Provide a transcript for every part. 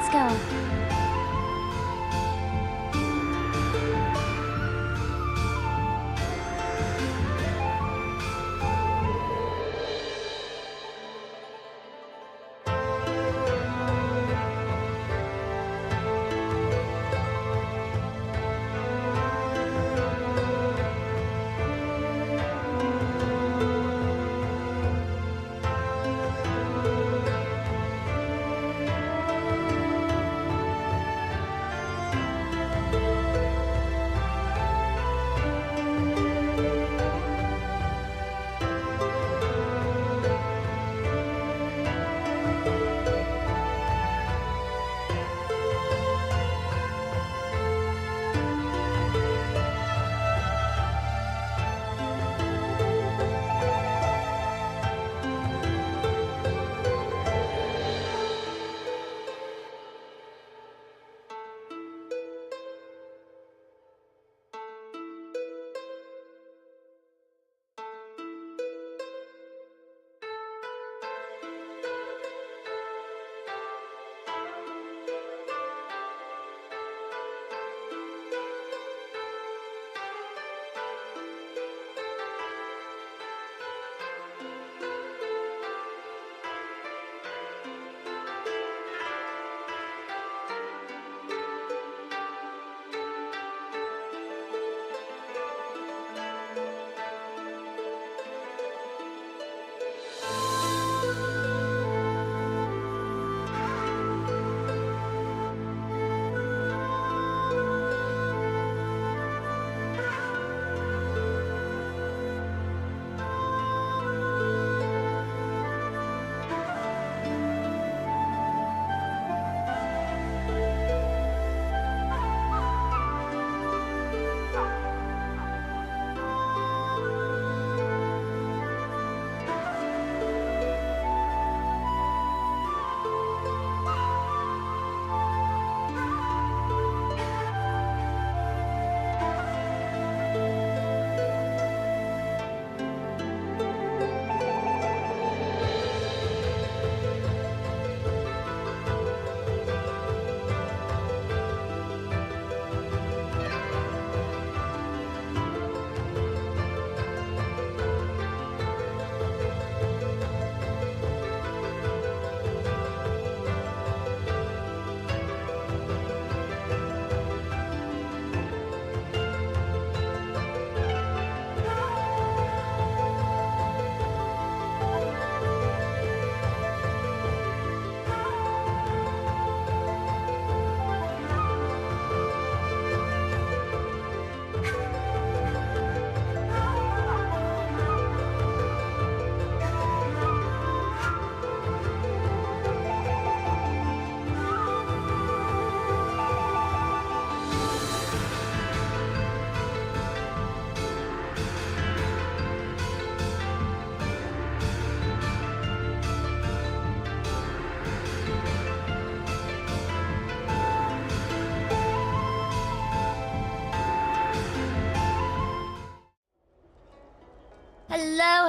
Let's go.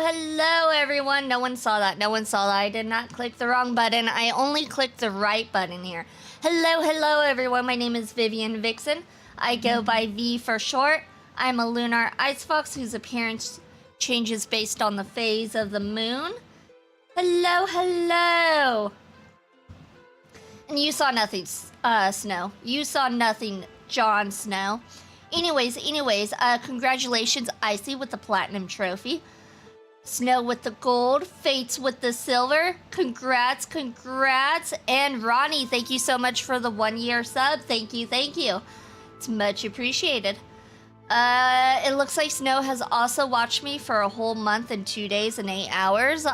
Hello, everyone. No one saw that. No one saw that. I did not click the wrong button. I only clicked the right button here. Hello, everyone. My name is Vivian Vixen. I go by V for short. I'm a lunar ice fox whose appearance changes based on the phase of the moon. Hello. And you saw nothing, Snow. You saw nothing, Jon Snow. Anyways, congratulations, Icy, with the platinum trophy. Snow with the gold, Fates with the silver. Congrats. And Ronnie, thank you so much for the 1-year sub. Thank you. It's much appreciated. It looks like Snow has also watched me for a whole month and 2 days and 8 hours.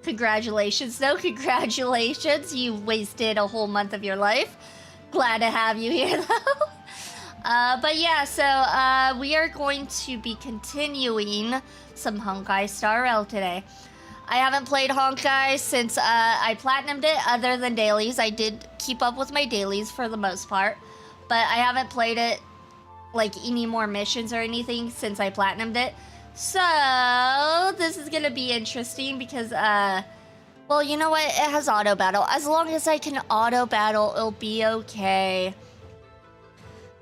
Congratulations, Snow. Congratulations. You wasted a whole month of your life. Glad to have you here, though. But yeah, so we are going to be continuing some Honkai Star Rail today. I haven't played Honkai since I platinumed it, other than dailies. I did keep up with my dailies for the most part, but I haven't played it like any more missions or anything since I platinumed it. So this is gonna be interesting because well, Well, you know what? It has auto battle. As long as I can auto battle, it'll be okay.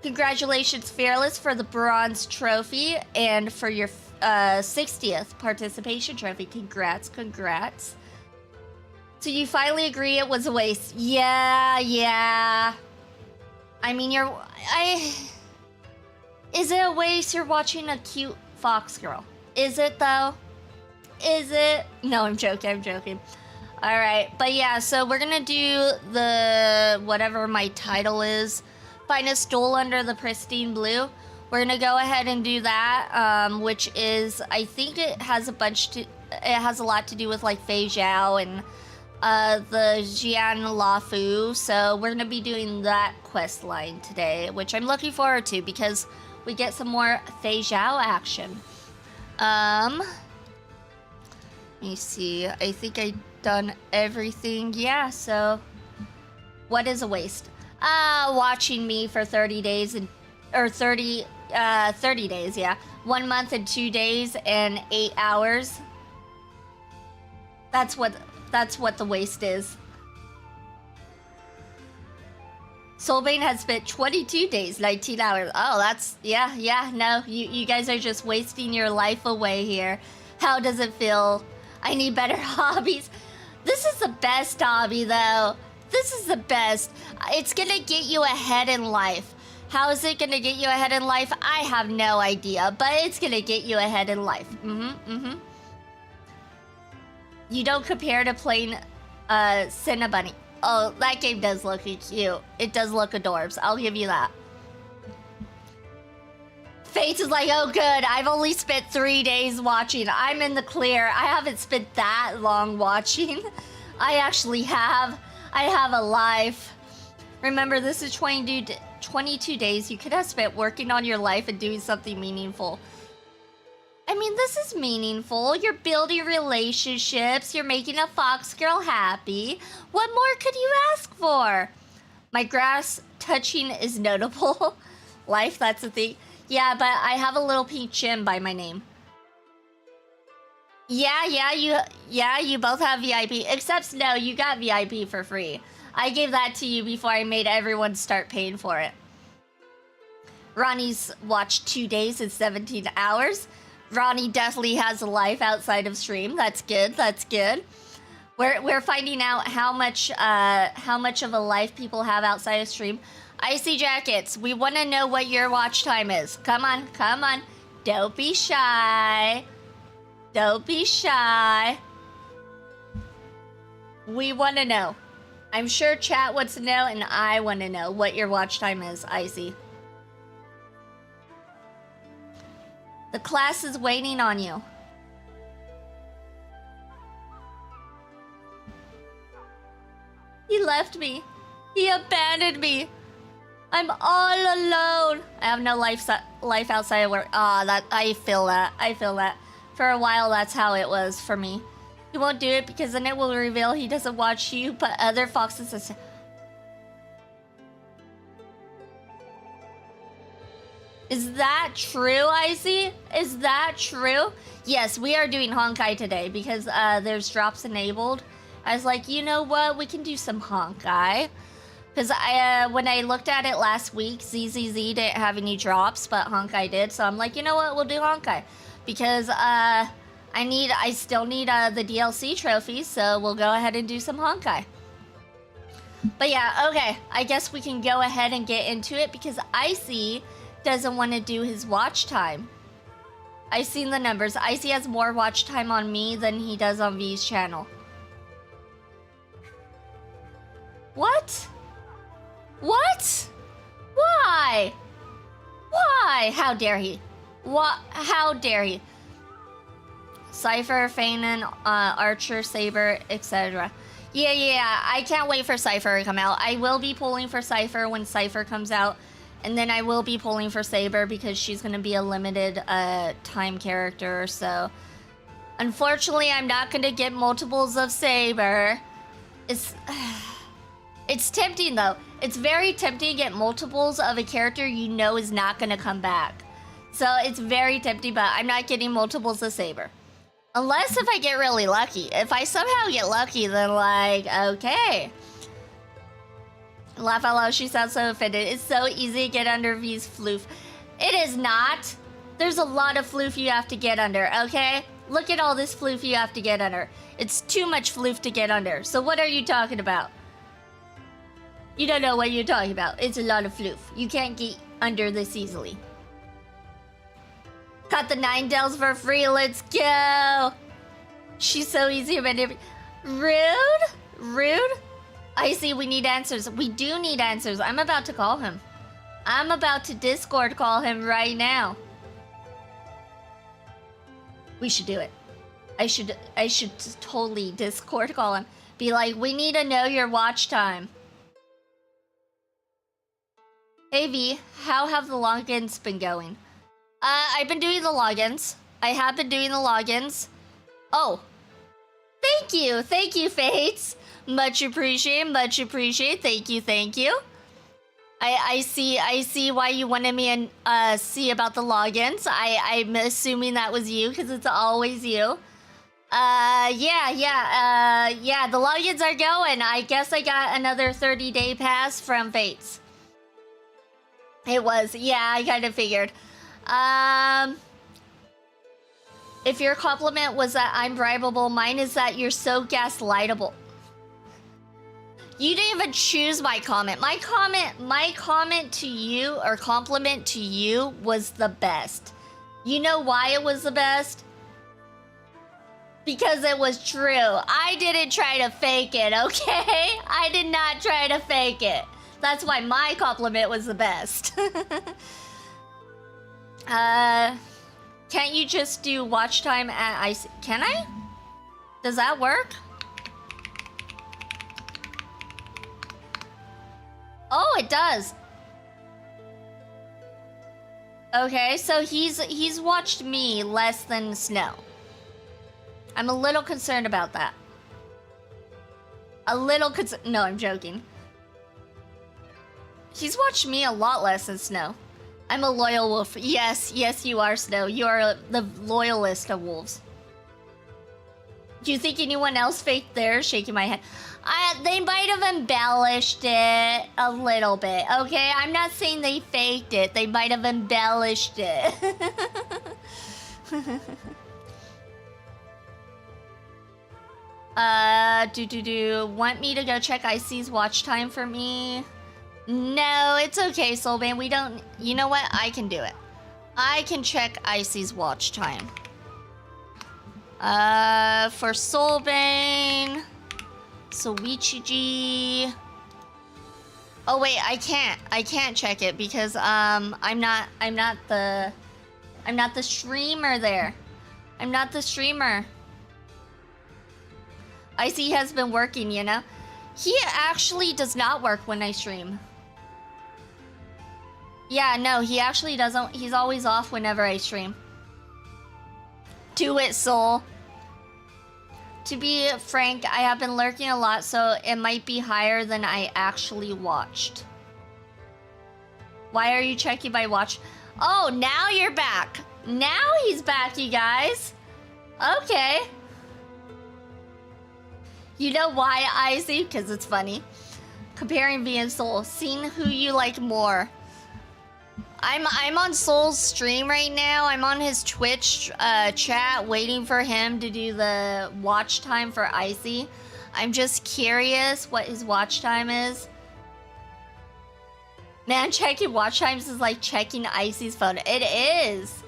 Congratulations, Fearless, for the bronze trophy and for your 60th participation trophy. Congrats, congrats. So you finally agree it was a waste. Yeah. I mean, is it a waste? You're watching a cute fox girl. Is it, though? Is it? No, I'm joking. All right, but yeah, so we're gonna do the, whatever my title is, Finest Duel under the Pristine Blue. We're gonna go ahead and do that, which is, I think it has a lot to do with like Fei Zhao and the Jian Lafu. So we're gonna be doing that quest line today, which I'm looking forward to because we get some more Fei Zhao action. Let me see. I think I done everything. Yeah, so what is a waste? Watching me for 30 days or 30 days, yeah. 1 month and 2 days and 8 hours. That's what the waste is. Soulbane has spent 22 days, 19 hours. Oh, that's, yeah, no, you guys are just wasting your life away here. How does it feel? I need better hobbies. This is the best hobby, though. This is the best. It's gonna get you ahead in life. How is it gonna get you ahead in life? I have no idea, but it's gonna get you ahead in life. You don't compare to playing Cinnabunny. Oh, that game does look cute. It does look adorbs. I'll give you that. Fates is like, oh good, I've only spent 3 days watching. I'm in the clear. I haven't spent that long watching. I actually have. I have a life. Remember, this is 22 days you could have spent working on your life and doing something meaningful. I mean, this is meaningful. You're building relationships. You're making a fox girl happy. What more could you ask for? My grass touching is notable. Life, that's the thing. Yeah, but I have a little pink chin by my name. Yeah, you both have VIP. Except, no, you got VIP for free. I gave that to you before I made everyone start paying for it. Ronnie's watched 2 days and 17 hours. Ronnie definitely has a life outside of stream. That's good, that's good. We're finding out how much of a life people have outside of stream. Icy Jackets, we want to know what your watch time is. Come on. Don't be shy. Don't be shy. We want to know. I'm sure chat wants to know, and I want to know what your watch time is, Icy. The class is waiting on you. He left me. He abandoned me. I'm all alone. I have no life outside of work. I feel that. For a while, that's how it was for me. He won't do it because then it will reveal he doesn't watch you, but other foxes. Is that true, Icy? Is that true? Yes, we are doing Honkai today because there's drops enabled. I was like, you know what? We can do some Honkai. Because when I looked at it last week, ZZZ didn't have any drops, but Honkai did. So I'm like, you know what? We'll do Honkai. Because I still need the DLC trophies, so we'll go ahead and do some Honkai. But yeah, okay. I guess we can go ahead and get into it because Icy doesn't want to do his watch time. I've seen the numbers. Icy has more watch time on me than he does on V's channel. What? What? Why? Why? How dare he? What? How dare he? Cypher, Fanon, Archer, Saber, etc. Yeah, I can't wait for Cypher to come out. I will be pulling for Cypher when Cypher comes out. And then I will be pulling for Saber because she's going to be a limited time character. So, unfortunately, I'm not going to get multiples of Saber. It's tempting, though. It's very tempting to get multiples of a character you know is not going to come back. So, it's very tempting, but I'm not getting multiples of Saber. Unless if I get really lucky. If I somehow get lucky, then like, okay. Laugh out loud, she sounds so offended. It's so easy to get under V's floof. It is not. There's a lot of floof you have to get under, okay? Look at all this floof you have to get under. It's too much floof to get under. So what are you talking about? You don't know what you're talking about. It's a lot of floof. You can't get under this easily. Got the 9 dells for free. Let's go. She's so easy to manipulate. Rude? Rude? I see we need answers. We do need answers. I'm about to call him. I'm about to Discord call him right now. We should do it. I should totally Discord call him. Be like, we need to know your watch time. Hey V, how have the logins been going? I've been doing the logins. I have been doing the logins. Oh. Thank you, Fates. Much appreciated, Thank you. I see why you wanted me to see about the logins. I'm assuming that was you, because it's always you. Yeah, the logins are going. I guess I got another 30-day pass from Fates. It was, yeah, I kind of figured. If your compliment was that I'm bribable, mine is that you're so gaslightable. You didn't even choose my comment. My comment to you, or compliment to you, was the best. You know why it was the best? Because it was true. I didn't try to fake it, okay? I did not try to fake it. That's why my compliment was the best. Can't you just do watch time at IC? Can I? Does that work? Oh, it does. Okay, so he's watched me less than Snow. I'm a little concerned about that. No, I'm joking. He's watched me a lot less than Snow. I'm a loyal wolf. Yes, you are, Snow. You are the loyalist of wolves. Do you think anyone else faked theirs? Shaking my head. They might have embellished it a little bit, okay? I'm not saying they faked it. They might have embellished it. Want me to go check IC's watch time for me? No, it's okay, Soulbane. We don't... You know what? I can do it. I can check IC's watch time. For Soulbane... Soichiji... Oh wait, I can't check it because I'm not the streamer there. I'm not the streamer. IC has been working, you know? He actually does not work when I stream. Yeah, no, he actually doesn't. He's always off whenever I stream. Do it, Soul. To be frank, I have been lurking a lot, so it might be higher than I actually watched. Why are you checking my watch? Oh, now you're back. Now he's back, you guys. Okay. You know why, Izzy? Because it's funny. Comparing V and Soul. Seeing who you like more. I'm on Soul's stream right now. I'm on his Twitch chat waiting for him to do the watch time for Icy. I'm just curious what his watch time is. Man, checking watch times is like checking Icy's phone. It is.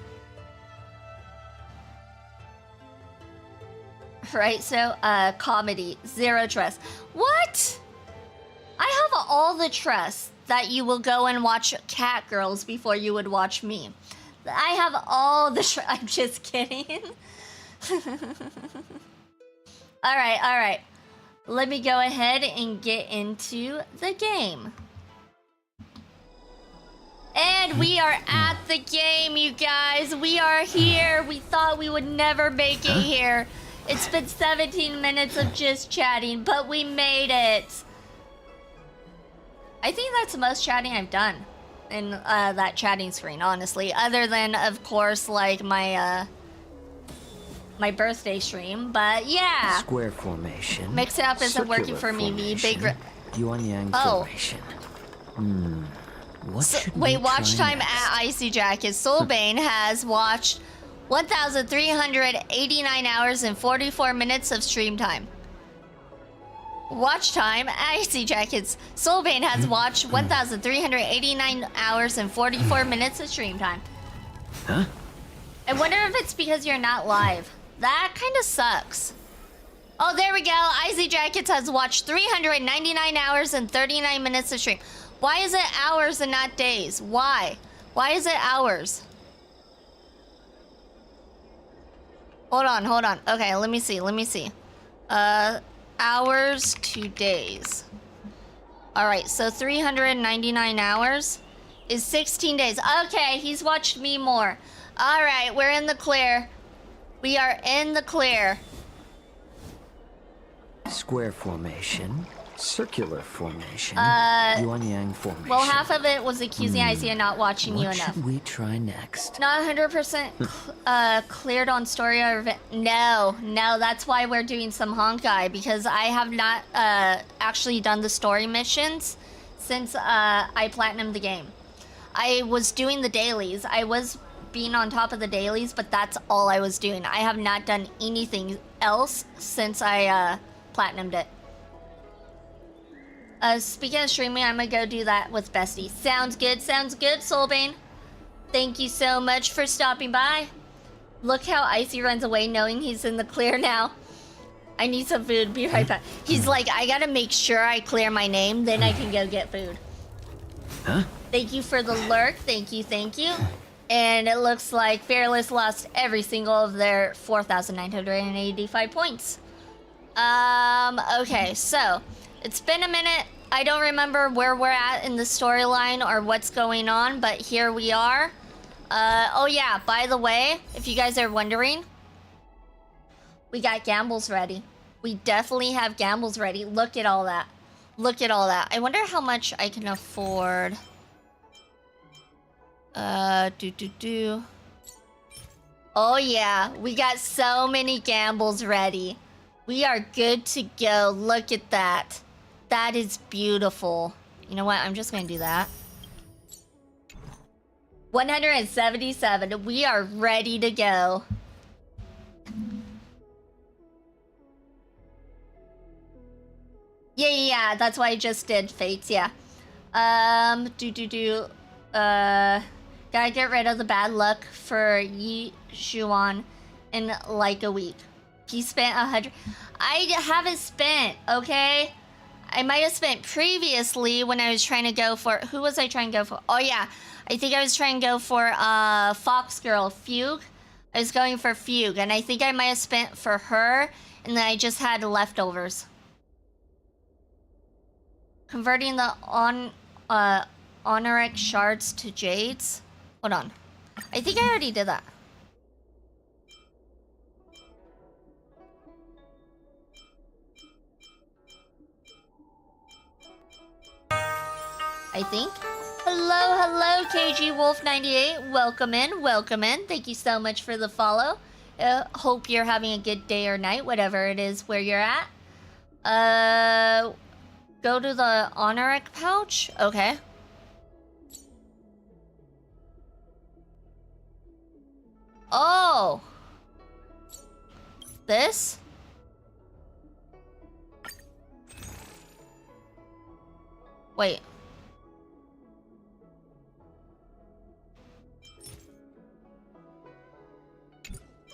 Right, so, comedy. Zero trust. What? I have all the trust that you will go and watch Cat Girls before you would watch me. I have all the I'm just kidding. Alright. Let me go ahead and get into the game. And we are at the game, you guys. We are here. We thought we would never make it here. It's been 17 minutes of just chatting, but we made it. I think that's the most chatting I've done in that chatting screen, honestly. Other than, of course, like my my birthday stream, but yeah. Square formation. Mix it up isn't working for me. Big. Yuan Yang Oh. formation. What should Wait, we watch try time next? at Icy Jacket. Soulbane has watched 1,389 hours and 44 minutes of stream time. Watch time at Icy Jackets. Soulbane has watched 1,389 hours and 44 minutes of stream time. Huh? I wonder if it's because you're not live. That kind of sucks. Oh, there we go. Icy Jackets has watched 399 hours and 39 minutes of stream. Why is it hours and not days? Why? Why is it hours? Hold on. Okay, let me see. Hours to days. All right, so 399 hours is 16 days. Okay, he's watched me more. All right, we're in the clear. We are in the clear. Square formation. Circular formation. Yuan Yang formation. Well, half of it was accusing Icy of not watching you What enough. should we try next? Not 100% cleared on story or event. No, that's why we're doing some Honkai, because I have not actually done the story missions since I platinumed the game. I was doing the dailies. I was being on top of the dailies, but that's all I was doing. I have not done anything else since I platinumed it. Speaking of streaming, I'm gonna go do that with Bestie. Sounds good, Soulbane. Thank you so much for stopping by. Look how Icy runs away knowing he's in the clear now. I need some food, be right back. He's like, I gotta make sure I clear my name, then I can go get food. Huh? Thank you for the lurk, thank you. And it looks like Fearless lost every single of their 4,985 points. Okay, so it's been a minute. I don't remember where we're at in the storyline or what's going on, but here we are. Oh yeah, by the way, if you guys are wondering, we got gambles ready. We definitely have gambles ready. Look at all that. I wonder how much I can afford. Oh yeah, we got so many gambles ready. We are good to go. Look at that. That is beautiful. You know what? I'm just gonna do that. 177. We are ready to go. Yeah. That's why I just did Fates. Yeah. Gotta get rid of the bad luck for Yi Xuan in like a week. He spent 100. I haven't spent, okay? I might have spent previously when I was trying to go for... Who was I trying to go for? Oh, yeah. I think I was trying to go for Fox Girl, Fugue. I was going for Fugue, and I think I might have spent for her, and then I just had leftovers. Converting the Honoric shards to jades. Hold on. I think I already did that. I think. Hello, KG Wolf 98. Welcome in. Thank you so much for the follow. Hope you're having a good day or night, whatever it is where you're at. Go to the Honoric pouch. Okay. Oh. This? Wait.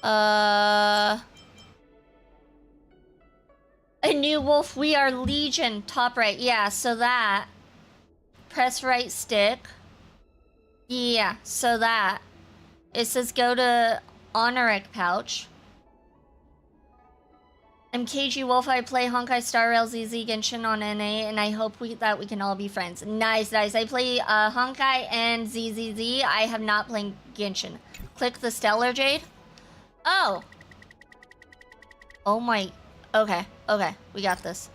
A new wolf, we are Legion, top right. Yeah, so that. Press right stick. Yeah, so that. It says go to Honoric pouch. I'm KG Wolf, I play Honkai Star Rail ZZ Genshin on NA, and I hope that we can all be friends. Nice. I play Honkai and ZZZ. I have not played Genshin. Click the Stellar Jade. Oh. Oh my... Okay, we got this.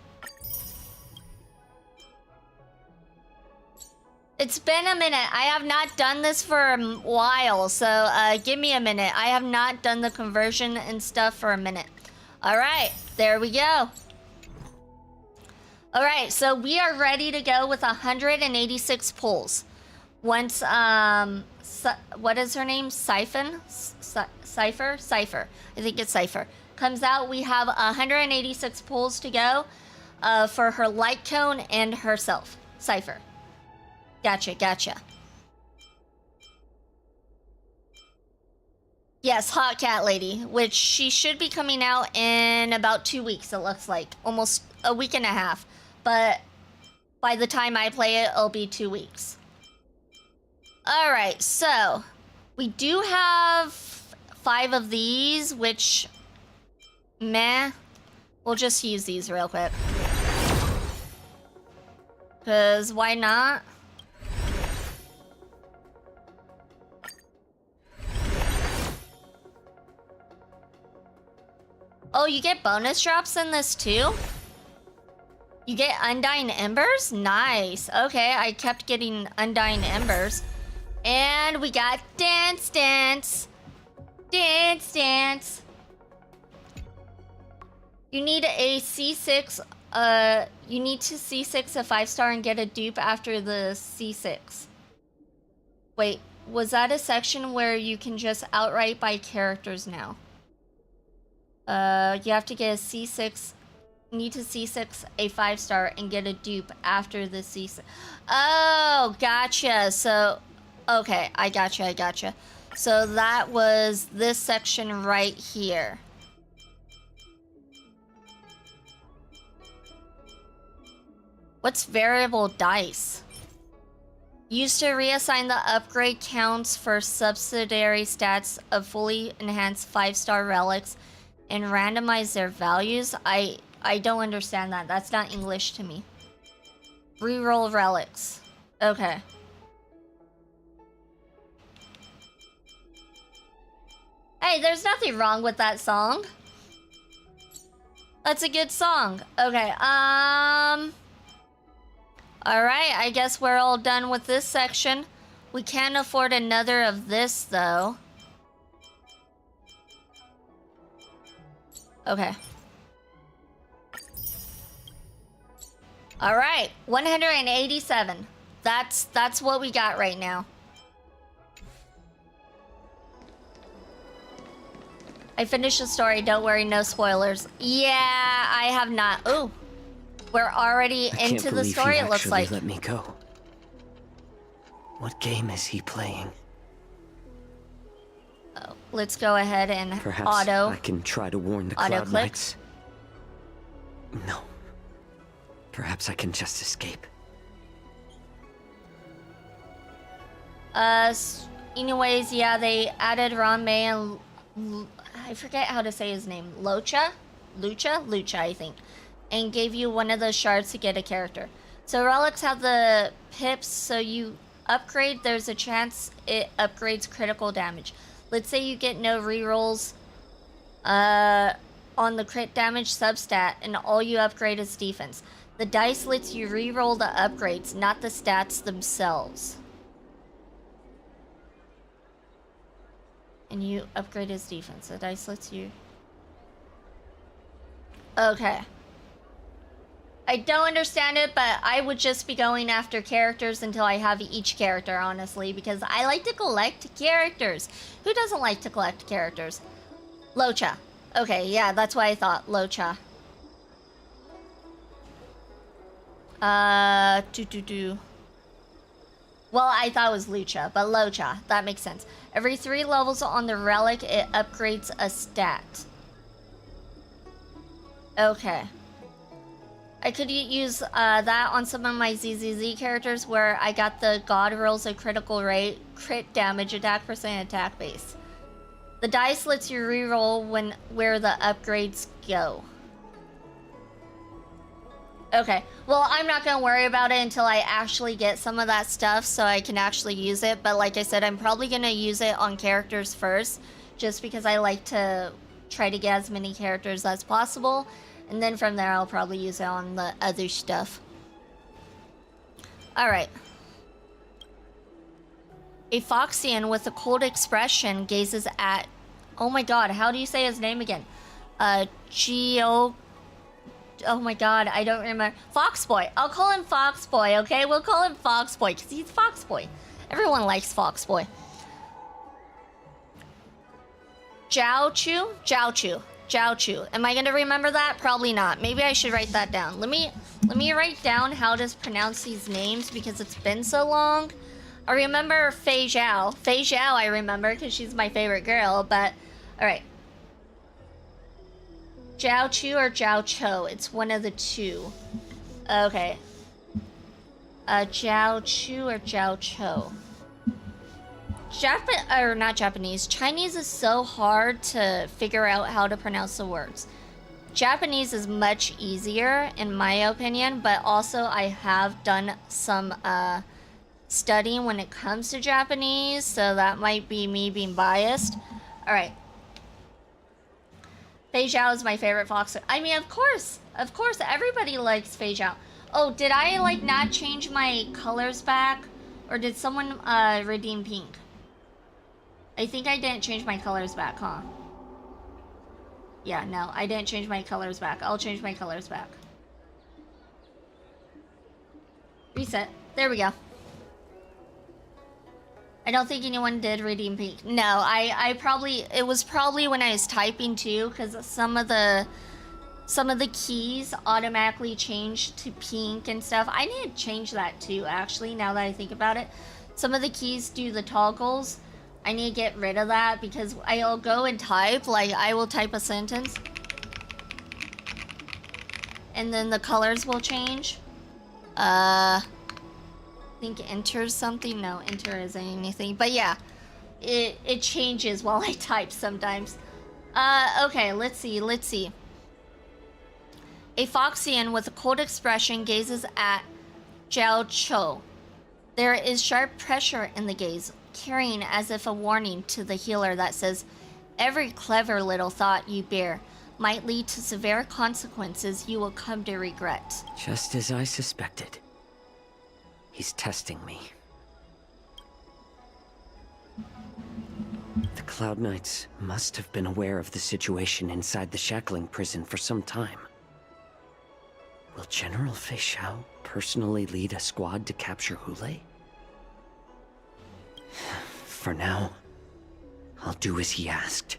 It's been a minute. I have not done this for a while, so give me a minute. I have not done the conversion and stuff for a minute. All right, there we go. All right, so we are ready to go with 186 pulls. Once, what is her name? Cypher? Cypher. I think it's Cypher. Comes out, we have 186 pulls to go for her light cone and herself. Cypher. Gotcha. Yes, Hot Cat Lady, which she should be coming out in about 2 weeks, it looks like. Almost a week and a half. But by the time I play it, it'll be 2 weeks. Alright, so we do have 5 of these, which, meh. We'll just use these real quick. Because why not? Oh, you get bonus drops in this too? You get Undying Embers? Nice. Okay, I kept getting Undying Embers. And we got Dance Dance. Dance Dance. You need a C6, you need to C6 a 5-star and get a dupe after the C6. Wait, was that a section where you can just outright buy characters now? You have to get a C6, need to C6 a 5-star and get a dupe after the C6. Oh, gotcha. So, okay, I gotcha. So that was this section right here. What's variable dice? Used to reassign the upgrade counts for subsidiary stats of fully enhanced 5-star relics and randomize their values. I don't understand that. That's not English to me. Reroll relics. Okay. Hey, there's nothing wrong with that song. That's a good song. Okay, alright, I guess we're all done with this section. We can't afford another of this, though. Okay. Alright, 187. That's what we got right now. I finished the story, don't worry, no spoilers. Yeah, I have not. Ooh. We're already into the story, it looks like. Let me go. What game is he playing? Oh, let's go ahead and Perhaps auto. I can try to warn the Auto Cloud click. Knights. No. Perhaps I can just escape. Anyways, yeah, they added Ron May and I forget how to say his name. Lucha, I think, and gave you one of those shards to get a character. So relics have the pips, so you upgrade. There's a chance it upgrades critical damage. Let's say you get no rerolls on the crit damage substat, and all you upgrade is defense. The dice lets you reroll the upgrades, not the stats themselves. And you upgrade his defense. The dice lets you... Okay. I don't understand it, but I would just be going after characters until I have each character, honestly, because I like to collect characters. Who doesn't like to collect characters? Locha. Okay, yeah, that's what I thought. Locha. Well, I thought it was Lucha, but Locha. That makes sense. Every 3 levels on the relic, it upgrades a stat. Okay. I could use that on some of my ZZZ characters where I got the God rolls a critical rate, crit damage, attack percent, attack base. The dice lets you reroll where the upgrades go. Okay, well, I'm not going to worry about it until I actually get some of that stuff so I can actually use it. But like I said, I'm probably going to use it on characters first, just because I like to try to get as many characters as possible. And then from there, I'll probably use it on the other stuff. Alright. A Foxian with a cold expression gazes at... Oh my god, how do you say his name again? Geo... Oh my god, I don't remember. Foxboy. I'll call him Foxboy, okay? We'll call him Foxboy, because he's Foxboy. Everyone likes Foxboy. Jiaochu? Jiaochu. Jiaochu. Am I gonna remember that? Probably not. Maybe I should write that down. Let me write down how to pronounce these names, because it's been so long. I remember Fei Zhao. Fei Zhao I remember, because she's my favorite girl, but... Alright. Jiao Chu or Jiao Cho? It's one of the two. Okay. Jiao Chu or Jiao Cho? Not Japanese. Chinese is so hard to figure out how to pronounce the words. Japanese is much easier, in my opinion, but also I have done some studying when it comes to Japanese, so that might be me being biased. Alright. Fei Zhao is my favorite fox. I mean, of course, everybody likes Fei Zhao. Oh, did I, like, not change my colors back? Or did someone, redeem pink? I think I didn't change my colors back, huh? Yeah, no, I didn't change my colors back. I'll change my colors back. Reset. There we go. I don't think anyone did redeem pink. No, I probably... It was probably when I was typing too, because some of the keys automatically changed to pink and stuff. I need to change that too, actually, now that I think about it. Some of the keys do the toggles. I need to get rid of that, because I'll go and type, like, I will type a sentence. And then the colors will change. I think enter something. No, enter isn't anything, but yeah, it changes while I type sometimes. Okay, let's see. A Foxian with a cold expression gazes at Jiao Cho. There is sharp pressure in the gaze, carrying as if a warning to the healer that says, every clever little thought you bear might lead to severe consequences you will come to regret. Just as I suspected. He's testing me. The Cloud Knights must have been aware of the situation inside the shackling prison for some time. Will General Fei Zhao personally lead a squad to capture Hule? For now, I'll do as he asked.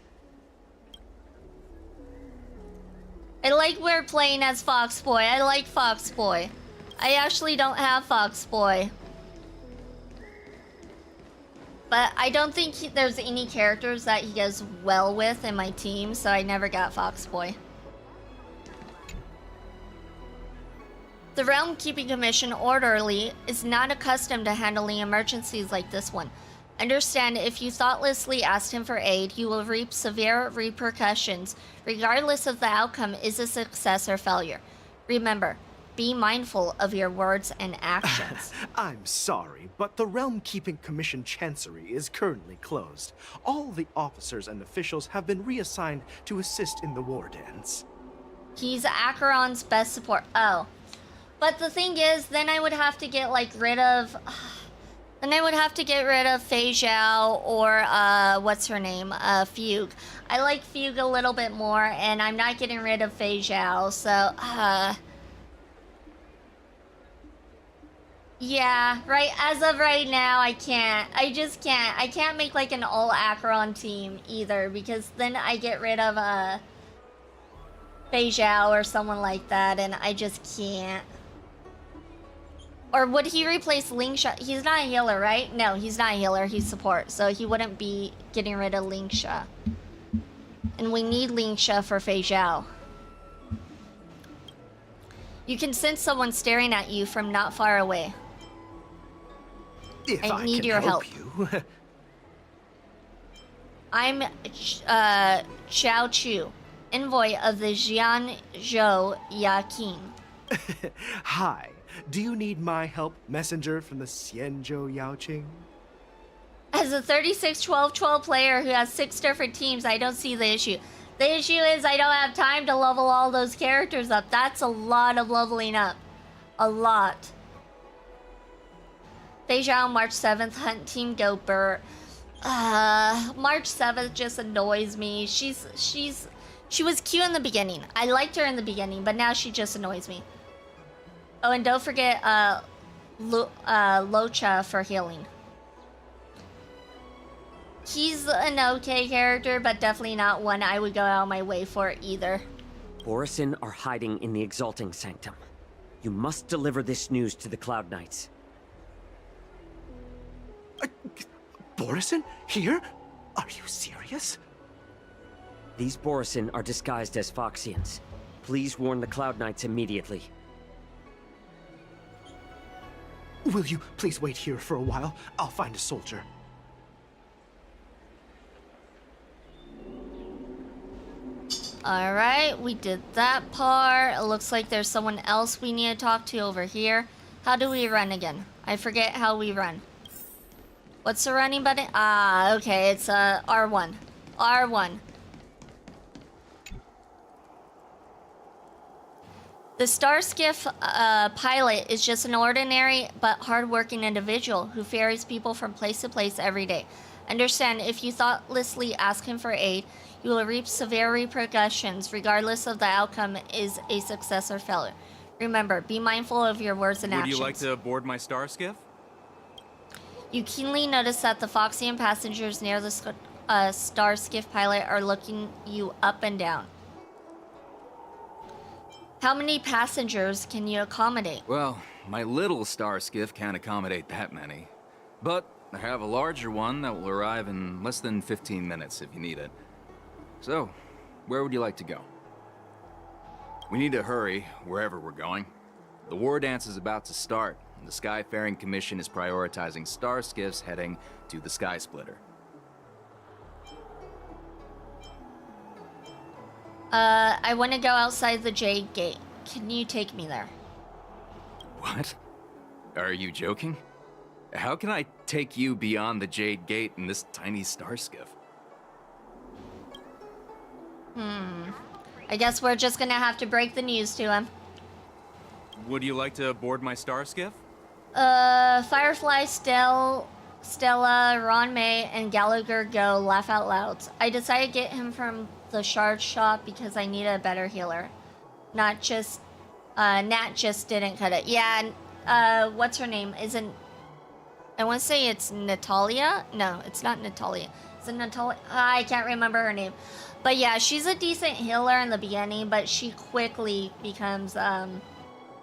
I like we're playing as Foxboy. I like Foxboy. I actually don't have Foxboy. But I don't think there's any characters that he goes well with in my team, so I never got Foxboy. The Realm Keeping Commission orderly is not accustomed to handling emergencies like this one. Understand, if you thoughtlessly asked him for aid, you will reap severe repercussions, regardless of the outcome is a success or failure. Remember, be mindful of your words and actions. I'm sorry, but the Realm Keeping Commission Chancery is currently closed. All the officers and officials have been reassigned to assist in the war dance. He's Acheron's best support. Oh. But the thing is, then I would have to get, like, rid of... Then I would have to get rid of Fei Zhao or, what's her name? Fugue. I like Fugue a little bit more, and I'm not getting rid of Fei Zhao, so, yeah, right, as of right now, I can't. I just can't. I can't make, like, an all-Acheron team, either, because then I get rid of, Fei Zhao or someone like that, and I just can't. Or would he replace Lingsha? He's not a healer, right? No, he's not a healer. He's support. So he wouldn't be getting rid of Lingsha. And we need Lingsha for Fei Zhao. You can sense someone staring at you from not far away. If I need your help. You. I'm Xiao Chu, envoy of the Jianzhou Yaqing. Hi. Do you need my help, messenger from the Xianzhou Yaoqing? As a 36-12-12 player who has 6 different teams, I don't see the issue. The issue is I don't have time to level all those characters up. That's a lot of leveling up. A lot. Beijing, March 7th, Hunt Team Go Burt. March 7th just annoys me. She was cute in the beginning. I liked her in the beginning, but now she just annoys me. Oh, and don't forget Locha for healing. He's an okay character, but definitely not one I would go out of my way for either. Borisin are hiding in the Exalting Sanctum. You must deliver this news to the Cloud Knights. Borisin? Here? Are you serious? These Borisin are disguised as Foxians. Please warn the Cloud Knights immediately. Will you please wait here for a while? I'll find a soldier. Alright, we did that part. It looks like there's someone else we need to talk to over here. How do we run again? I forget how we run. What's the running button? Ah, okay, it's R1. R1. The Starskiff pilot is just an ordinary but hardworking individual who ferries people from place to place every day. Understand, if you thoughtlessly ask him for aid, you will reap severe repercussions, regardless of the outcome is a success or failure. Remember, be mindful of your words and actions. Would you like to board my star skiff? You keenly notice that the Foxian passengers near the star skiff pilot are looking you up and down. How many passengers can you accommodate? Well, my little star skiff can't accommodate that many. But I have a larger one that will arrive in less than 15 minutes if you need it. So, where would you like to go? We need to hurry wherever we're going. The war dance is about to start, and the Skyfaring Commission is prioritizing star skiffs heading to the Sky Splitter. I want to go outside the Jade Gate. Can you take me there? What? Are you joking? How can I take you beyond the Jade Gate in this tiny star skiff? I guess we're just gonna have to break the news to him. Would you like to board my star skiff? Firefly, Stella, Ron May, and Gallagher go laugh out loud. I decided to get him from the shard shop because I needed a better healer. Nat just didn't cut it. Yeah, what's her name? I want to say it's Natalia? No, it's not Natalia. Is it Natalia? I can't remember her name. But yeah, she's a decent healer in the beginning, but she quickly becomes,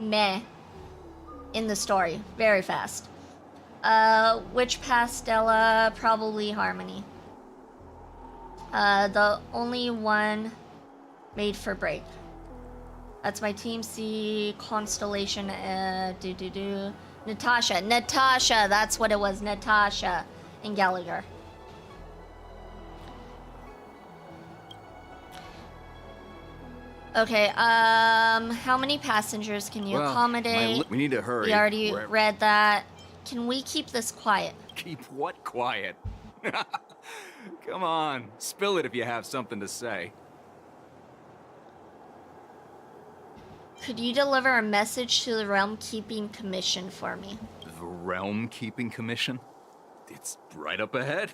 meh in the story. Very fast. Which Pastella? Probably Harmony. The only one made for break. That's my Team C Constellation. Natasha, that's what it was. Natasha and Gallagher. Okay, how many passengers can you accommodate? We need to hurry. We already read that. Can we keep this quiet? Keep what quiet? Come on, spill it if you have something to say. Could you deliver a message to the Realm Keeping Commission for me? The Realm Keeping Commission? It's right up ahead.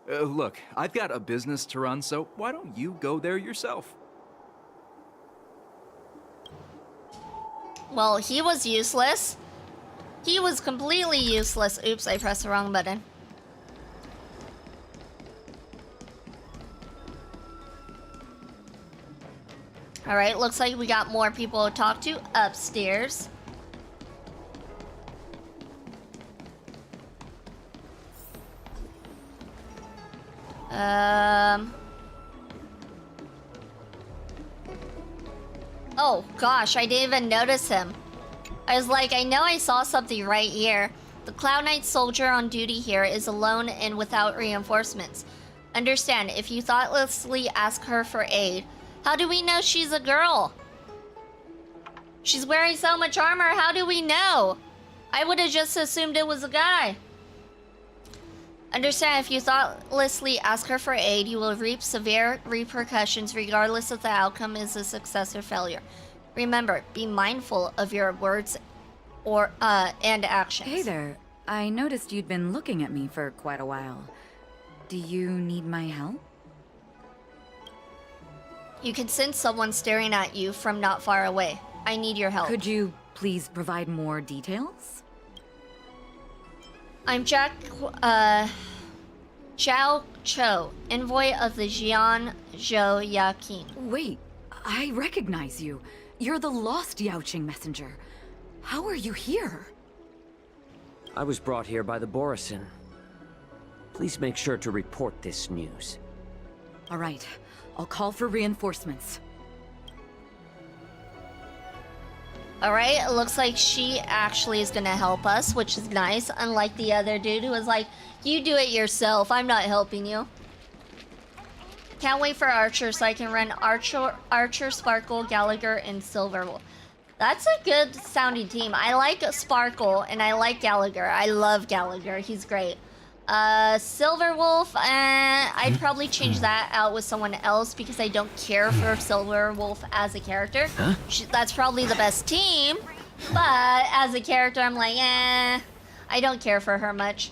Look, I've got a business to run, so why don't you go there yourself? Well, he was useless. He was completely useless. Oops, I pressed the wrong button. Alright, looks like we got more people to talk to upstairs. Oh gosh, I didn't even notice him. I was like, I know I saw something right here. The Cloud Knight soldier on duty here is alone and without reinforcements. Understand, if you thoughtlessly ask her for aid, how do we know she's a girl? She's wearing so much armor, how do we know? I would have just assumed it was a guy. Understand, if you thoughtlessly ask her for aid, you will reap severe repercussions regardless if the outcome is a success or failure. Remember, be mindful of your words and actions. Hey there. I noticed you'd been looking at me for quite a while. Do you need my help? You can sense someone staring at you from not far away. I need your help. Could you please provide more details? I'm Zhao Cho, envoy of the Jian Zhou Yaqing. Wait, I recognize you. You're the lost Yaoqing messenger. How are you here? I was brought here by the Borisin. Please make sure to report this news. All right, I'll call for reinforcements. Alright, it looks like she actually is gonna help us, which is nice, unlike the other dude who was like, you do it yourself, I'm not helping you. Can't wait for Archer so I can run Archer, Sparkle, Gallagher, and Silverwolf. That's a good sounding team. I like Sparkle and I like Gallagher. I love Gallagher, he's great. Silverwolf, I'd probably change that out with someone else because I don't care for Silverwolf as a character. That's probably the best team, but as a character, I'm like, I don't care for her much.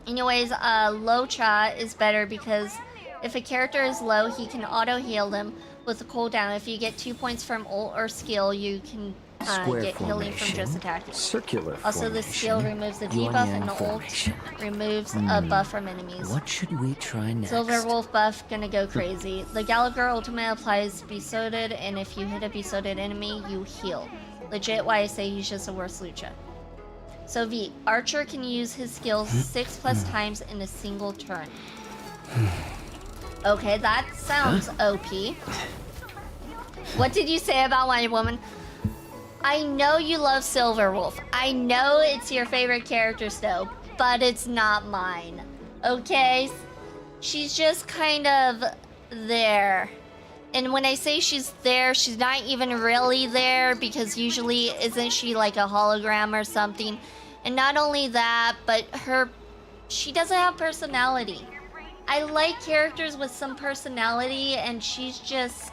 Anyways, Locha is better because if a character is low, he can auto-heal them with a cooldown. If you get 2 points from ult or skill, you can get healing from just attacking. Circular Also, the skill removes the debuff and the ult removes a buff from enemies. What should we try next? Silverwolf buff gonna go crazy. The Gallagher ultimate applies Besotted, and if you hit a Besotted enemy, you heal. Legit why I say he's just a worse Lucha. So V, Archer can use his skills 6+ times in a single turn. Okay, that sounds OP. What did you say about my woman? I know you love Silverwolf. I know it's your favorite character, Snow, but it's not mine. Okay? She's just kind of there. And when I say she's there, she's not even really there because usually isn't she like a hologram or something? And not only that, but she doesn't have personality. I like characters with some personality and she's just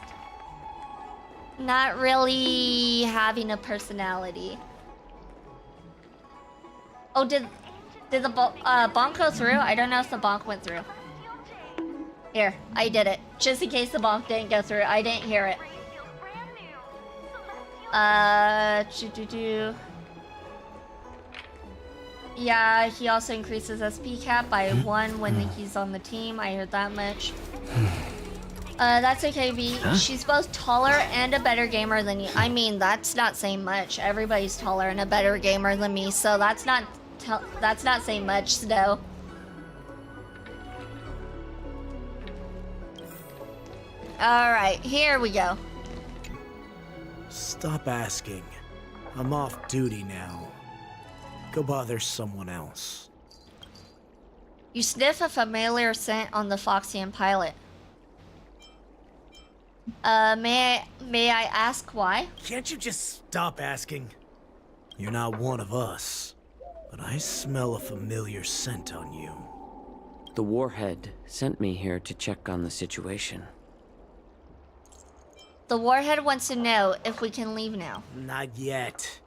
not really having a personality. Oh, did the bonk go through? I don't know if the bonk went through. Here, I did it. Just in case the bonk didn't go through. I didn't hear it. Yeah, he also increases SP cap by 1 when he's on the team. I heard that much. That's okay, V. She's both taller and a better gamer than you. I mean, that's not saying much. Everybody's taller and a better gamer than me, so that's not saying much, Snow. Alright, here we go. Stop asking. I'm off duty now. Go bother someone else. You sniff a familiar scent on the Foxian pilot. May I ask why? Can't you just stop asking? You're not one of us, but I smell a familiar scent on you. The Warhead sent me here to check on the situation. The Warhead wants to know if we can leave now. Not yet.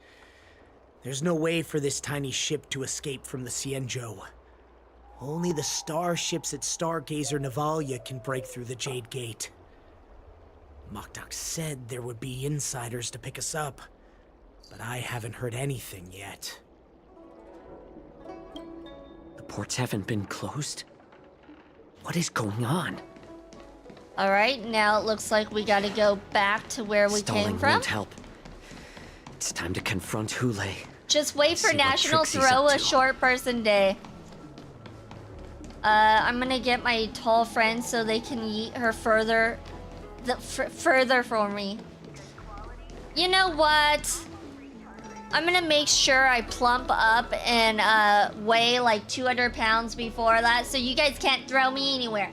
There's no way for this tiny ship to escape from the Cienjo. Only the starships at Stargazer Navalia can break through the Jade Gate. Mokdok said there would be insiders to pick us up, but I haven't heard anything yet. The ports haven't been closed? What is going on? Alright, now it looks like we gotta go back to where we came from. Won't help. It's time to confront Hule. Just wait for See what National Trixie's Throw up a to. Short Person Day. I'm gonna get my tall friends so they can yeet her further for me. You know what? I'm gonna make sure I plump up and weigh like 200 pounds before that so you guys can't throw me anywhere.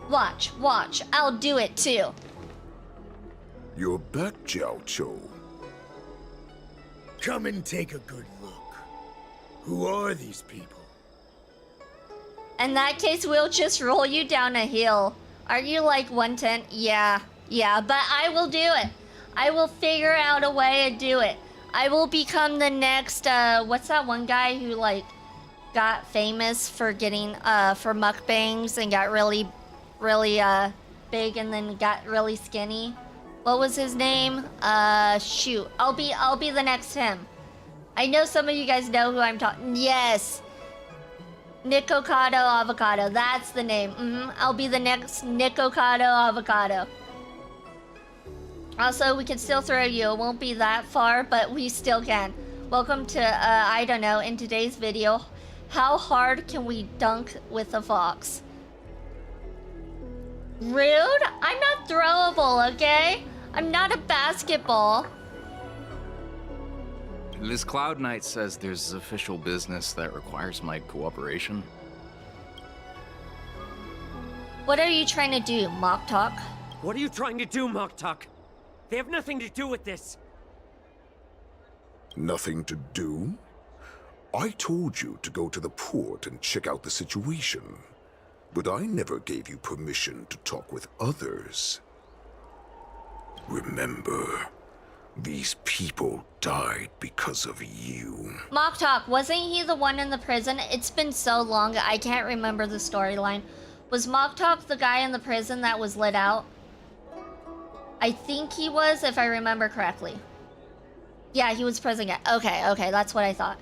Watch, I'll do it too. You're back, Zhao Cho. Come and take a good look. Who are these people? In that case, we'll just roll you down a hill. Are you like 110? Yeah, but I will do it. I will figure out a way to do it. I will become the next, what's that one guy who, like, got famous for getting, for mukbangs and got really, really, big and then got really skinny? What was his name? Shoot. I'll be the next him. I know some of you guys know who I'm talking. Yes. Nikocado Avocado. That's the name. I'll be the next Nikocado Avocado. Also, we can still throw you. It won't be that far, but we still can. Welcome to, I don't know, in today's video, how hard can we dunk with a fox? Rude? I'm not throwable, okay? I'm not a basketball. This Cloud Knight says there's official business that requires my cooperation. What are you trying to do, Mock Talk? What are you trying to do, Moktok? They have nothing to do with this. Nothing to do? I told you to go to the port and check out the situation. But I never gave you permission to talk with others. Remember, these people died because of you. Mock Talk, wasn't he the one in the prison? It's been so long, I can't remember the storyline. Was Mock Talk the guy in the prison that was lit out? I think he was, if I remember correctly. Yeah, he was prison guy. Okay, that's what I thought.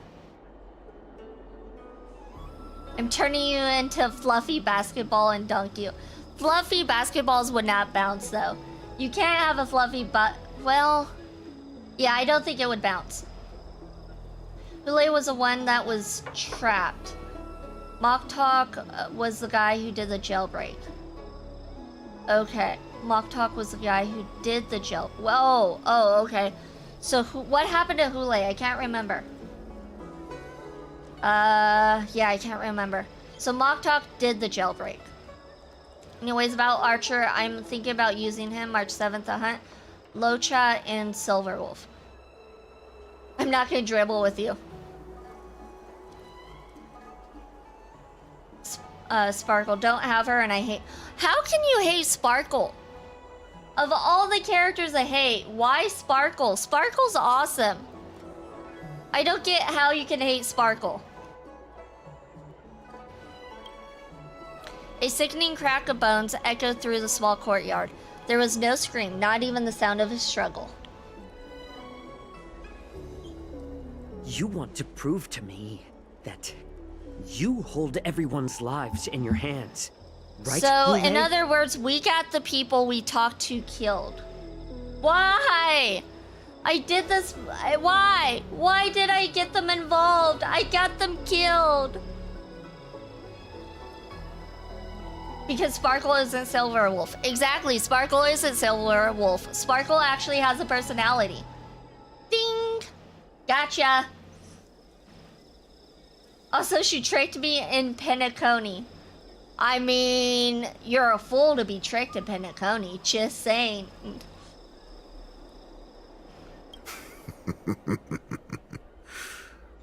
I'm turning you into fluffy basketball and dunk you. Fluffy basketballs would not bounce, though. You can't have a fluffy well, yeah, I don't think it would bounce. Hule was the one that was trapped. Mock Talk was the guy who did the jailbreak. Okay, Mock Talk was the guy who did the jail. Whoa, oh, okay. So what happened to Hule? I can't remember. Yeah, I can't remember. So Mock Talk did the jailbreak. Anyways, about Archer, I'm thinking about using him March 7th to hunt Locha and Silverwolf. I'm not gonna dribble with you. Sparkle, don't have her, and I hate. How can you hate Sparkle? Of all the characters I hate, why Sparkle? Sparkle's awesome. I don't get how you can hate Sparkle. A sickening crack of bones echoed through the small courtyard. There was no scream, not even the sound of a struggle. You want to prove to me that you hold everyone's lives in your hands, right? So, in Hule? other words, we got the people we talked to killed. Why? I did this. Why? Why did I get them involved? I got them killed. Because Sparkle isn't Silverwolf. Exactly, Sparkle isn't Silverwolf. Sparkle actually has a personality. Ding! Gotcha. Also, she tricked me in Penacony. I mean, you're a fool to be tricked in Penacony. Just saying.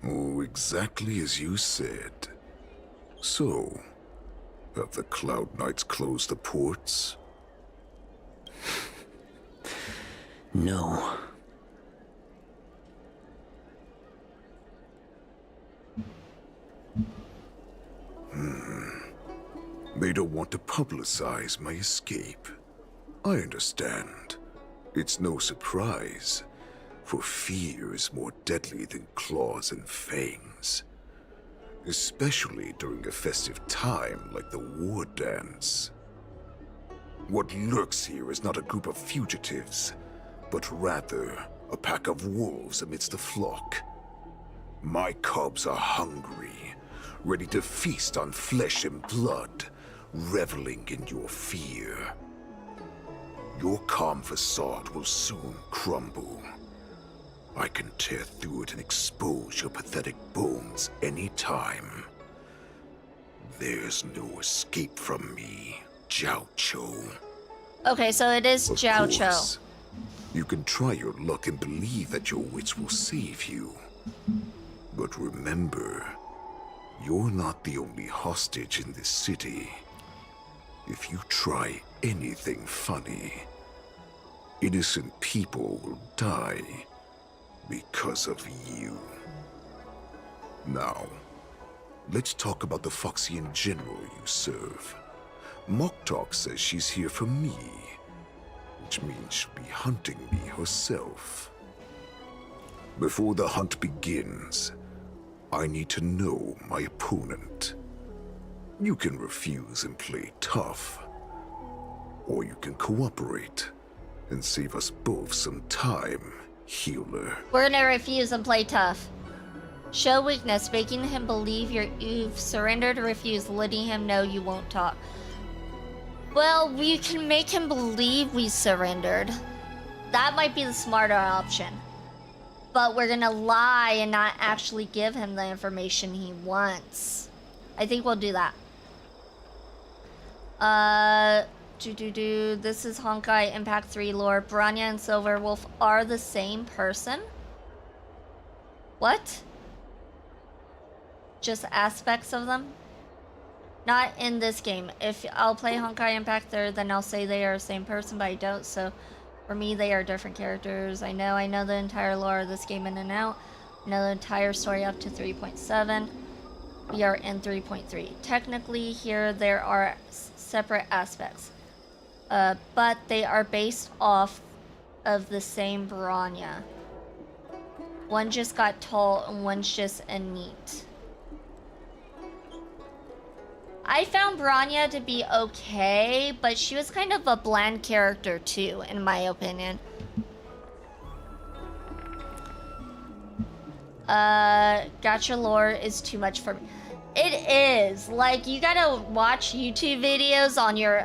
Oh, exactly as you said. So, have the Cloud Knights closed the ports? No. They don't want to publicize my escape. I understand. It's no surprise, for fear is more deadly than claws and fangs. Especially during a festive time like the war dance. What lurks here is not a group of fugitives, but rather a pack of wolves amidst the flock. My cubs are hungry, ready to feast on flesh and blood, reveling in your fear. Your calm facade will soon crumble. I can tear through it and expose your pathetic bones anytime. There's no escape from me, Jiao Cho. Okay, so it is Of Jiao Cho. course, you can try your luck and believe that your wits will save you. But remember, you're not the only hostage in this city. If you try anything funny, innocent people will die, Because of you. Now, let's talk about the Foxian general you serve. Moktok says she's here for me, which means she'll be hunting me herself. Before the hunt begins, I need to know my opponent. You can refuse and play tough, or you can cooperate and save us both some time, healer. We're gonna refuse and play tough. Show weakness, making him believe you've surrendered or refused, letting him know you won't talk. Well, we can make him believe we surrendered. That might be the smarter option. But we're gonna lie and not actually give him the information he wants. I think we'll do that. This is Honkai Impact 3 lore. Bronya and Silverwolf are the same person? What? Just aspects of them? Not in this game. If I'll play Honkai Impact 3, then I'll say they are the same person, but I don't, so for me they are different characters. I know the entire lore of this game in and out. I know the entire story up to 3.7. We are in 3.3. Technically here there are separate aspects. But they are based off of the same Bronya. One just got tall and one's just a neat. I found Bronya to be okay, but she was kind of a bland character too, in my opinion. Gacha lore is too much for me. It is. Like, you gotta watch YouTube videos on your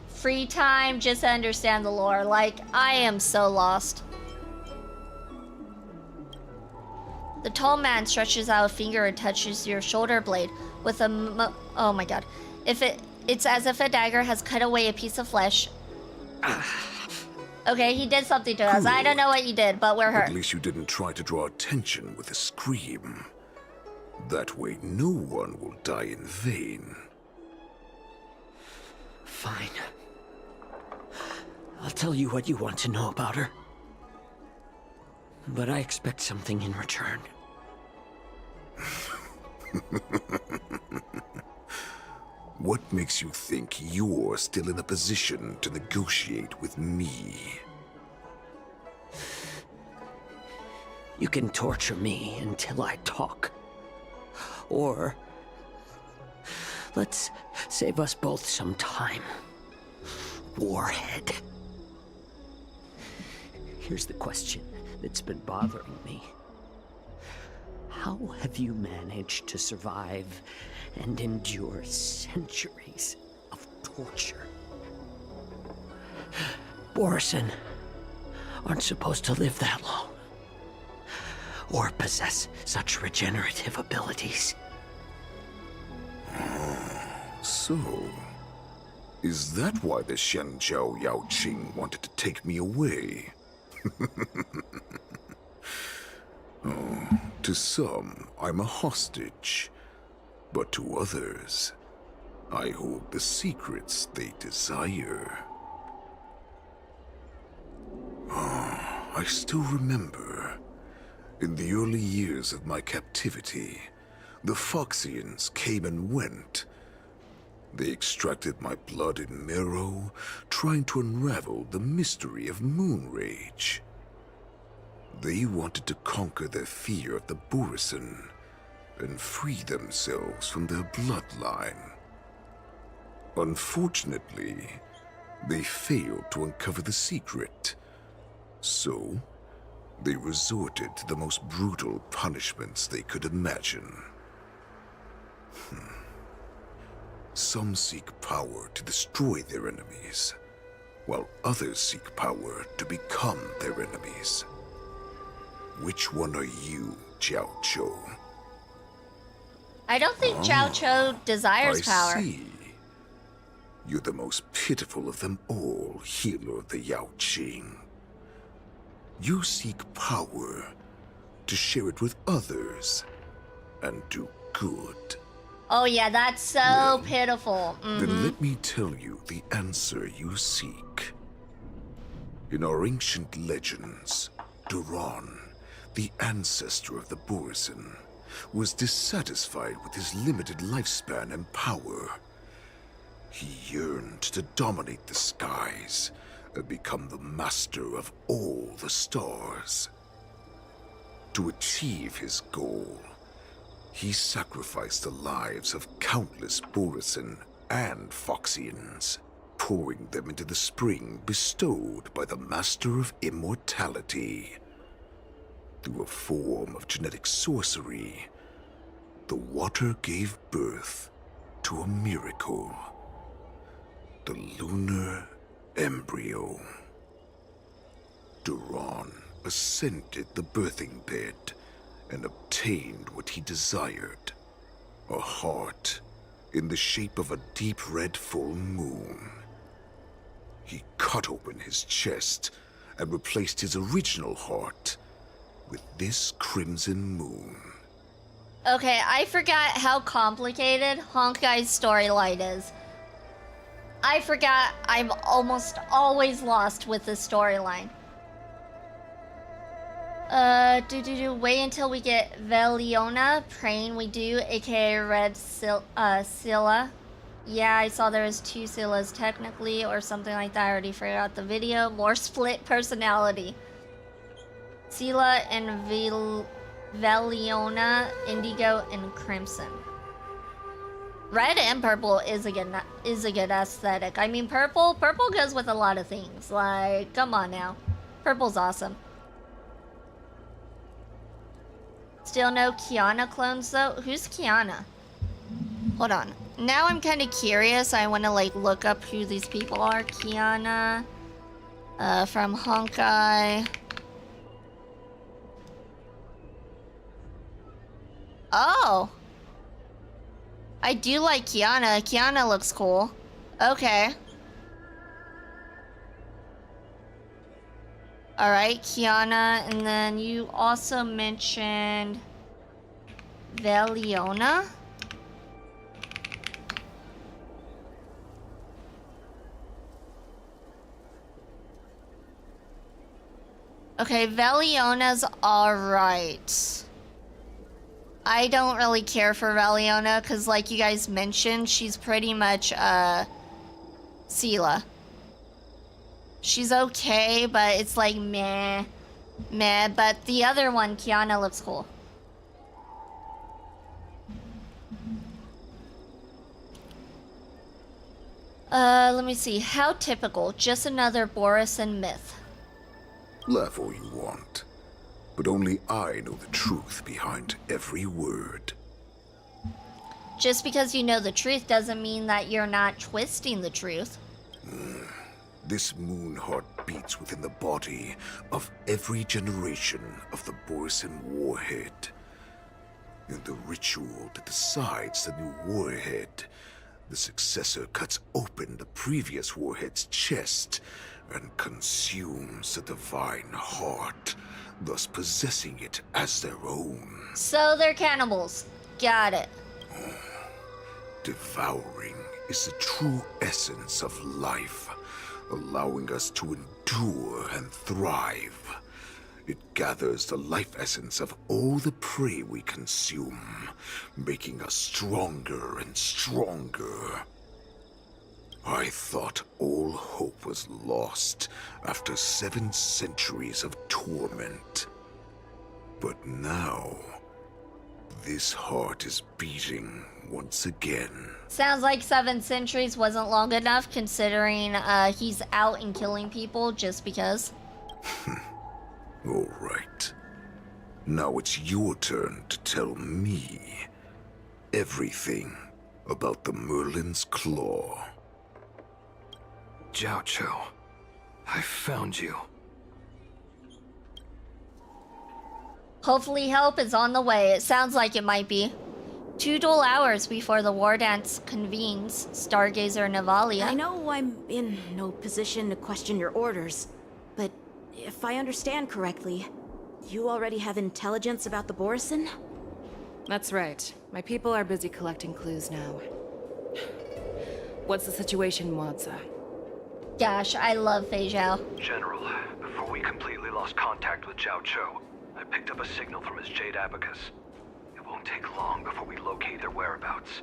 free time just to understand the lore. Like, I am so lost. The tall man stretches out a finger and touches your shoulder blade with a oh my god. It's as if a dagger has cut away a piece of flesh. Okay, he did something to us. I don't know what he did, but we're hurt. At least you didn't try to draw attention with a scream. That way no one will die in vain. Fine. I'll tell you what you want to know about her. But I expect something in return. What makes you think you're still in a position to negotiate with me? You can torture me until I talk. Or let's save us both some time. Warhead. Here's the question that's been bothering me. How have you managed to survive and endure centuries of torture? Borison aren't supposed to live that long, or possess such regenerative abilities. So, is that why the Shenjiao Yaoqing wanted to take me away? To some, I'm a hostage, but to others, I hold the secrets they desire. I still remember, in the early years of my captivity, the Foxians came and went. They extracted my blood and marrow, trying to unravel the mystery of moon rage. They wanted to conquer their fear of the Borison and free themselves from their bloodline. Unfortunately, they failed to uncover the secret. So, they resorted to the most brutal punishments they could imagine. Some seek power to destroy their enemies, while others seek power to become their enemies. Which one are you, Jiao Cho? I don't think Zhao Cho desires power. I see. You're the most pitiful of them all, healer of the Yaoqing. You seek power to share it with others and do good. Oh yeah, that's so pitiful. Then let me tell you the answer you seek. In our ancient legends, Duran, the ancestor of the Borisin, was dissatisfied with his limited lifespan and power. He yearned to dominate the skies and become the master of all the stars. To achieve his goal, he sacrificed the lives of countless Borisin and Foxians, pouring them into the spring bestowed by the Master of Immortality. Through a form of genetic sorcery, the water gave birth to a miracle. The lunar embryo. Duran ascended the birthing bed and obtained what he desired. A heart in the shape of a deep red full moon. He cut open his chest and replaced his original heart with this crimson moon. Okay, I forgot how complicated Honkai's storyline is. I forgot I'm almost always lost with this storyline. Wait until we get Veliona, praying we do, aka Red Scylla. Yeah, I saw there was 2 Scyllas technically, or something like that. I already forgot the video. More split personality. Scylla and Veliona, Indigo, and Crimson. Red and purple is a good aesthetic. I mean, purple goes with a lot of things. Like, come on now. Purple's awesome. Still no Kiana clones though? Who's Kiana? Hold on. Now I'm kind of curious. I want to like look up who these people are. Kiana. From Honkai. Oh. I do like Kiana. Kiana looks cool. Okay. Alright, Kiana. And then you also mentioned Veliona. Okay, Veliona's alright. I don't really care for Veliona because, like you guys mentioned, she's pretty much Scylla. She's okay, but it's like meh. But the other one, Kiana, looks cool. Let me see. How typical. Just another Borisin myth. Laugh all you want, but only I know the truth behind every word. Just because you know the truth doesn't mean that you're not twisting the truth. This moon heart beats within the body of every generation of the Borisin warhead. In the ritual that decides the new warhead, the successor cuts open the previous warhead's chest and consumes the divine heart, thus possessing it as their own. So they're cannibals. Got it. Devouring is the true essence of life, allowing us to endure and thrive. It gathers the life essence of all the prey we consume, making us stronger and stronger. I thought all hope was lost after 7 centuries of torment. But now, this heart is beating once again. Sounds like 7 centuries wasn't long enough considering he's out and killing people just because. All right. Now it's your turn to tell me everything about the Merlin's Claw. Jiao Cho, I found you. Hopefully help is on the way. It sounds like it might be. 2 dual hours before the war dance convenes, Stargazer Navalia. I know I'm in no position to question your orders, but if I understand correctly, you already have intelligence about the Borisin? That's right. My people are busy collecting clues now. What's the situation, Wadza? Gosh, I love Fei Zhao. General, before we completely lost contact with Jiao Cho, I picked up a signal from his Jade Abacus. It won't take long before we locate their whereabouts.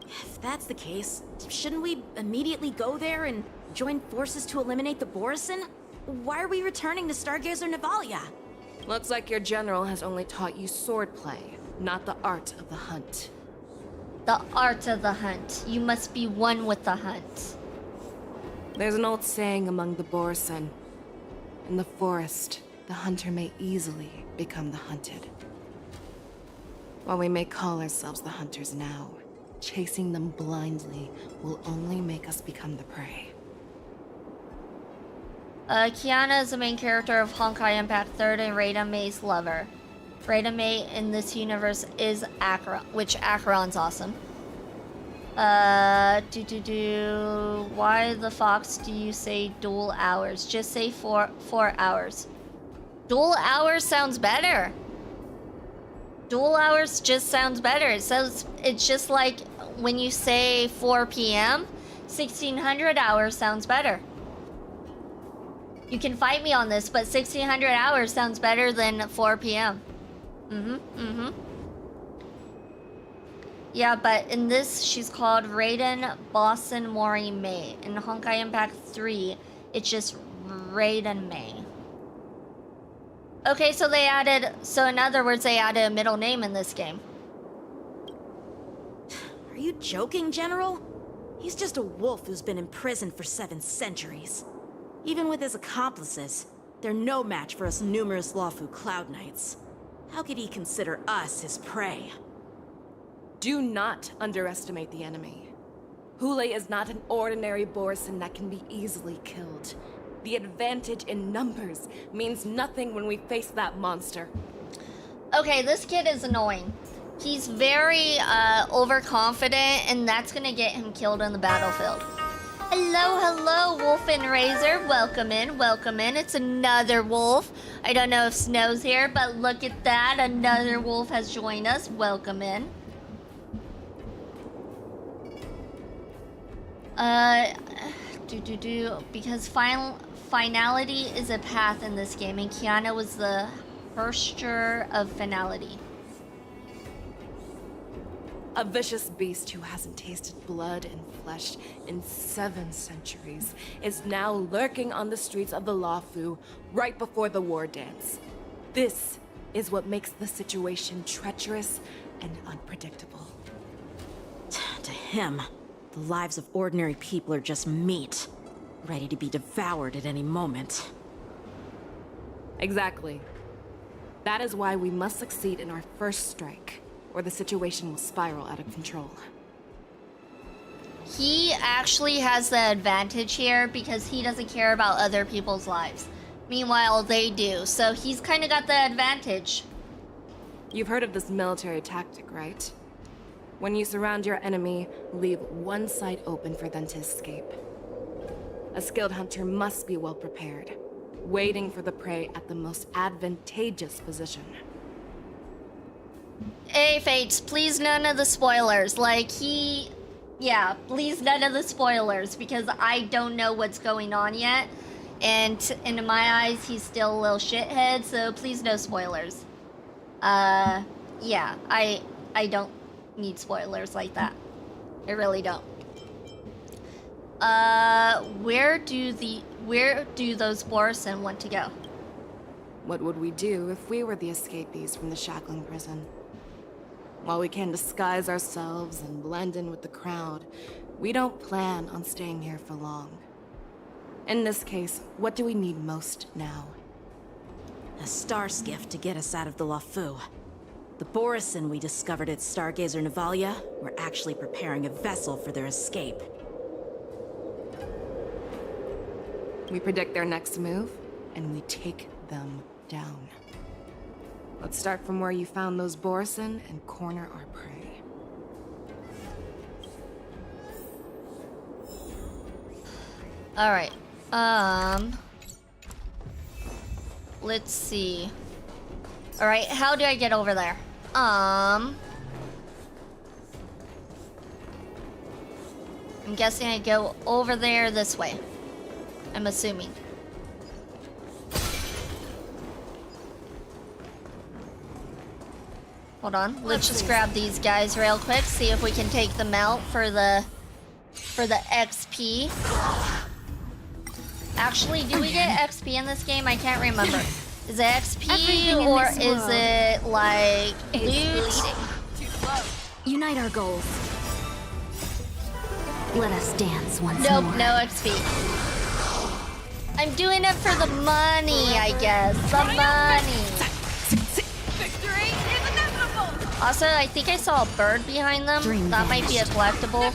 If that's the case, shouldn't we immediately go there and join forces to eliminate the Borison? Why are we returning to Stargazer Navalia? Looks like your general has only taught you swordplay, not the art of the hunt. The art of the hunt. You must be one with the hunt. There's an old saying among the Borison. In the forest, the hunter may easily become the hunted. While we may call ourselves the hunters now, chasing them blindly will only make us become the prey. Kiana is the main character of Honkai Impact 3rd and Raida May's lover. Raida May in this universe is Acheron, which Acheron's awesome. Why the fox do you say dual hours? Just say 4 hours. Dual hours sounds better. Dual hours just sounds better. It says it's just like when you say 4 p.m., 1600 hours sounds better. You can fight me on this, but 1600 hours sounds better than 4 p.m. Yeah, but in this, she's called Raiden Boston Mori May. In Honkai Impact 3, it's just Raiden May. Okay, so in other words, they added a middle name in this game. Are you joking, General? He's just a wolf who's been imprisoned for 7 centuries. Even with his accomplices, they're no match for us numerous Lawfu Cloud Knights. How could he consider us his prey? Do not underestimate the enemy. Hule is not an ordinary Borison that can be easily killed. The advantage in numbers means nothing when we face that monster. Okay, this kid is annoying. He's very overconfident, and that's gonna get him killed on the battlefield. Hello, Wolf and Razor. Welcome in. It's another wolf. I don't know if Snow's here, but look at that. Another wolf has joined us. Welcome in. Because finality is a path in this game, and Kiana was the herster of finality. A vicious beast who hasn't tasted blood and flesh in 7 centuries is now lurking on the streets of the Lawfu right before the war dance. This is what makes the situation treacherous and unpredictable. To him, the lives of ordinary people are just meat, ready to be devoured at any moment. Exactly. That is why we must succeed in our first strike, or the situation will spiral out of control. He actually has the advantage here because he doesn't care about other people's lives. Meanwhile, they do, so he's kind of got the advantage. You've heard of this military tactic, right? When you surround your enemy, leave one side open for them to escape. A skilled hunter must be well prepared, waiting for the prey at the most advantageous position. Hey, Fates, please none of the spoilers. Please none of the spoilers, because I don't know what's going on yet. And in my eyes, he's still a little shithead, so please no spoilers. I don't need spoilers like that. I really don't. Where do those Borison want to go? What would we do if we were the escapees from the shackling prison? While we can disguise ourselves and blend in with the crowd, we don't plan on staying here for long. In this case, what do we need most now? A star skiff to get us out of the Lawfu. The Borison we discovered at Stargazer Navalia were actually preparing a vessel for their escape. We predict their next move, and we take them down. Let's start from where you found those Borison and corner our prey. Alright. Let's see. Alright, how do I get over there? I'm guessing I go over there this way. I'm assuming. Hold on. Let's just grab these guys real quick. See if we can take them out for the XP. Actually, do we get XP in this game? I can't remember. Is it XP or is it like loot? Unite our goals. Let us dance once Nope, more. no XP. I'm doing it for the money, I guess. The money. Victory is inevitable! Also, I think I saw a bird behind them. That might be a collectible.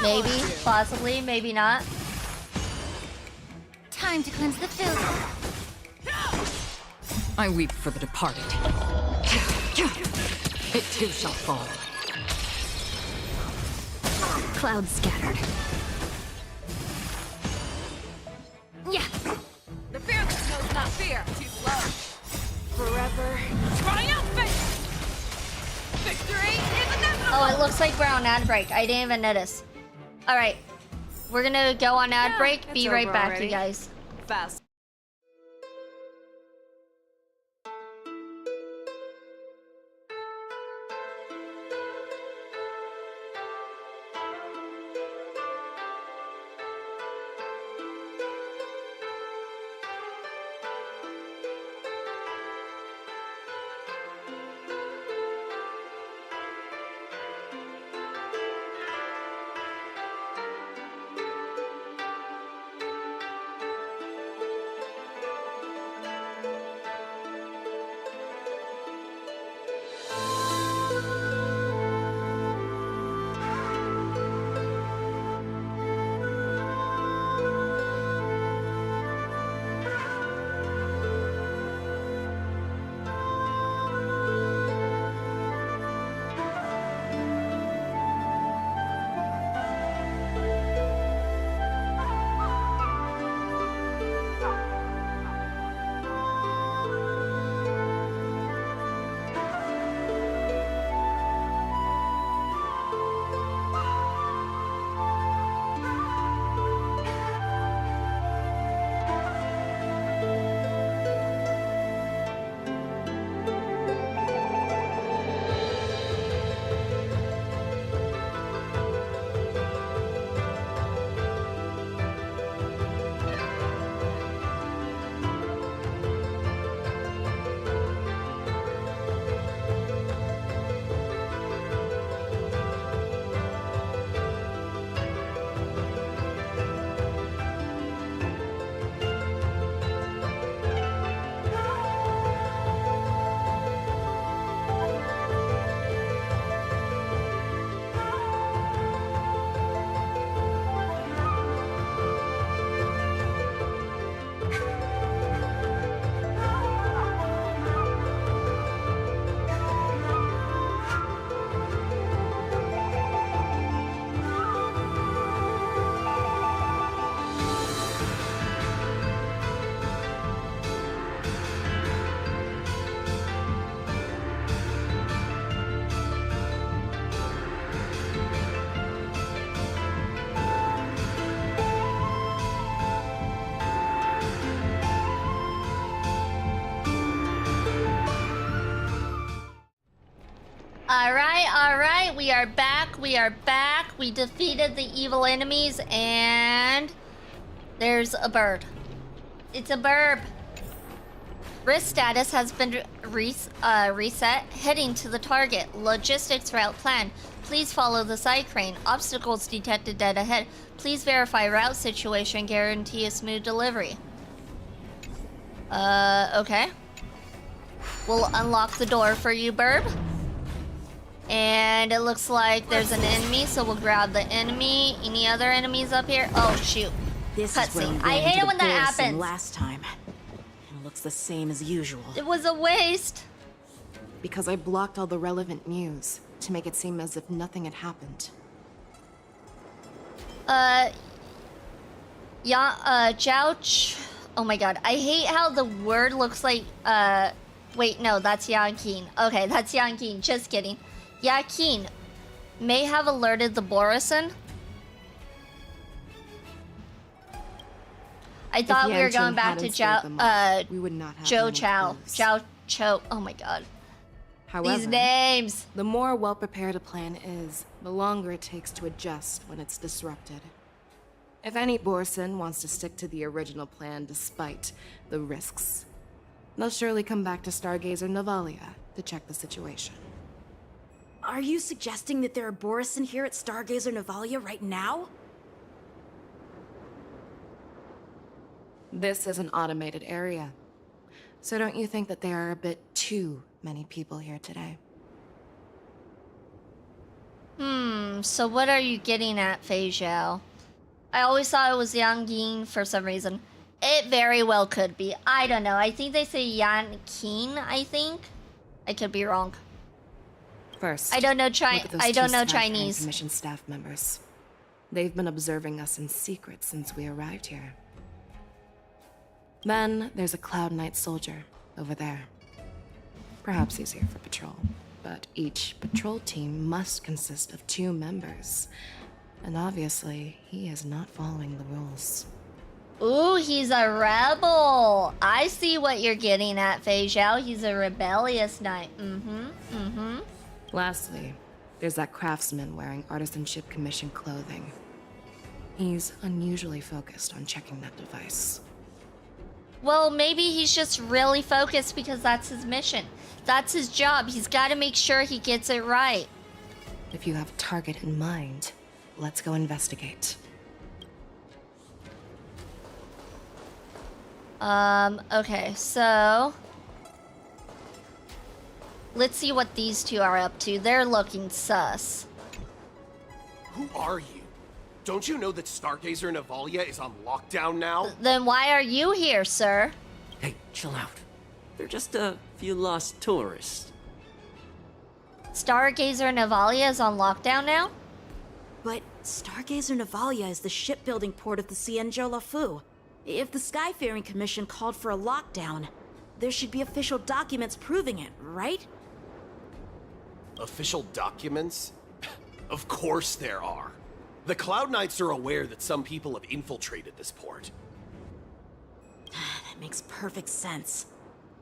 Maybe, possibly, maybe not. Time to cleanse the filth. I weep for the departed. It too shall fall. Clouds scattered. Yeah! The fearless knows not fear. Too slow. Forever. Triumphant! Victory is inevitable! Oh, it looks like we're on ad break. I didn't even notice. Alright. We're gonna go on ad break. Be right back, you guys. Fast. Alright, we are back. We defeated the evil enemies, and there's a bird. It's a burb. Risk status has been reset. Heading to the target. Logistics route plan. Please follow the side crane. Obstacles detected dead ahead. Please verify route situation. Guarantee a smooth delivery. Okay. We'll unlock the door for you, burb. And it looks like there's an enemy, so we'll grab the enemy. Any other enemies up here? Oh, shoot. This is where we Cutscene. I ran hate into it when the that Borison happens. last time. It looks the same as usual. It was a waste. Because I blocked all the relevant news to make it seem as if nothing had happened. Jouch. Oh my god. I hate how the word looks like, wait, no, that's Yankin. Okay, that's Yankin. Just kidding. Yakin may have alerted the Borison. I thought we were going back to we would not have Joe many Chow. clues. Zhao Cho. Oh my god. However, These names. the more well-prepared a plan is, the longer it takes to adjust when it's disrupted. If any Borson wants to stick to the original plan despite the risks, they'll surely come back to Stargazer Navalia to check the situation. Are you suggesting that there are Borison here at Stargazer Navalia right now? This is an automated area. So don't you think that there are a bit too many people here today? So what are you getting at, Fei Zhao? I always thought it was Yang Yin for some reason. It very well could be. I don't know. I think they say Yan Qin, I think. I could be wrong. First, I don't know look at those I don't two know Starfaring Chinese. Commission staff members. They've been observing us in secret since we arrived here. Then there's a Cloud Knight soldier over there. Perhaps he's here for patrol, but each patrol team must consist of 2 members. And obviously, he is not following the rules. Ooh, he's a rebel. I see what you're getting at, Fei Zhao. He's a rebellious knight. Lastly, there's that craftsman wearing Artisanship Commission clothing. He's unusually focused on checking that device. Well, maybe he's just really focused because that's his mission. That's his job. He's got to make sure he gets it right. If you have a target in mind, let's go investigate. Okay, so... let's see what these two are up to. They're looking sus. Who are you? Don't you know that Stargazer Navalia is on lockdown now? Then why are you here, sir? Hey, chill out. They're just a few lost tourists. Stargazer Navalia is on lockdown now? But Stargazer Navalia is the shipbuilding port of the Cienjo Lafu. If the Skyfaring Commission called for a lockdown, there should be official documents proving it, right? Official documents? Of course there are. The Cloud Knights are aware that some people have infiltrated this port. That makes perfect sense.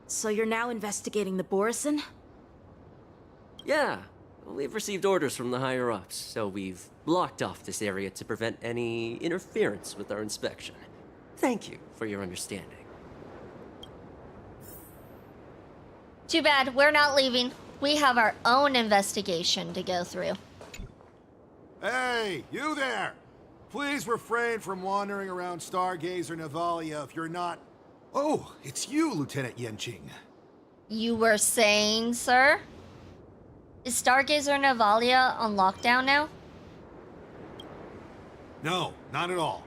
So you're now investigating the Borison? Yeah, we've received orders from the higher-ups, so we've blocked off this area to prevent any interference with our inspection. Thank you for your understanding. Too bad, we're not leaving. We have our own investigation to go through. Hey, you there! Please refrain from wandering around Stargazer Navalia if you're not... Oh, it's you, Lieutenant Yenqing. You were saying, sir? Is Stargazer Navalia on lockdown now? No, not at all.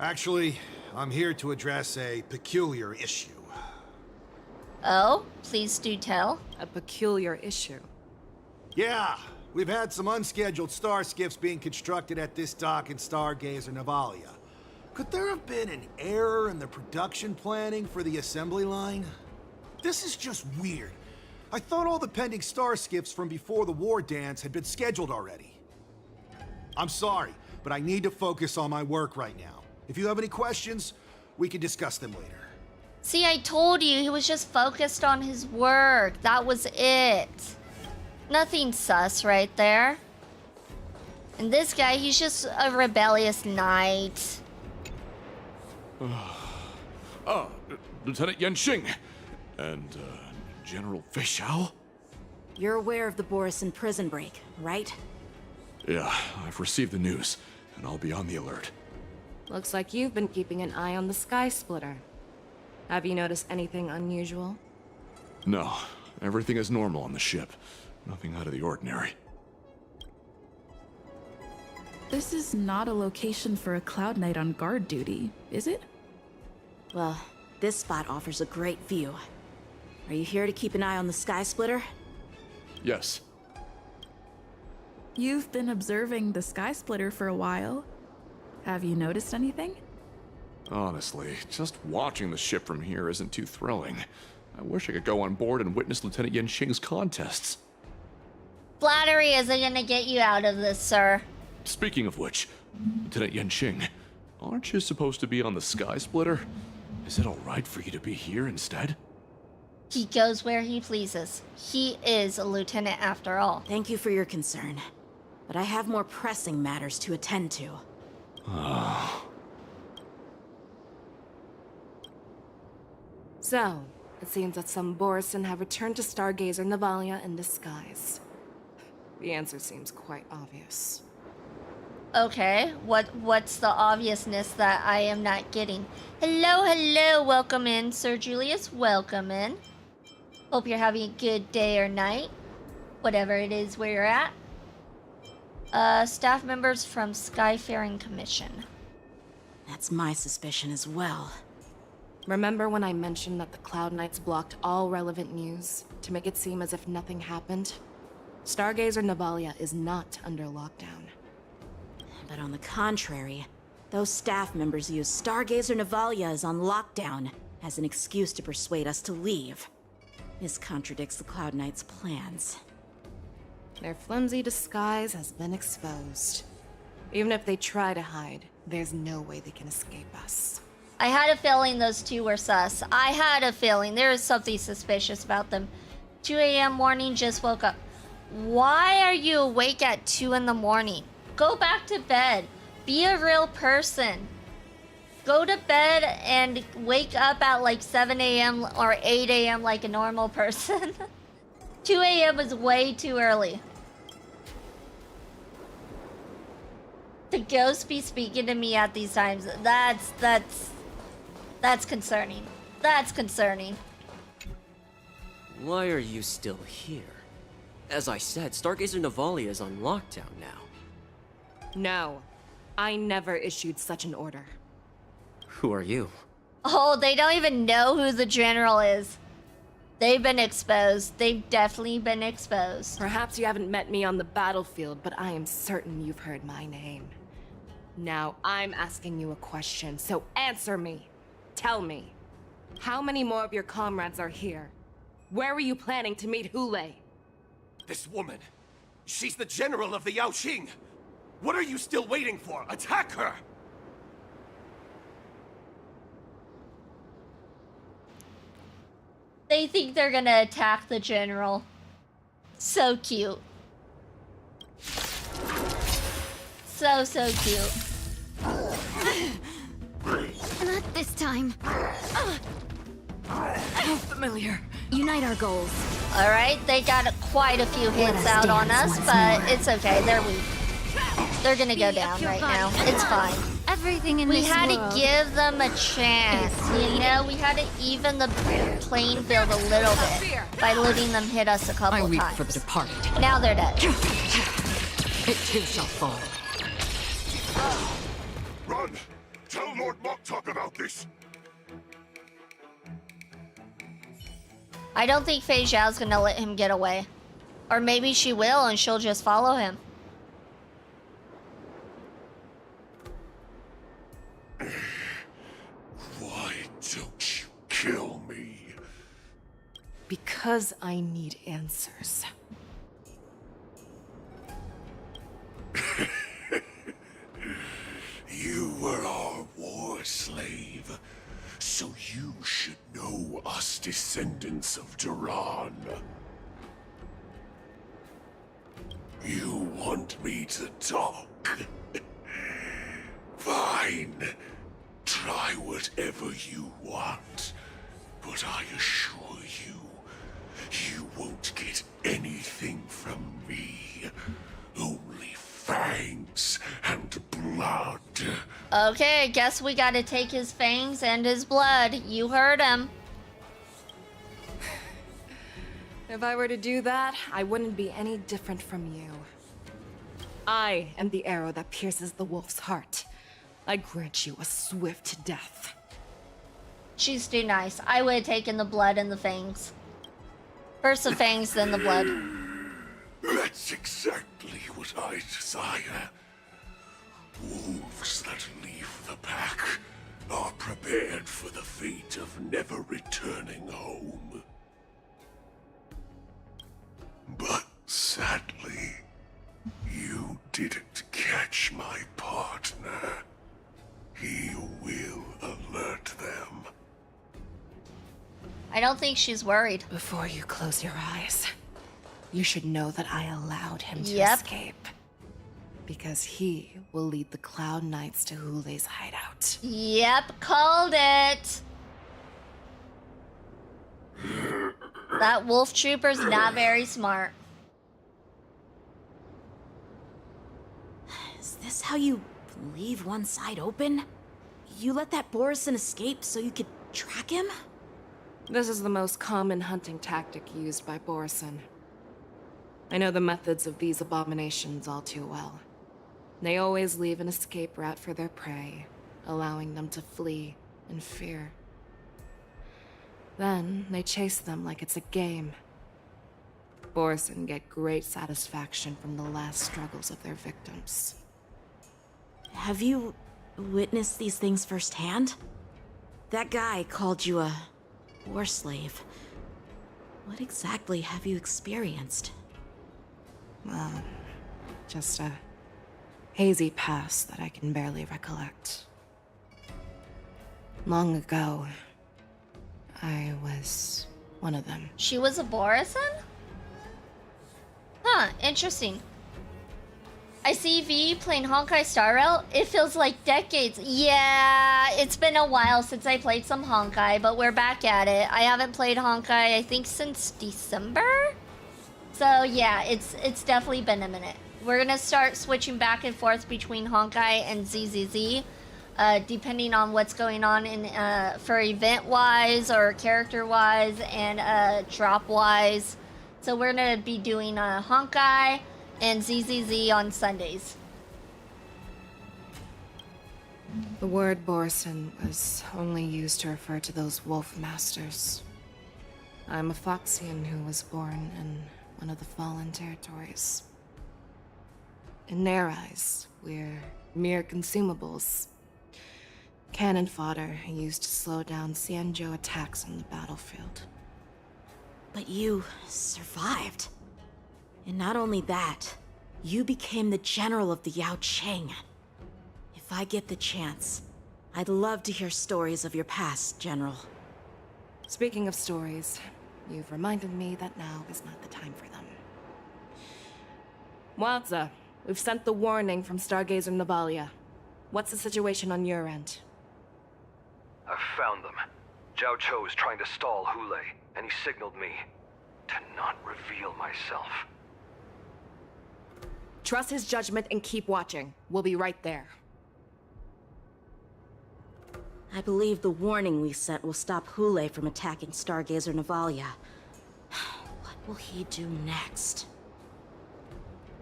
Actually, I'm here to address a peculiar issue. Oh, please do tell. A peculiar issue. Yeah, we've had some unscheduled star skiffs being constructed at this dock in Stargazer Navalia. Could there have been an error in the production planning for the assembly line? This is just weird. I thought all the pending star skiffs from before the war dance had been scheduled already. I'm sorry, but I need to focus on my work right now. If you have any questions, we can discuss them later. See, I told you, he was just focused on his work. That was it. Nothing sus right there. And this guy, he's just a rebellious knight. Lieutenant Yenqing and General Fei Zhao? You're aware of the Borison prison break, right? Yeah, I've received the news, and I'll be on the alert. Looks like you've been keeping an eye on the Sky Splitter. Have you noticed anything unusual? No, everything is normal on the ship. Nothing out of the ordinary. This is not a location for a Cloud Knight on guard duty, is it? Well, this spot offers a great view. Are you here to keep an eye on the Sky Splitter? Yes. You've been observing the Sky Splitter for a while. Have you noticed anything? Honestly, just watching the ship from here isn't too thrilling. I wish I could go on board and witness Lieutenant Yenqing's contests. Flattery isn't gonna get you out of this, sir. Speaking of which, Lieutenant Yenqing, aren't you supposed to be on the Sky Splitter? Is it alright for you to be here instead? He goes where he pleases. He is a lieutenant after all. Thank you for your concern, but I have more pressing matters to attend to. So, it seems that some Borison have returned to Stargazer Navalia in disguise. The answer seems quite obvious. Okay, what's the obviousness that I am not getting? Hello, welcome in, Sir Julius, welcome in. Hope you're having a good day or night, whatever it is where you're at. Staff members from Skyfaring Commission. That's my suspicion as well. Remember when I mentioned that the Cloud Knights blocked all relevant news to make it seem as if nothing happened? Stargazer Navalia is not under lockdown. But on the contrary, those staff members use Stargazer Navalia is on lockdown as an excuse to persuade us to leave. This contradicts the Cloud Knights' plans. Their flimsy disguise has been exposed. Even if they try to hide, there's no way they can escape us. I had a feeling those two were sus. I had a feeling there is something suspicious about them. 2 a.m. morning, just woke up. Why are you awake at 2 in the morning? Go back to bed. Be a real person. Go to bed and wake up at like 7 a.m. or 8 a.m. like a normal person. 2 a.m. is way too early. The ghost be speaking to me at these times. That's concerning. That's concerning. Why are you still here? As I said, Stargazer Navalia is on lockdown now. No, I never issued such an order. Who are you? Oh, they don't even know who the general is. They've been exposed. They've definitely been exposed. Perhaps you haven't met me on the battlefield, but I am certain you've heard my name. Now, I'm asking you a question, so answer me. Tell me, how many more of your comrades are here? Where were you planning to meet Hule? This woman, she's the general of the Yaoqing. What are you still waiting for? Attack her! They think they're gonna attack the general. So cute. So cute. Not this time. How familiar. Unite our goals. Alright, they got quite a few hits out on us, but it's okay, they're weak. They're gonna go down right now. It's fine. Everything in We this had world to give them a chance, you know? We had to even the playing field a little bit by letting them hit us a couple I weep times. for the departed. Now they're dead. It too shall fall. Run! Tell Lord Moktok about this! I don't think Fei Zhao's gonna let him get away. Or maybe she will and she'll just follow him. Why don't you kill me? Because I need answers. You were our war slave, so you should know us descendants of Duran. You want me to talk? Fine. Try whatever you want, but I assure you, you won't get anything from me. Only fangs and blood. Okay, I guess we gotta take his fangs and his blood. You heard him. If I were to do that, I wouldn't be any different from you. I am the arrow that pierces the wolf's heart. I grant you a swift death. She's too nice. I would have taken the blood and the fangs. First the fangs, then the blood. That's exactly what I desire. Wolves that leave the pack are prepared for the fate of never returning home. But sadly, you didn't catch my partner. He will alert them. I don't think she's worried. Before you close your eyes, you should know that I allowed him to Yep. escape. Because he will lead the Cloud Knights to Hule's hideout. Yep, called it. That wolf trooper's not very smart. Is this how you leave one side open? You let that Borison escape so you could track him? This is the most common hunting tactic used by Borison. I know the methods of these abominations all too well. They always leave an escape route for their prey, allowing them to flee in fear. Then they chase them like it's a game. Borison get great satisfaction from the last struggles of their victims. Have you witnessed these things firsthand? That guy called you a war slave. What exactly have you experienced? Just a hazy past that I can barely recollect. Long ago, I was one of them. She was a Borison? Huh, interesting. I see V playing Honkai Star Rail. It feels like decades. Yeah, it's been a while since I played some Honkai, but we're back at it. I haven't played Honkai, I think, since December? So yeah, it's definitely been a minute. We're gonna start switching back and forth between Honkai and ZZZ, depending on what's going on in for event-wise or character-wise and drop-wise. So we're gonna be doing Honkai and ZZZ on Sundays. The word Borison was only used to refer to those wolf masters. I'm a Foxian who was born in one of the fallen territories. In their eyes, we're mere consumables. Cannon fodder used to slow down Xianzhou attacks on the battlefield. But you survived. And not only that, you became the general of the Yao Cheng. If I get the chance, I'd love to hear stories of your past, General. Speaking of stories, you've reminded me that now is not the time for them. Wadza, we've sent the warning from Stargazer Navalia. What's the situation on your end? I've found them. Zhao Cho is trying to stall Hule, and he signaled me to not reveal myself. Trust his judgment and keep watching. We'll be right there. I believe the warning we sent will stop Hule from attacking Stargazer Navalia. What will he do next?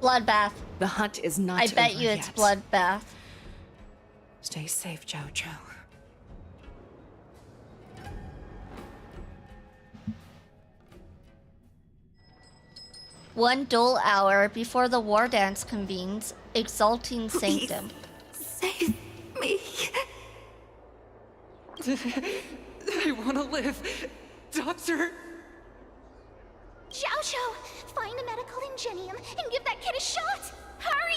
Bloodbath. The hunt is not I bet over you it's yet. bloodbath. Stay safe, Zhao Cho. One dull hour before the war dance convenes, exalting sanctum. Save me. I want to live. Doctor. Xiao Xiao, find a medical ingenium and give that kid a shot! Hurry!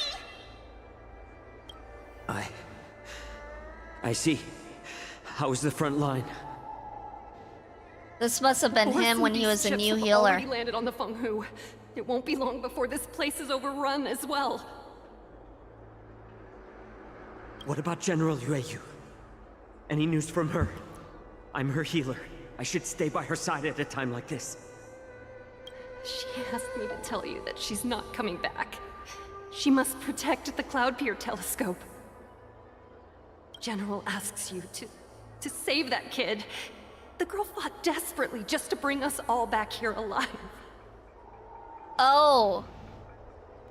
I see. How's the front line? This must have been him when he was a new healer. Already landed on the Fenghu. It won't be long before this place is overrun as well. What about General Yueyu? Any news from her? I'm her healer. I should stay by her side at a time like this. She asked me to tell you that she's not coming back. She must protect the Cloud Pier telescope. General asks you to save that kid. The girl fought desperately just to bring us all back here alive. Oh.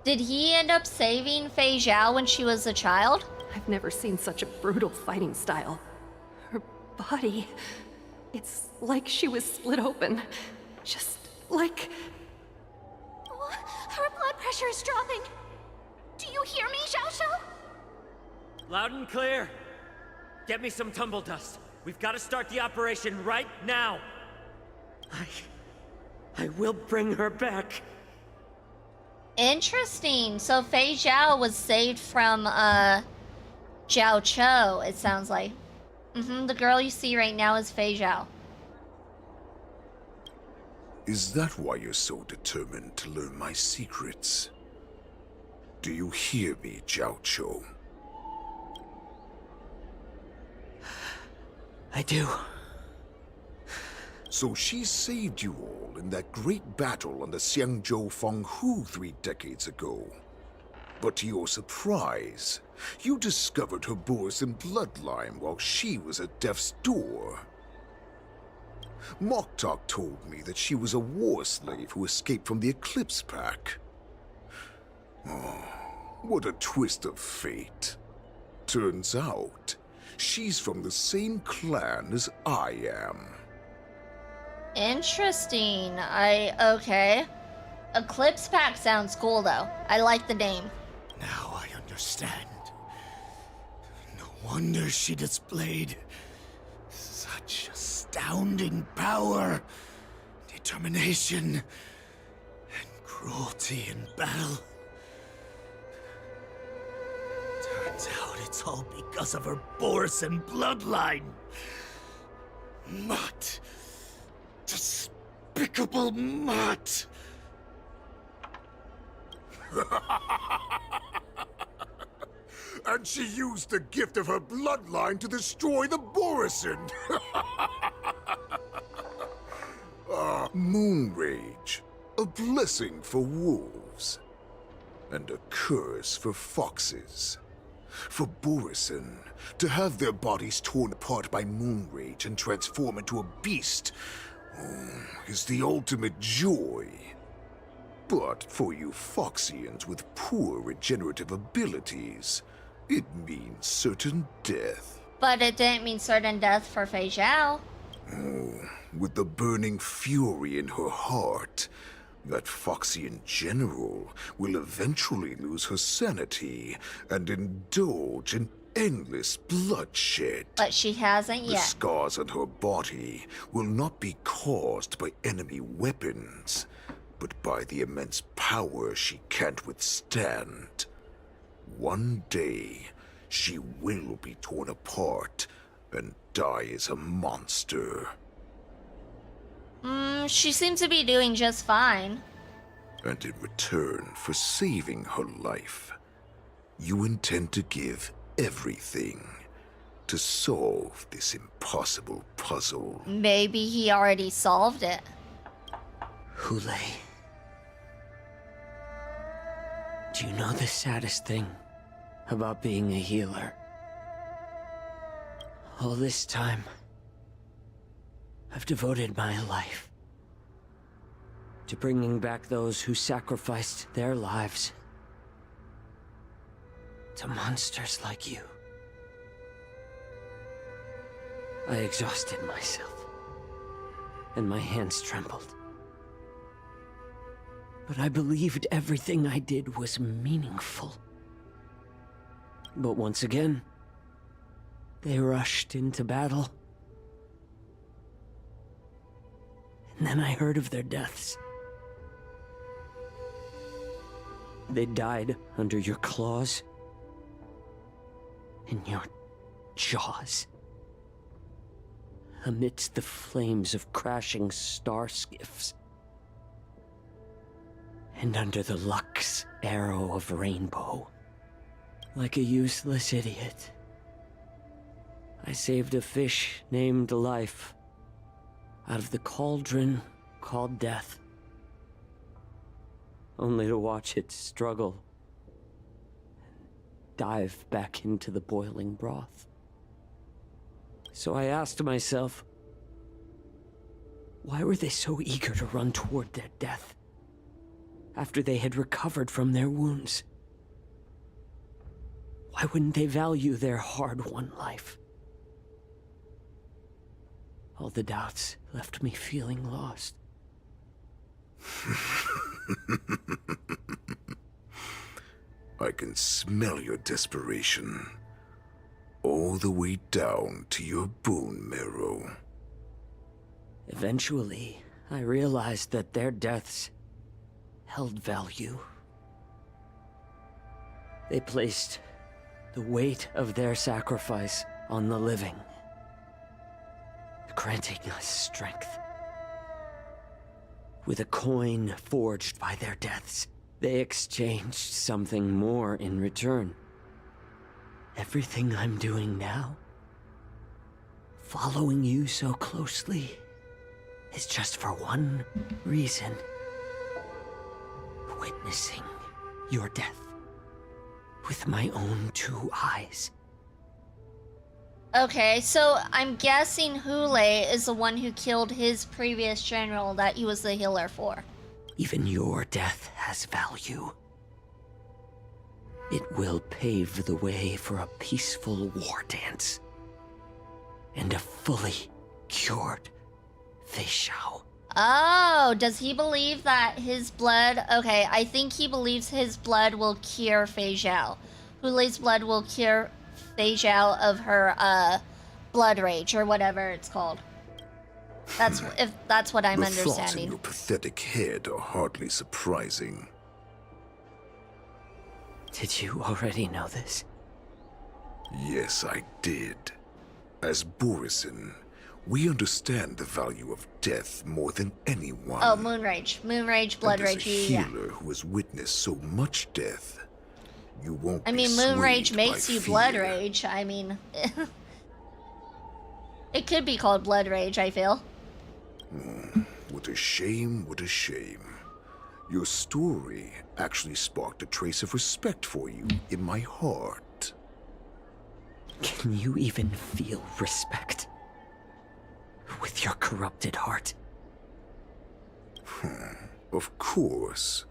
Did he end up saving Fei Zhao when she was a child? I've never seen such a brutal fighting style. Her body, it's like she was split open. Just like... Oh, her blood pressure is dropping. Do you hear me, Xiao Xiao? Loud and clear. Get me some tumble dust. We've got to start the operation right now. I will bring her back. Interesting. So Fei Zhao was saved from Zhao Cho, it sounds like. The girl you see right now is Fei Zhao. Is that why you're so determined to learn my secrets? Do you hear me, Jiao Cho? I do. So she saved you all in that great battle on the Xiangzhou Fenghu 3 decades ago. But to your surprise, you discovered her Borisin bloodline while she was at death's door. Moktok told me that she was a war slave who escaped from the Eclipse Pack. Oh, what a twist of fate. Turns out, she's from the same clan as I am. Interesting. Okay. Eclipse Pack sounds cool, though. I like the name. Now I understand. No wonder she displayed such astounding power, determination, and cruelty in battle. Turns out it's all because of her Borisin bloodline. Mutt. Despicable mutt. And she used the gift of her bloodline to destroy the Borisin. Moon Rage. A blessing for wolves. And a curse for foxes. For Borisin, to have their bodies torn apart by Moon Rage and transform into a beast is the ultimate joy. But for you Foxians with poor regenerative abilities, it means certain death. But it didn't mean certain death for Fei Zhao. Oh, with the burning fury in her heart, that Foxian general will eventually lose her sanity and indulge in endless bloodshed. But she hasn't The yet. scars on her body will not be caused by enemy weapons, but by the immense power she can't withstand. One day, she will be torn apart and die as a monster. She seems to be doing just fine. And in return for saving her life, you intend to give everything to solve this impossible puzzle. Maybe he already solved it. Hule. Do you know the saddest thing about being a healer? All this time, I've devoted my life to bringing back those who sacrificed their lives to monsters like you. I exhausted myself, and my hands trembled. But I believed everything I did was meaningful. But once again, they rushed into battle. And then I heard of their deaths. They died under your claws, in your jaws, amidst the flames of crashing star skiffs, and under the Lux arrow of Rainbow. Like a useless idiot, I saved a fish named Life out of the cauldron called Death, only to watch it struggle and dive back into the boiling broth. So I asked myself, why were they so eager to run toward their death after they had recovered from their wounds? Why wouldn't they value their hard-won life? All the doubts left me feeling lost. I can smell your desperation, all the way down to your bone marrow. Eventually, I realized that their deaths held value. They placed the weight of their sacrifice on the living, granting us strength. With a coin forged by their deaths, they exchanged something more in return. Everything I'm doing now, following you so closely, is just for one reason. Witnessing your death with my own 2 eyes. Okay, so I'm guessing Hule is the one who killed his previous general that he was the healer for. Even your death has value. It will pave the way for a peaceful war dance. And a fully cured Fei Xiao. Oh, does he believe that his blood... Okay, I think he believes his blood will cure Fei Xiao. Hule's blood will cure Fei Xiao of her, blood rage, or whatever it's called. If that's what I'm the thoughts in understanding. your pathetic head are hardly surprising. Did you already know this? Yes, I did. As Borisin, we understand the value of death more than anyone. Oh, moon rage, blood and as rage. a Yeah. healer who has witnessed so much death, you won't. I mean, be moon swayed rage by makes you fear. blood rage. I mean, it could be called blood rage. I feel. What a shame! What a shame! Your story actually sparked a trace of respect for you in my heart. Can you even feel respect with your corrupted heart? Of course.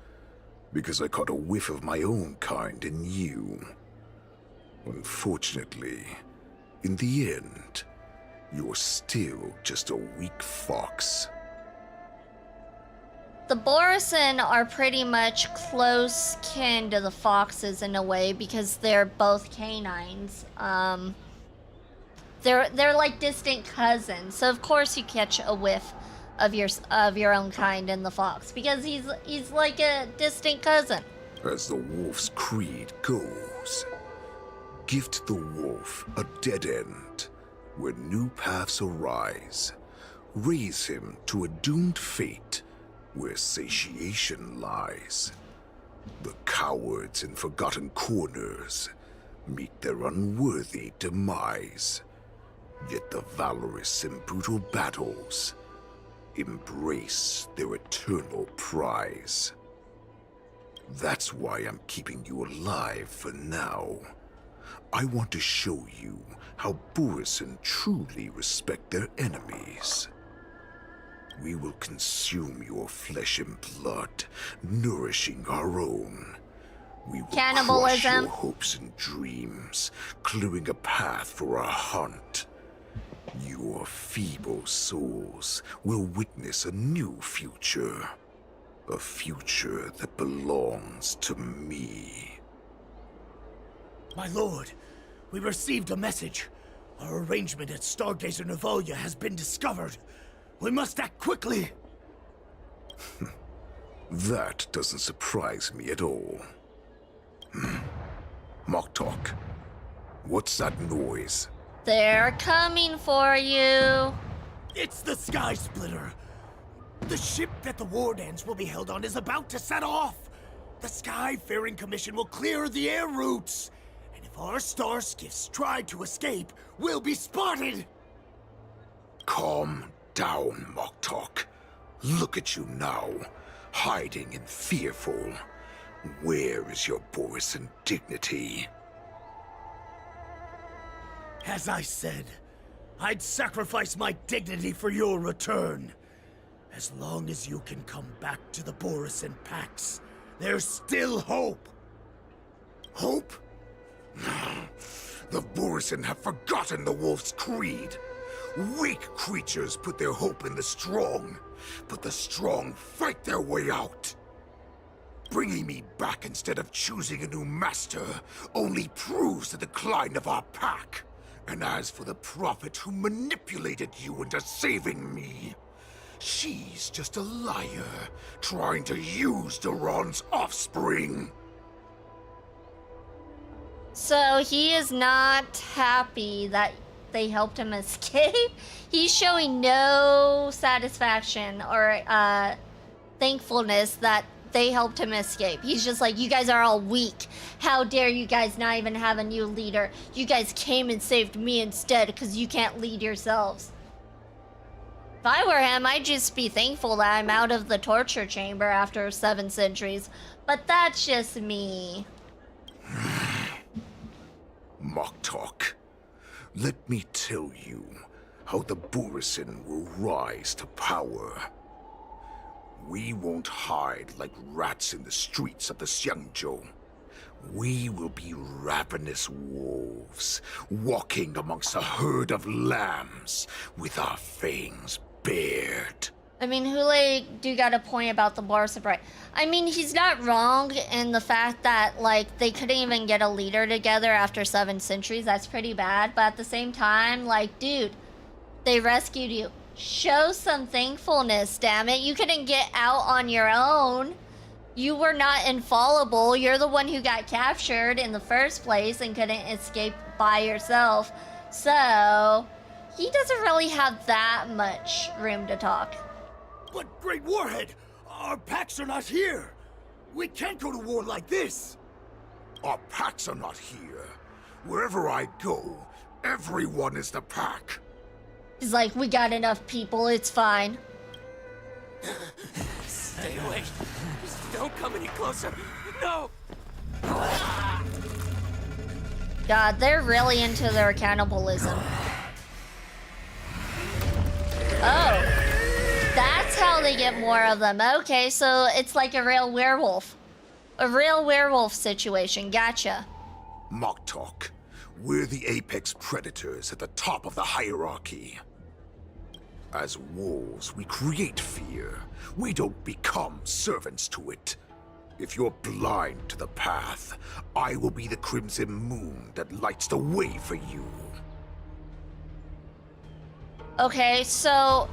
Because I caught a whiff of my own kind in you. Unfortunately, in the end, you're still just a weak fox. The Borisin are pretty much close kin to the foxes in a way because they're both canines. They're like distant cousins. So of course you catch a whiff of your own kind in the fox because he's like a distant cousin. As the wolf's creed goes, gift the wolf a dead end where new paths arise. Raise him to a doomed fate where satiation lies. The cowards in forgotten corners meet their unworthy demise. Yet the valorous in brutal battles embrace their eternal prize. That's why I'm keeping you alive for now. I want to show you how Borisin truly respect their enemies. We will consume your flesh and blood, nourishing our own. We will crush your hopes and dreams, clearing a path for our hunt. Your feeble souls will witness a new future. A future that belongs to me. My lord, we received a message. Our arrangement at Stargazer Navalia has been discovered. We must act quickly. That doesn't surprise me at all. Moktok, what's that noise? They're coming for you. It's the Sky Splitter. The ship that the Wardens will be held on is about to set off. The Skyfaring Commission will clear the air routes. And if our star skiffs try to escape, we'll be spotted. Calm down, Moktok. Look at you now, hiding and fearful. Where is your Borisin dignity? As I said, I'd sacrifice my dignity for your return. As long as you can come back to the Borisin Pax, there's still hope. Hope? The Borisin have forgotten the wolf's creed. Weak creatures put their hope in the strong, but the strong fight their way out. Bringing me back instead of choosing a new master only proves the decline of our pack. And as for the prophet who manipulated you into saving me, she's just a liar trying to use Duran's offspring. So he is not happy that they helped him escape. He's showing no satisfaction or thankfulness that they helped him escape. He's just like, you guys are all weak. How dare you guys not even have a new leader? You guys came and saved me instead because you can't lead yourselves. If I were him, I'd just be thankful that I'm out of the torture chamber after 7 centuries. But that's just me. Moktok, let me tell you how the Borisin will rise to power. We won't hide like rats in the streets of the Xiangzhou. We will be ravenous wolves, walking amongst a herd of lambs with our fangs bared. I mean, Hule do got a point about the Borisin, right? I mean, he's not wrong in the fact that, like, they couldn't even get a leader together after 7 centuries. That's pretty bad. But at the same time, like, dude, they rescued you. Show some thankfulness, damn it. You couldn't get out on your own. You were not infallible. You're the one who got captured in the first place and couldn't escape by yourself. So, he doesn't really have that much room to talk. But, Great Warhead, our packs are not here. We can't go to war like this. Our packs are not here. Wherever I go, everyone is the pack. He's like, we got enough people, it's fine. Stay away. Just don't come any closer. No! God, they're really into their cannibalism. Oh. That's how they get more of them. Okay, so it's like a real werewolf. A real werewolf situation. Gotcha. Moktok, we're the apex predators at the top of the hierarchy. As wolves, we create fear. We don't become servants to it. If you're blind to the path, I will be the crimson moon that lights the way for you. Okay, so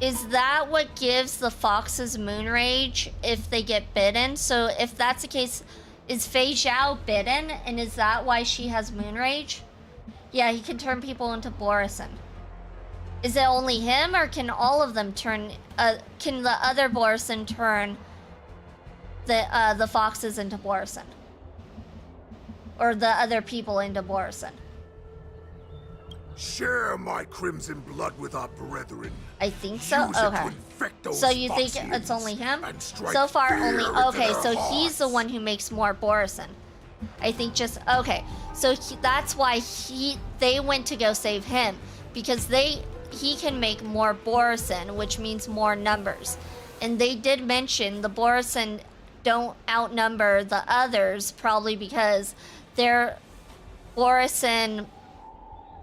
is that what gives the foxes moon rage if they get bitten? So if that's the case, is Fei Zhao bitten, and is that why she has moon rage? Yeah, he can turn people into Borisin. Is it only him, or can all of them turn? Can the other Borisin turn the foxes into Borisin, or the other people into Borisin? Share my crimson blood with our brethren. I think so. Use it to Okay. infect those So you think Foxians it's only him? and strike So far, fear only. into Okay, their so hearts. he's the one who makes more Borisin. I think just okay. So that's why they went to go save him, because he can make more Borisin, which means more numbers. And they did mention the Borisin don't outnumber the others, probably because their Borisin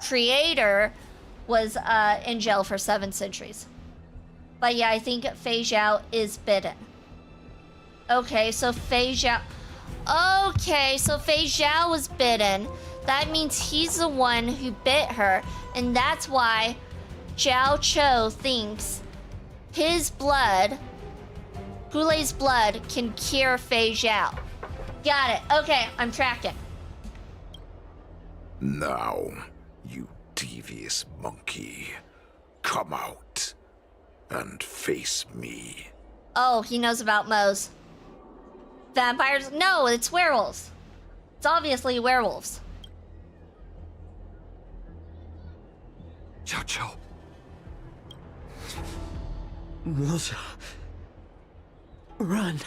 creator was in jail for 7 centuries. But yeah, I think Fei Zhao is bitten. Okay, so Fei Zhao... Okay, so Fei Zhao was bitten. That means he's the one who bit her. And that's why Zhao Cho thinks his blood, Gulei's blood, can cure Fei Zhao. Got it. Okay, I'm tracking. Now, you devious monkey, come out and face me. Oh, he knows about Moe's. Vampires? No, it's werewolves. It's obviously werewolves. Zhao Cho. Moza. Run.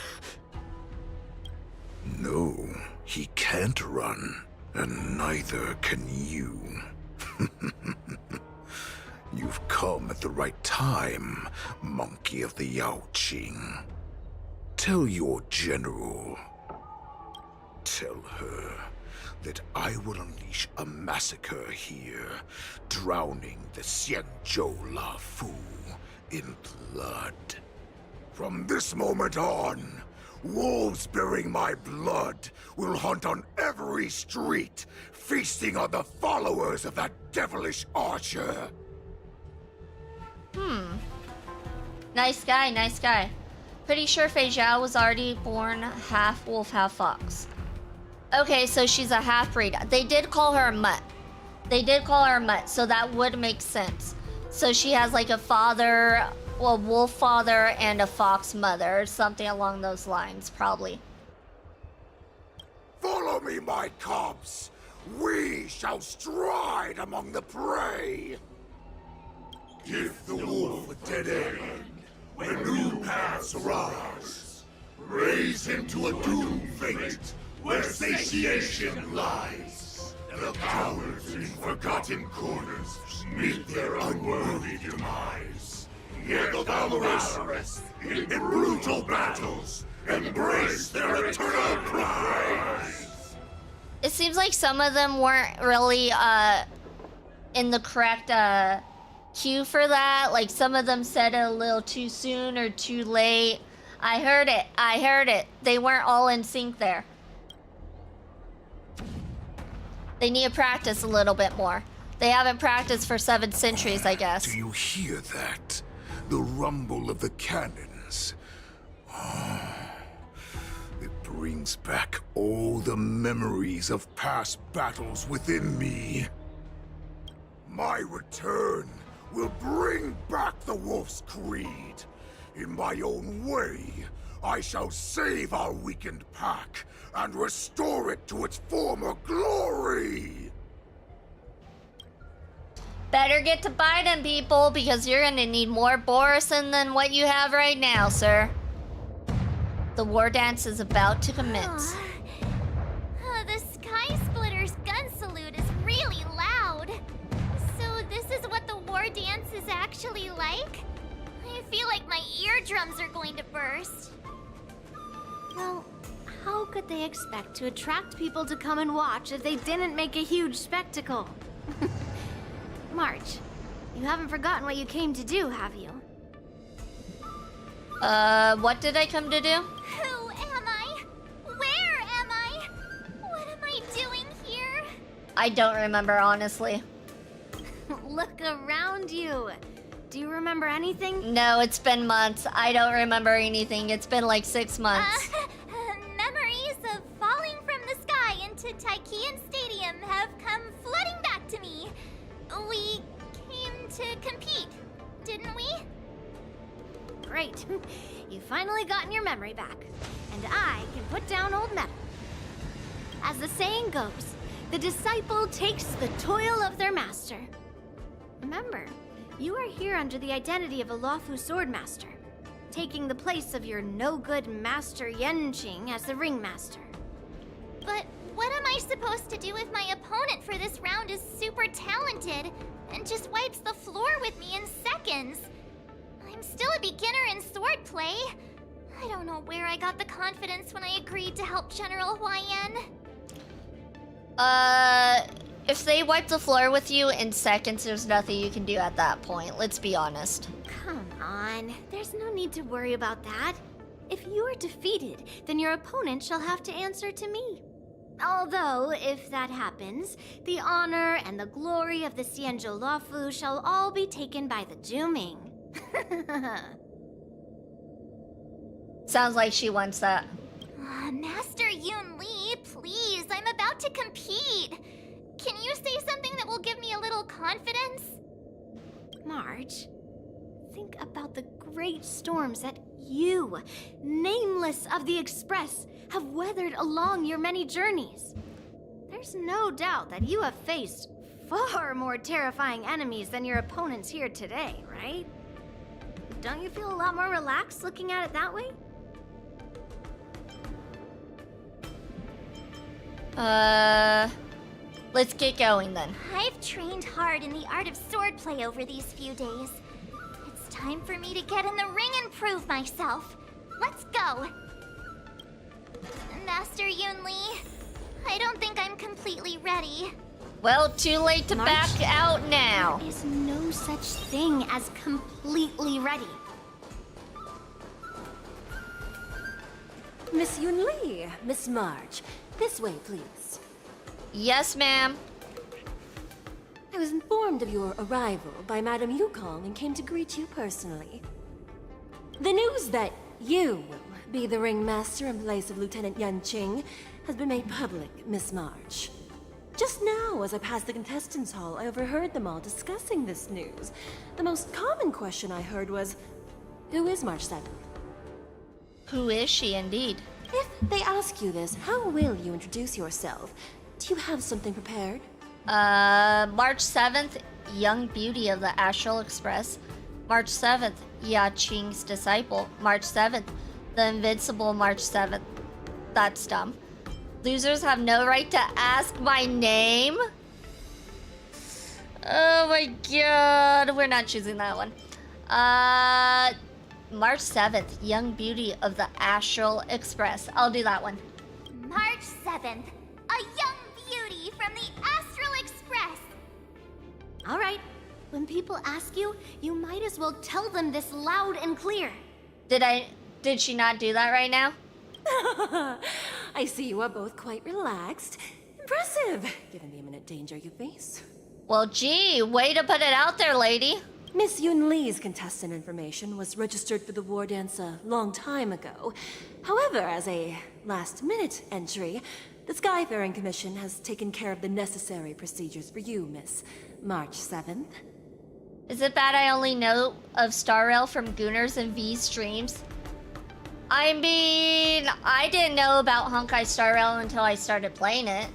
No, he can't run, and neither can you. You've come at the right time, monkey of the Yaoqing. Tell your general. Tell her that I will unleash a massacre here, drowning the Xiangzhou La Fu in blood. From this moment on, wolves bearing my blood will hunt on every street, feasting on the followers of that devilish archer. Nice guy, nice guy. Pretty sure Fei Zhao was already born half wolf, half fox. Okay, so she's a half-breed. They did call her a mutt. They did call her a mutt, so that would make sense. So she has like a father, a wolf father, and a fox mother, or something along those lines, probably. Follow me, my cubs. We shall stride among the prey. Give the wolf a dead end when new paths arise. Raise him to a doomed fate where satiation lies. The cowards in forgotten corners meet their unworthy demise. Yet the valorous in brutal battles embrace their eternal prize. It seems like some of them weren't really in the correct cue for that. Like some of them said it a little too soon or too late. I heard it. They weren't all in sync there. They need to practice a little bit more. They haven't practiced for 7 centuries, I guess. Do you hear that? The rumble of the cannons. It brings back all the memories of past battles within me. My return will bring back the Wolf's Creed. In my own way, I shall save our weakened pack and restore it to its former glory. Better get to Biden, people, because you're gonna need more Borison than what you have right now, sir. The war dance is about to commence. The Sky Splitter's gun salute is really loud. So this is what the war dance is actually like? I feel like my eardrums are going to burst. Well, how could they expect to attract people to come and watch if they didn't make a huge spectacle? March, you haven't forgotten what you came to do, have you? What did I come to do? Who am I? Where am I? What am I doing here? I don't remember, honestly. Look around you. Do you remember anything? No, it's been months. I don't remember anything. It's been like 6 months. Memories of falling from the sky into Tychean Stadium have come flooding back to me. We came to compete, didn't we? Great. You've finally gotten your memory back. And I can put down old metal. As the saying goes, the disciple takes the toil of their master. Remember, you are here under the identity of a Luofu swordmaster, taking the place of your no-good master Yenqing as the ringmaster. But what am I supposed to do if my opponent for this round is super talented and just wipes the floor with me in seconds? I'm still a beginner in swordplay. I don't know where I got the confidence when I agreed to help General Huayan. If they wipe the floor with you in seconds, there's nothing you can do at that point. Let's be honest. Come on, there's no need to worry about that. If you are defeated, then your opponent shall have to answer to me. Although, if that happens, the honor and the glory of the Xianzhou Luofu shall all be taken by the Juming. Sounds like she wants that. Master Yun Li, please, I'm about to compete. Can you say something that will give me a little confidence? March, think about the great storms that you, nameless of the Express, have weathered along your many journeys. There's no doubt that you have faced far more terrifying enemies than your opponents here today, right? Don't you feel a lot more relaxed looking at it that way? Let's get going then. I've trained hard in the art of swordplay over these few days. It's time for me to get in the ring and prove myself. Let's go! Master Yun Li, I don't think I'm completely ready. Well, too late to March, back out now. There is no such thing as completely ready. Miss Yun Li, Miss March, this way, please. Yes, ma'am. I was informed of your arrival by Madame Yukong and came to greet you personally. The news that you will be the ringmaster in place of Lieutenant Yenqing has been made public, Miss March. Just now, as I passed the contestants' hall, I overheard them all discussing this news. The most common question I heard was, who is March 7th? Who is she, indeed? If they ask you this, how will you introduce yourself? Do you have something prepared? March 7th, young beauty of the Astral Express. March 7th, Ya Qing's disciple. March 7th, the invincible March 7th. That's dumb. Losers have no right to ask my name? Oh my god, we're not choosing that one. March 7th, young beauty of the Astral Express. I'll do that one. March 7th, a young beauty from the Astral Express. All right. When people ask you, you might as well tell them this loud and clear. Did she not do that right now? I see you are both quite relaxed. Impressive, given the imminent danger you face. Well, gee, way to put it out there, lady. Miss Yun Li's contestant information was registered for the war dance a long time ago. However, as a last-minute entry, the Skyfaring Commission has taken care of the necessary procedures for you, Miss March 7th. Is it bad I only know of Star Rail from Gooners and V streams? I mean, I didn't know about Honkai Star Rail until I started playing it.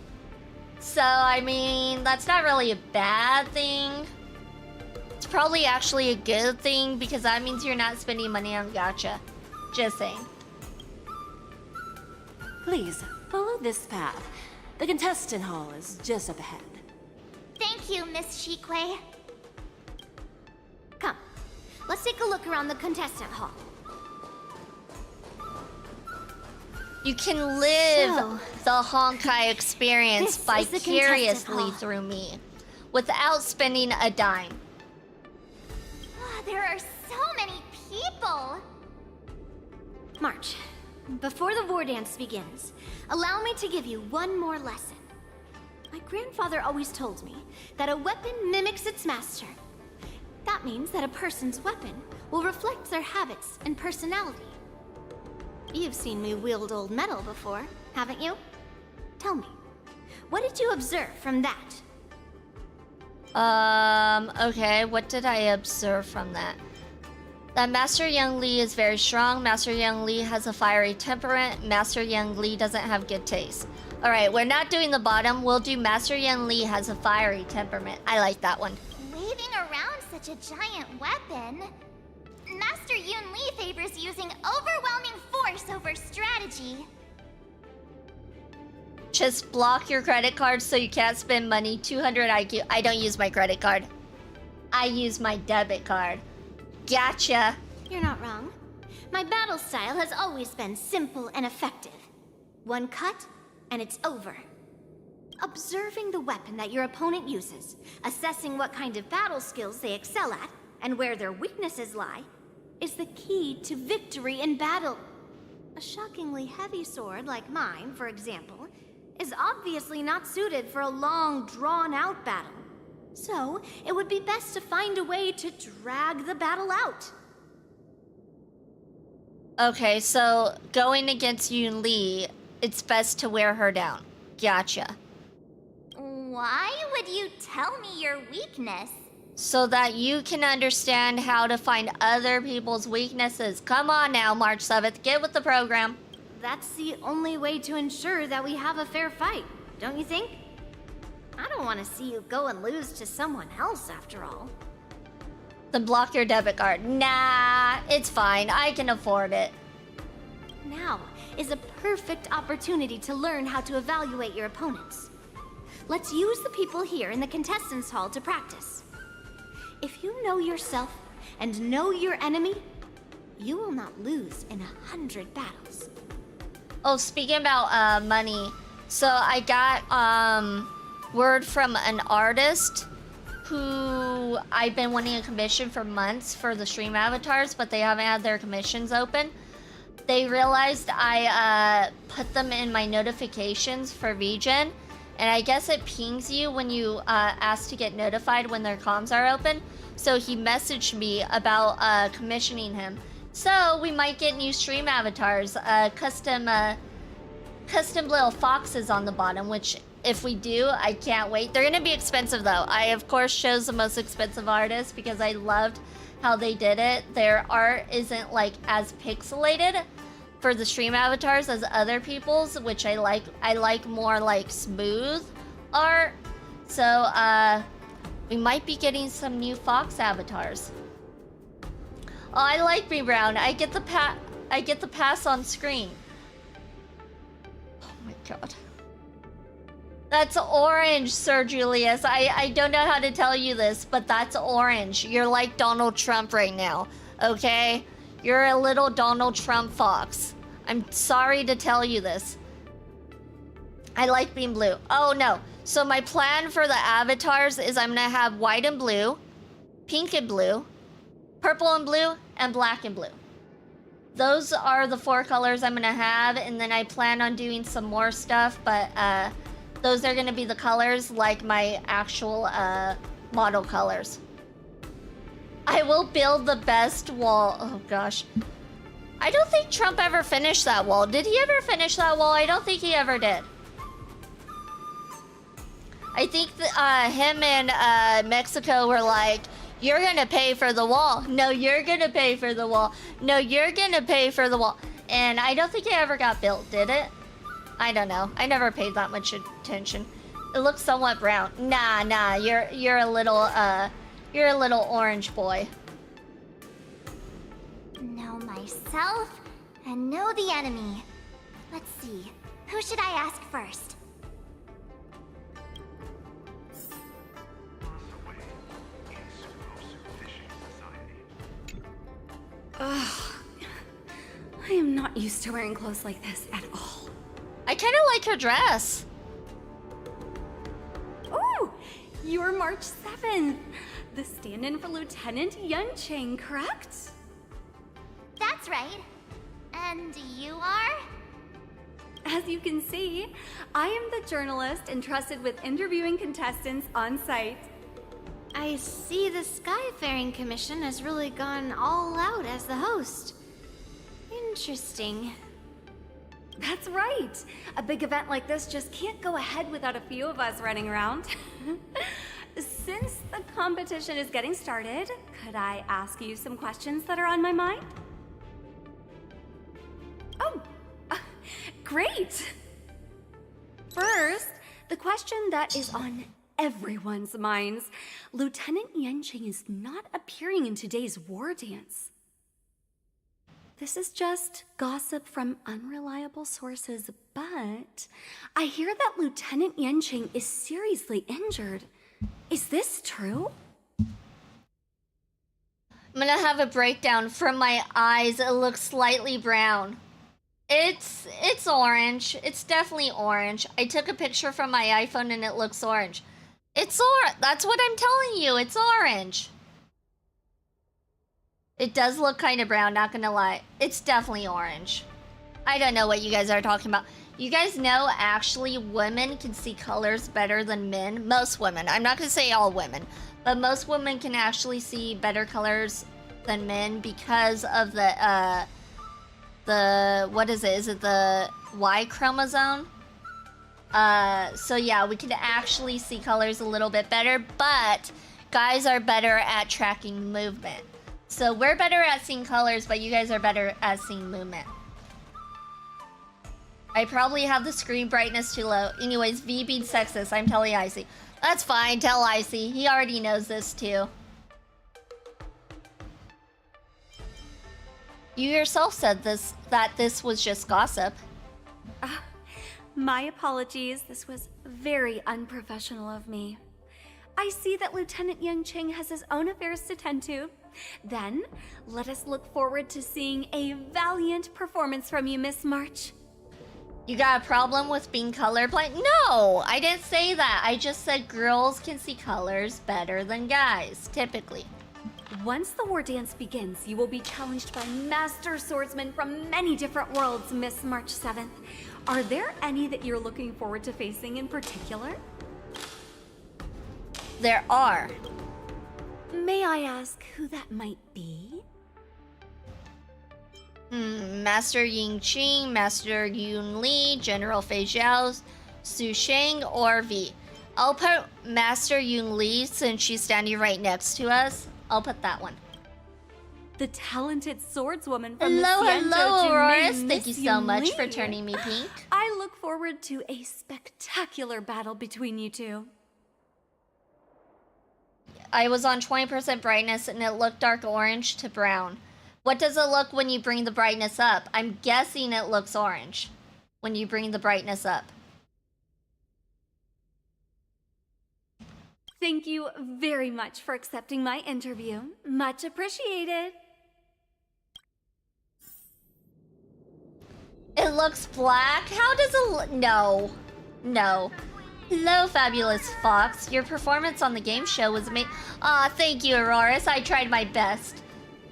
So, I mean, that's not really a bad thing. It's probably actually a good thing because that means you're not spending money on gacha. Just saying. Please, follow this path. The contestant hall is just up ahead. Thank you, Miss Shikwe. Come, let's take a look around the contestant hall. You can live So, the Honkai experience this is the contestant vicariously hall. through me without spending a dime. There are so many people. March, before the war dance begins, allow me to give you one more lesson. My grandfather always told me that a weapon mimics its master. That means that a person's weapon will reflect their habits and personality. You've seen me wield old metal before, haven't you? Tell me, what did you observe from that? Okay, what did I observe from that? That Master Young Li is very strong. Master Young Li has a fiery temperament. Master Young Li doesn't have good taste. Alright, we're not doing the bottom. We'll do Master Young Li has a fiery temperament. I like that one. Waving around such a giant weapon. Master Yun Li favors using overwhelming force over strategy. Just block your credit card so you can't spend money. 200 IQ. I don't use my credit card. I use my debit card. Gotcha. You're not wrong. My battle style has always been simple and effective. One cut, and it's over. Observing the weapon that your opponent uses, assessing what kind of battle skills they excel at, and where their weaknesses lie, is the key to victory in battle. A shockingly heavy sword like mine, for example, is obviously not suited for a long, drawn-out battle. So, it would be best to find a way to drag the battle out. Okay, so going against Yun Li, it's best to wear her down. Gotcha. Why would you tell me your weakness? So that you can understand how to find other people's weaknesses. Come on now, March 7th, get with the program. That's the only way to ensure that we have a fair fight, don't you think? I don't want to see you go and lose to someone else, after all. Then block your debit card. Nah, it's fine. I can afford it. Now is a perfect opportunity to learn how to evaluate your opponents. Let's use the people here in the contestants' hall to practice. If you know yourself and know your enemy, you will not lose in 100 battles. Oh, speaking about money, so I got word from an artist who I've been wanting a commission for months for the stream avatars, but they haven't had their commissions open. They realized I put them in my notifications for VGen, and I guess it pings you when you ask to get notified when their comms are open. So he messaged me about commissioning him. So we might get new stream avatars, custom little foxes on the bottom, which if we do, I can't wait. They're gonna be expensive though. I of course chose the most expensive artist because I loved how they did it. Their art isn't like as pixelated for the stream avatars as other people's, which I like. I like more like smooth art. So we might be getting some new Fox avatars. Oh, I like me brown. I get the pass on screen. Oh my god. That's orange, Sir Julius. I don't know how to tell you this, but that's orange. You're like Donald Trump right now, okay? You're a little Donald Trump fox. I'm sorry to tell you this. I like being blue. Oh no. So my plan for the avatars is I'm gonna have white and blue, pink and blue, purple and blue, and black and blue. Those are the 4 colors I'm gonna have, and then I plan on doing some more stuff, but those are gonna be the colors like my actual model colors. I will build the best wall. Oh gosh. I don't think Trump ever finished that wall. Did he ever finish that wall? I don't think he ever did. I think him and Mexico were like, you're gonna pay for the wall. No, you're gonna pay for the wall. No, you're gonna pay for the wall. And I don't think it ever got built, did it? I don't know. I never paid that much attention. It looks somewhat brown. Nah, you're a little orange boy. Know myself and know the enemy. Let's see. Who should I ask first? Ugh. I am not used to wearing clothes like this at all. I kind of like her dress. Ooh! You're March 7th. The stand-in for Lieutenant Yuncheng, correct? That's right. And you are? As you can see, I am the journalist entrusted with interviewing contestants on site. I see the Skyfaring Commission has really gone all out as the host. Interesting. That's right. A big event like this just can't go ahead without a few of us running around. Since the competition is getting started, could I ask you some questions that are on my mind? Oh, great! First, the question that is on everyone's minds. Lieutenant Yanqing is not appearing in today's war dance. This is just gossip from unreliable sources, but I hear that Lieutenant Yanqing is seriously injured. Is this true? I'm gonna have a breakdown from my eyes. It looks slightly brown. It's orange. It's definitely orange. I took a picture from my iPhone and it looks orange. It's orange. That's what I'm telling you. It's orange. It does look kind of brown, not gonna lie. It's definitely orange. I don't know what you guys are talking about. You guys know actually women can see colors better than men. Most women. I'm not gonna say all women, but most women can actually see better colors than men because of the what is it? Is it the Y chromosome? So yeah, we can actually see colors a little bit better, but guys are better at tracking movement. So we're better at seeing colors, but you guys are better at seeing movement. I probably have the screen brightness too low. Anyways, V being sexist, I'm telling Icy. That's fine, tell Icy. He already knows this too. You yourself said that this was just gossip. My apologies. This was very unprofessional of me. I see that Lieutenant Yuncheng has his own affairs to tend to. Then, let us look forward to seeing a valiant performance from you, Miss March. You got a problem with being colorblind? No, I didn't say that. I just said girls can see colors better than guys, typically. Once the war dance begins, you will be challenged by master swordsmen from many different worlds, Miss March 7th. Are there any that you're looking forward to facing in particular? There are. May I ask who that might be? Master Ying Qing, Master Yun Li, General Fei Zhao, Su Sheng or V. I'll put Master Yun Li since she's standing right next to us. I'll put that one. The talented swordswoman from Hello, the Xianzhou hello, Jimmy, Auroras. Thank you Miss so Yun much Li. for turning me pink. I look forward to a spectacular battle between you two. I was on 20% brightness and it looked dark orange to brown. What does it look when you bring the brightness up? I'm guessing it looks orange when you bring the brightness up. Thank you very much for accepting my interview. Much appreciated. It looks black? How does it look? No. No. Hello, Fabulous Fox. Your performance on the game show was amazing. Aw, thank you, Auroras. I tried my best.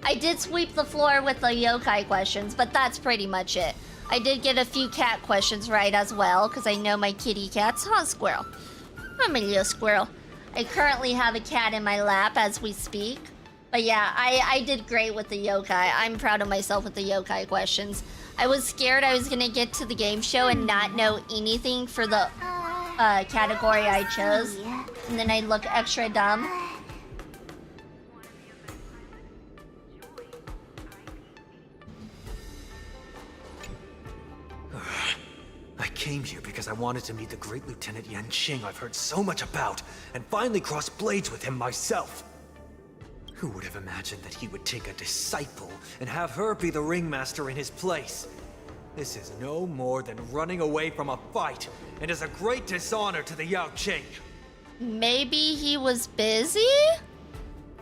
I did sweep the floor with the yokai questions, but that's pretty much it. I did get a few cat questions right as well, because I know my kitty cats. Huh, squirrel. I'm a little squirrel. I currently have a cat in my lap as we speak. But yeah, I did great with the yokai. I'm proud of myself with the yokai questions. I was scared I was gonna get to the game show and not know anything for the category I chose. And then I'd look extra dumb. I came here because I wanted to meet the great Lieutenant Yanqing I've heard so much about, and finally cross blades with him myself. Who would have imagined that he would take a disciple and have her be the ringmaster in his place? This is no more than running away from a fight, and is a great dishonor to the Yao Qing. Maybe he was busy?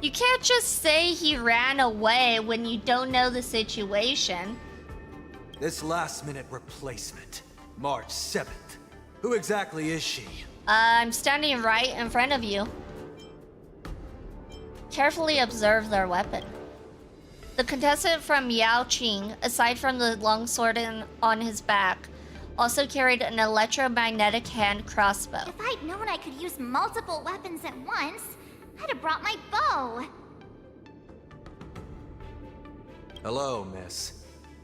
You can't just say he ran away when you don't know the situation. This last-minute replacement, March 7th. Who exactly is she? I'm standing right in front of you. Carefully observe their weapon. The contestant from Yao Qing, aside from the longsword on his back, also carried an electromagnetic hand crossbow. If I'd known I could use multiple weapons at once, I'd have brought my bow. Hello, miss.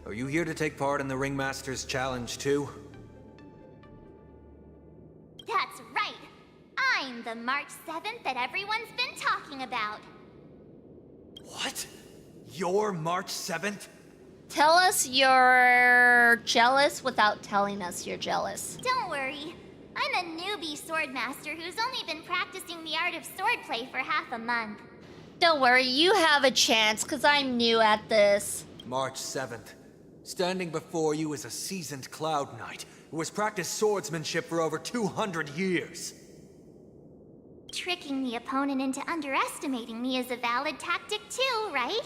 Are you here to take part in the Ringmaster's Challenge too? That's right. I'm the March 7th that everyone's been talking about. What? You're March 7th? Tell us you're jealous without telling us you're jealous. Don't worry. I'm a newbie swordmaster who's only been practicing the art of swordplay for half a month. Don't worry, you have a chance, because I'm new at this. March 7th. Standing before you is a seasoned Cloud Knight who has practiced swordsmanship for over 200 years. Tricking the opponent into underestimating me is a valid tactic too, right?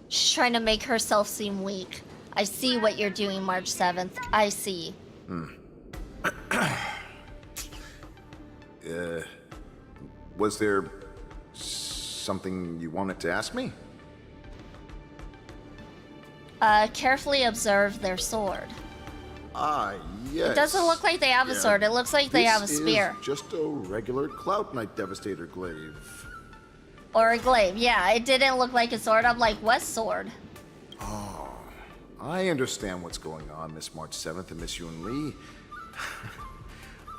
She's trying to make herself seem weak. I see what you're doing, March 7th. I see. Was there something you wanted to ask me? Carefully observe their sword. Ah, yes. It doesn't look like they have a sword. It looks like they have a spear. This is just a regular Cloud Knight Devastator glaive. Or a glaive, yeah. It didn't look like a sword. I'm like, what sword? Oh, I understand what's going on, Miss March 7th and Miss Yun Li.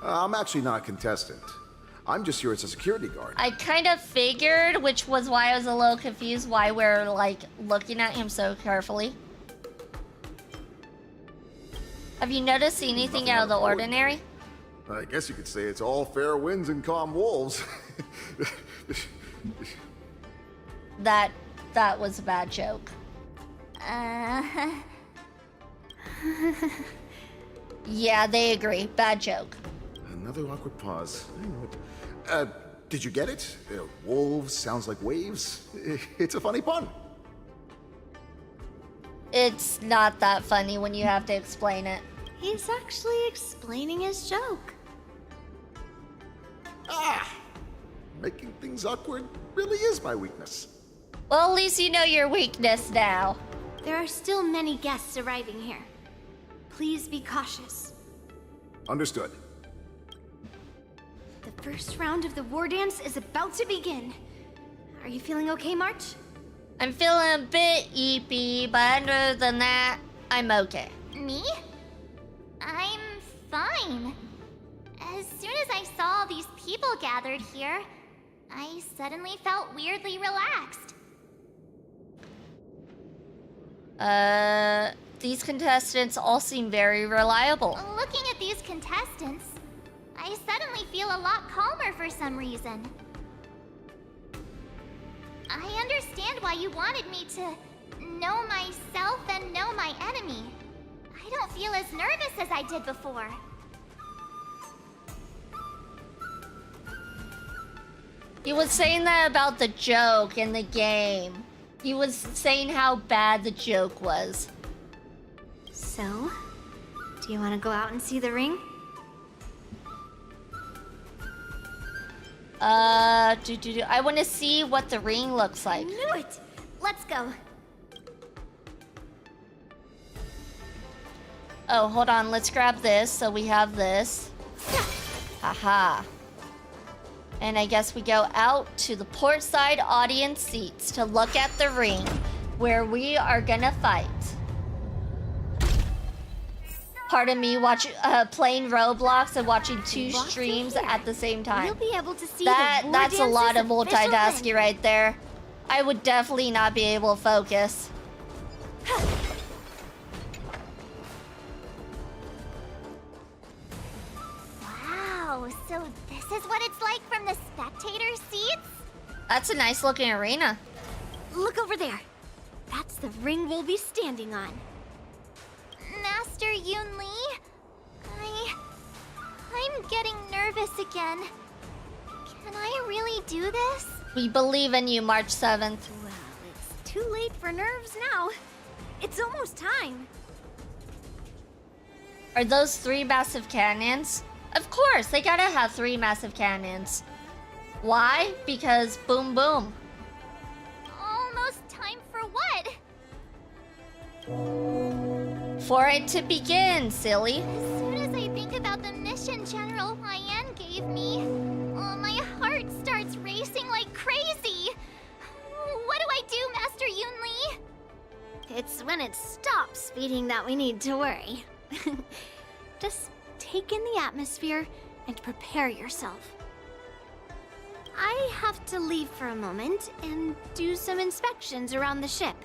I'm actually not a contestant. I'm just here as a security guard. I kind of figured, which was why I was a little confused why we're, like, looking at him so carefully. Have you noticed anything out of the ordinary? I guess you could say it's all fair winds and calm wolves. That was a bad joke. Yeah, they agree. Bad joke. Another awkward pause. Did you get it? Wolves sounds like waves. It's a funny pun. It's not that funny when you have to explain it. He's actually explaining his joke. Making things awkward really is my weakness. Well, at least you know your weakness now. There are still many guests arriving here. Please be cautious. Understood. The first round of the war dance is about to begin. Are you feeling okay, March? I'm feeling a bit eepy, but other than that, I'm okay. Me? I'm fine. As soon as I saw all these people gathered here, I suddenly felt weirdly relaxed. These contestants all seem very reliable. Looking at these contestants, I suddenly feel a lot calmer for some reason. I understand why you wanted me to know myself and know my enemy. I don't feel as nervous as I did before. He was saying that about the joke in the game. He was saying how bad the joke was. So, do you want to go out and see the ring? I want to see what the ring looks like. Knew it! Let's go. Oh, hold on. Let's grab this. So we have this. Haha. And I guess we go out to the port side audience seats to look at the ring where we are gonna fight. Pardon me, playing Roblox and watching two streams at the same time. You'll be able to see That's a lot of multitasking right there. I would definitely not be able to focus. Wow, so this is what it's like from the spectator seats? That's a nice looking arena. Look over there. That's the ring we'll be standing on. Master Yun Li? I'm getting nervous again. Can I really do this? We believe in you, March 7th. Well, it's too late for nerves now. It's almost time. Are those 3 massive cannons? Of course, they gotta have 3 massive cannons. Why? Because boom boom. Almost time for what? For it to begin, silly. As soon as I think about the mission General Huayan gave me, my heart starts racing like crazy. What do I do, Master Yun Li? It's when it stops beating that we need to worry. Just take in the atmosphere and prepare yourself. I have to leave for a moment and do some inspections around the ship.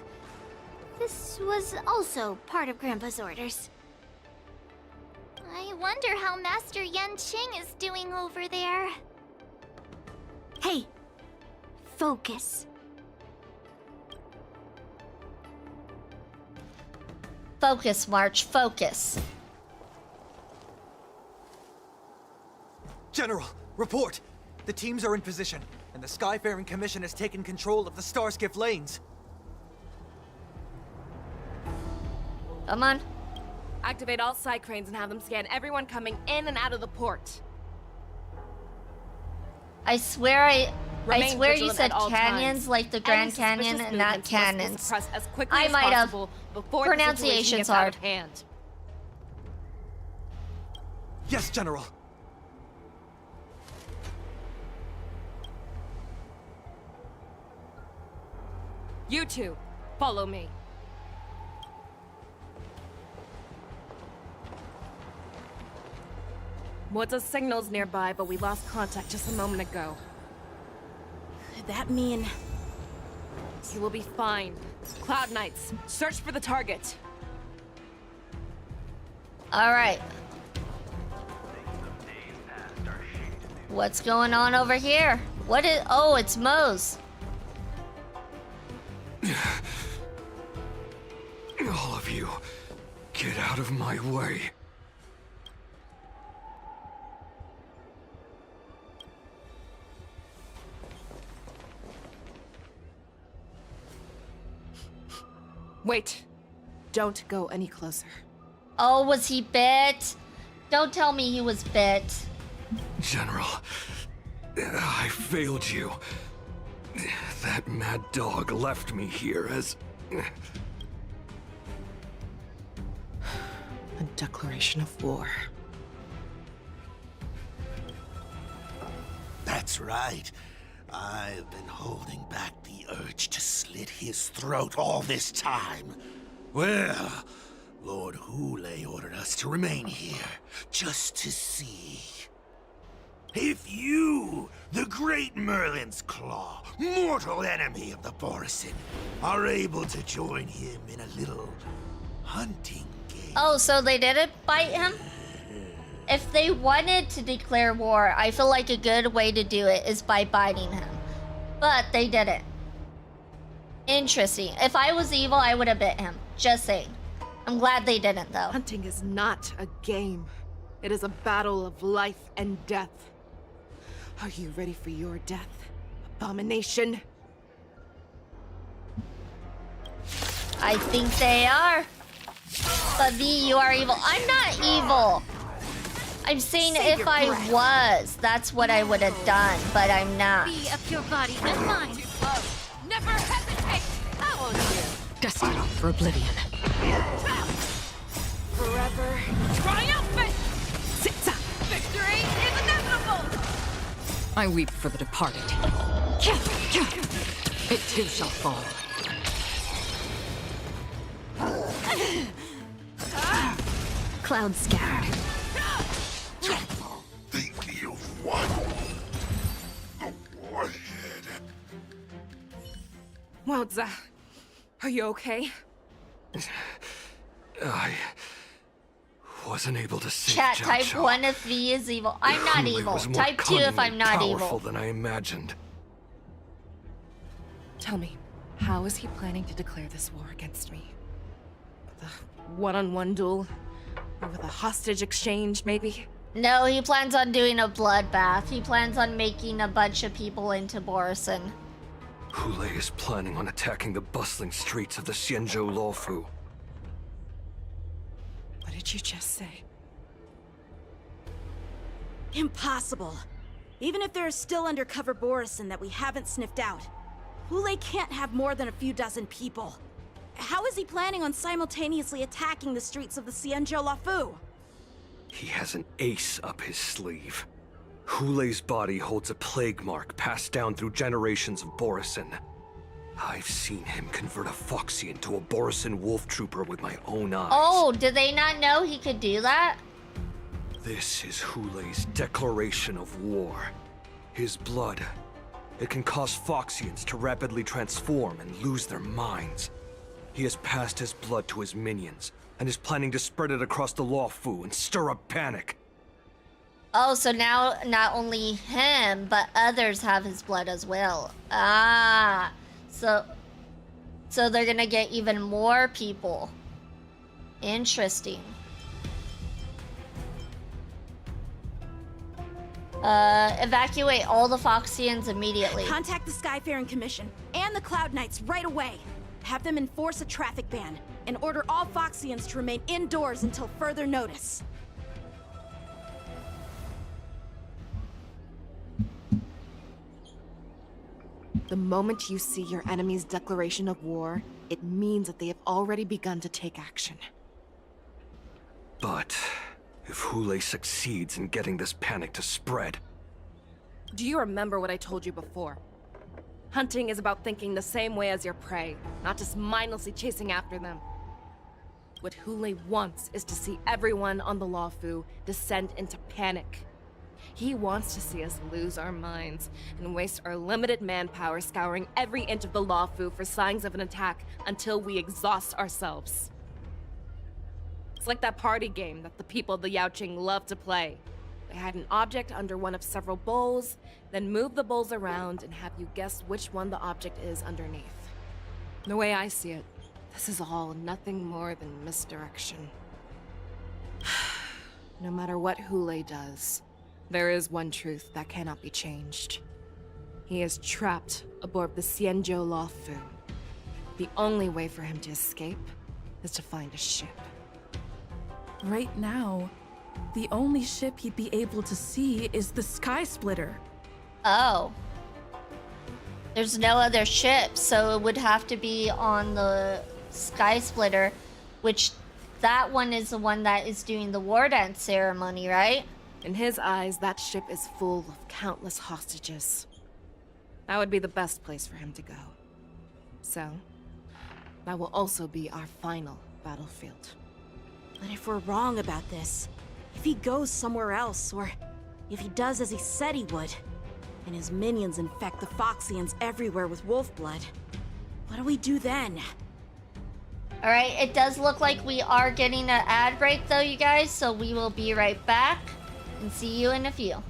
This was also part of Grandpa's orders. I wonder how Master Yan Qing is doing over there. Hey, focus. Focus, March, focus. General, report! The teams are in position, and the Skyfaring Commission has taken control of the Starskiff lanes. Come on. Activate all side cranes and have them scan everyone coming in and out of the port. I swear you Vigilant said at all canyons times. like the Grand Any Canyon suspicious and not movements must be cannons. suppressed as quickly I as might have. possible before the situation Pronunciation's gets out hard. of hand. Yes, General. You two, follow me. What's signals nearby, but we lost contact just a moment ago. Could that mean... You will be fine. Cloud Knights, search for the target. Alright. What's going on over here? What is... Oh, it's Moe's. All of you, get out of my way. Wait. Don't go any closer. Oh, was he bit? Don't tell me he was bit. General, I failed you. That mad dog left me here as... A declaration of war. That's right. I've been holding back the urge to slit his throat all this time. Well, Lord Hule ordered us to remain here, just to see. If you, the great Merlin's Claw, mortal enemy of the Borison, are able to join him in a little hunting game. Oh, so they didn't bite him? If they wanted to declare war, I feel like a good way to do it is by biting him. But they didn't. Interesting. If I was evil, I would have bit him. Just saying. I'm glad they didn't, though. Hunting is not a game. It is a battle of life and death. Are you ready for your death, abomination? I think they are. But V, you are evil. I'm not evil. I'm saying Save if your I breath. was, that's what I would have done, but I'm not. Be a pure body and mind. Never hesitate. How Destined for oblivion. Forever triumphant. Victory is inevitable. I weep for the departed. It too shall fall. Cloud scattered. Think you've won. The warhead. Wowza. Are you okay? I wasn't able to save Chat, Jiao type Chao. 1 if V is evil. I'm not Hule evil. was more Type 2 if cunning I'm and not powerful evil. than I imagined. Tell me, how is he planning to declare this war against me? With a one-on-one duel? Or with a hostage exchange, maybe? No, he plans on doing a bloodbath. He plans on making a bunch of people into Borison. Hule is planning on attacking the bustling streets of the Xianzhou Luofu. What did you just say? Impossible. Even if there are still undercover Borison that we haven't sniffed out, Hule can't have more than a few dozen people. How is he planning on simultaneously attacking the streets of the Xianzhou Luofu? He has an ace up his sleeve. Hule's body holds a plague mark passed down through generations of Borison. I've seen him convert a Foxy into a Borison wolf trooper with my own eyes. Oh, did they not know he could do that? This is Hule's declaration of war. His blood. It can cause Foxians to rapidly transform and lose their minds. He has passed his blood to his minions, and is planning to spread it across the Luofu and stir up panic. Oh, so now not only him, but others have his blood as well. Ah, so they're gonna get even more people. Interesting. Evacuate all the Foxians immediately. Contact the Skyfaring Commission and the Cloud Knights right away. Have them enforce a traffic ban and order all Foxians to remain indoors until further notice. The moment you see your enemy's declaration of war, it means that they have already begun to take action. But if Hule succeeds in getting this panic to spread, Do you remember what I told you before? Hunting is about thinking the same way as your prey, not just mindlessly chasing after them. What Hule wants is to see everyone on the Luofu descend into panic. He wants to see us lose our minds and waste our limited manpower scouring every inch of the Luofu for signs of an attack until we exhaust ourselves. It's like that party game that the people of the Yaoqing love to play. They hide an object under one of several bowls, then move the bowls around and have you guess which one the object is underneath. The way I see it, this is all nothing more than misdirection. No matter what Hule does, there is one truth that cannot be changed. He is trapped aboard the Xianzhou Luofu. The only way for him to escape is to find a ship. Right now, the only ship he'd be able to see is the Sky Splitter. Oh. There's no other ship, so it would have to be on the Sky Splitter, which that one is the one that is doing the war dance ceremony, right? In his eyes, that ship is full of countless hostages. That would be the best place for him to go. So, that will also be our final battlefield. But if we're wrong about this, if he goes somewhere else, or if he does as he said he would, and his minions infect the Foxians everywhere with wolf blood, what do we do then? Alright, it does look like we are getting an ad break though, you guys, so we will be right back and see you in a few.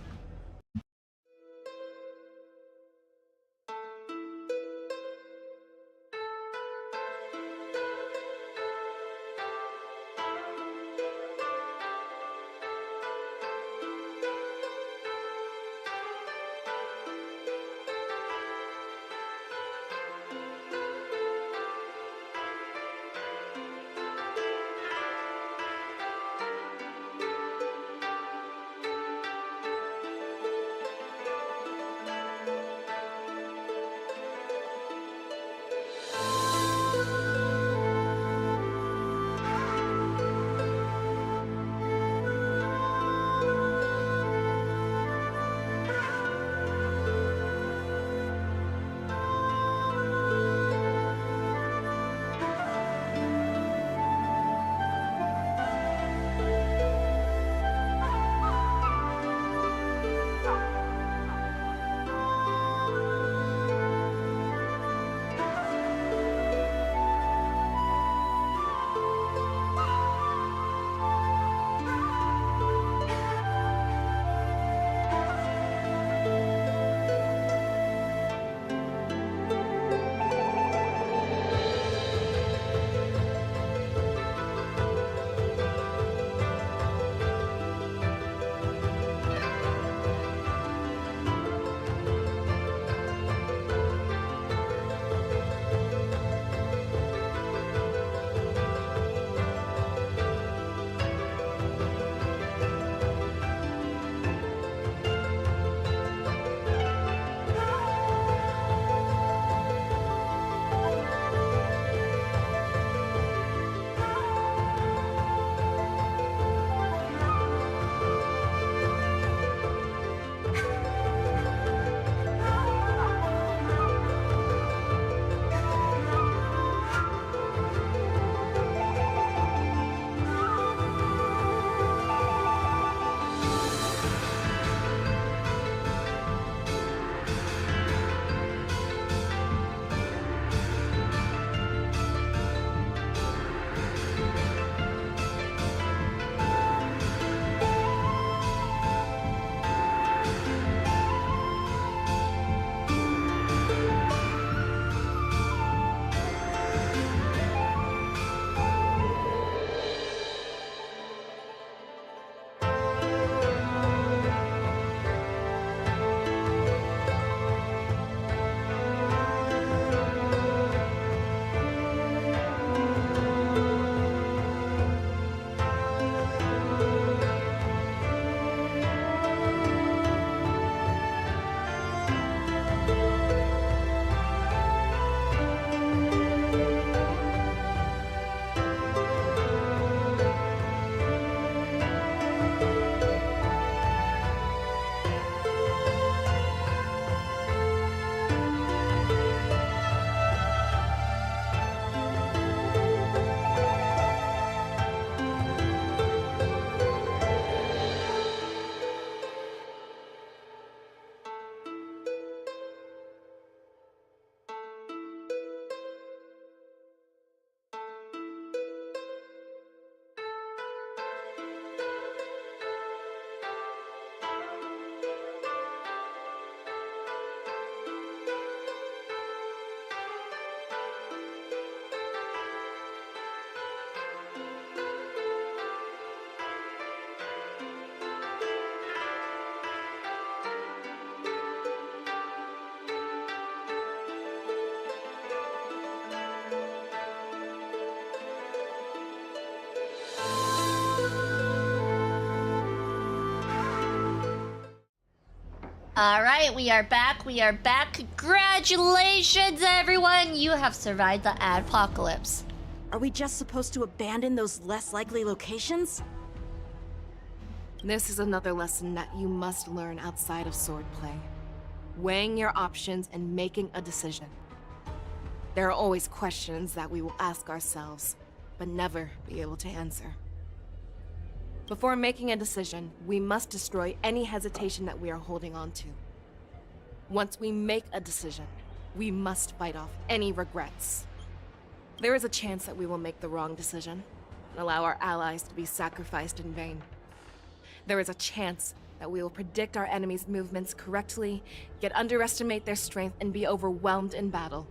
All right, we are back. We are back. Congratulations, everyone. You have survived the adpocalypse. Are we just supposed to abandon those less likely locations? This is another lesson that you must learn outside of swordplay. Weighing your options and making a decision. There are always questions that we will ask ourselves, but never be able to answer. Before making a decision, we must destroy any hesitation that we are holding on to. Once we make a decision, we must fight off any regrets. There is a chance that we will make the wrong decision and allow our allies to be sacrificed in vain. There is a chance that we will predict our enemies' movements correctly, yet underestimate their strength and be overwhelmed in battle.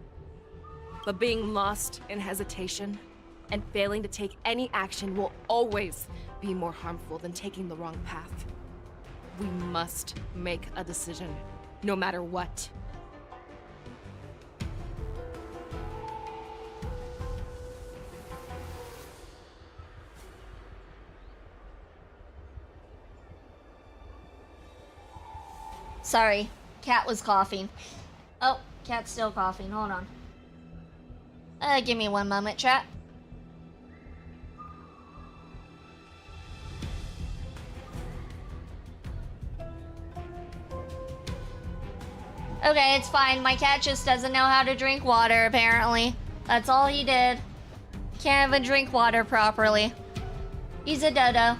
But being lost in hesitation and failing to take any action will always be more harmful than taking the wrong path. We must make a decision, no matter what. Sorry, Cat was coughing. Oh, Cat's still coughing. Hold on. Give me one moment, chat. Okay, it's fine. My cat just doesn't know how to drink water, apparently. That's all he did. Can't even drink water properly. He's a dodo.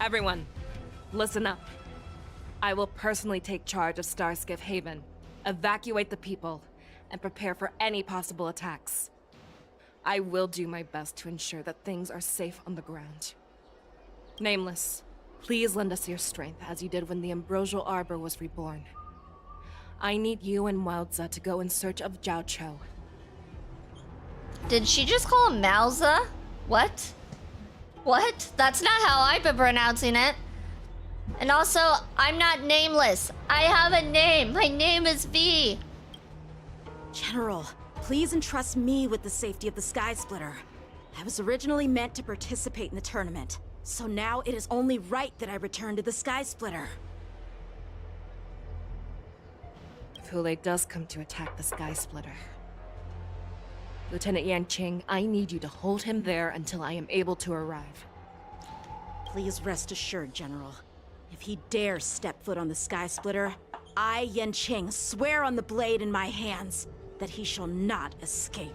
Everyone, listen up. I will personally take charge of Starskiff Haven, evacuate the people, and prepare for any possible attacks. I will do my best to ensure that things are safe on the ground. Nameless, please lend us your strength as you did when the Ambrosial Arbor was reborn. I need you and Wildza to go in search of Jiao Cho. Did she just call him Mauza? What? What? That's not how I've been pronouncing it. And also, I'm not nameless. I have a name. My name is V. General, please entrust me with the safety of the Sky Splitter. I was originally meant to participate in the tournament, so now it is only right that I return to the Sky Splitter. If Hulei does come to attack the Sky Splitter, Lieutenant Yanqing, I need you to hold him there until I am able to arrive. Please rest assured, General. If he dares step foot on the Sky Splitter, I, Yanqing, swear on the blade in my hands that he shall not escape.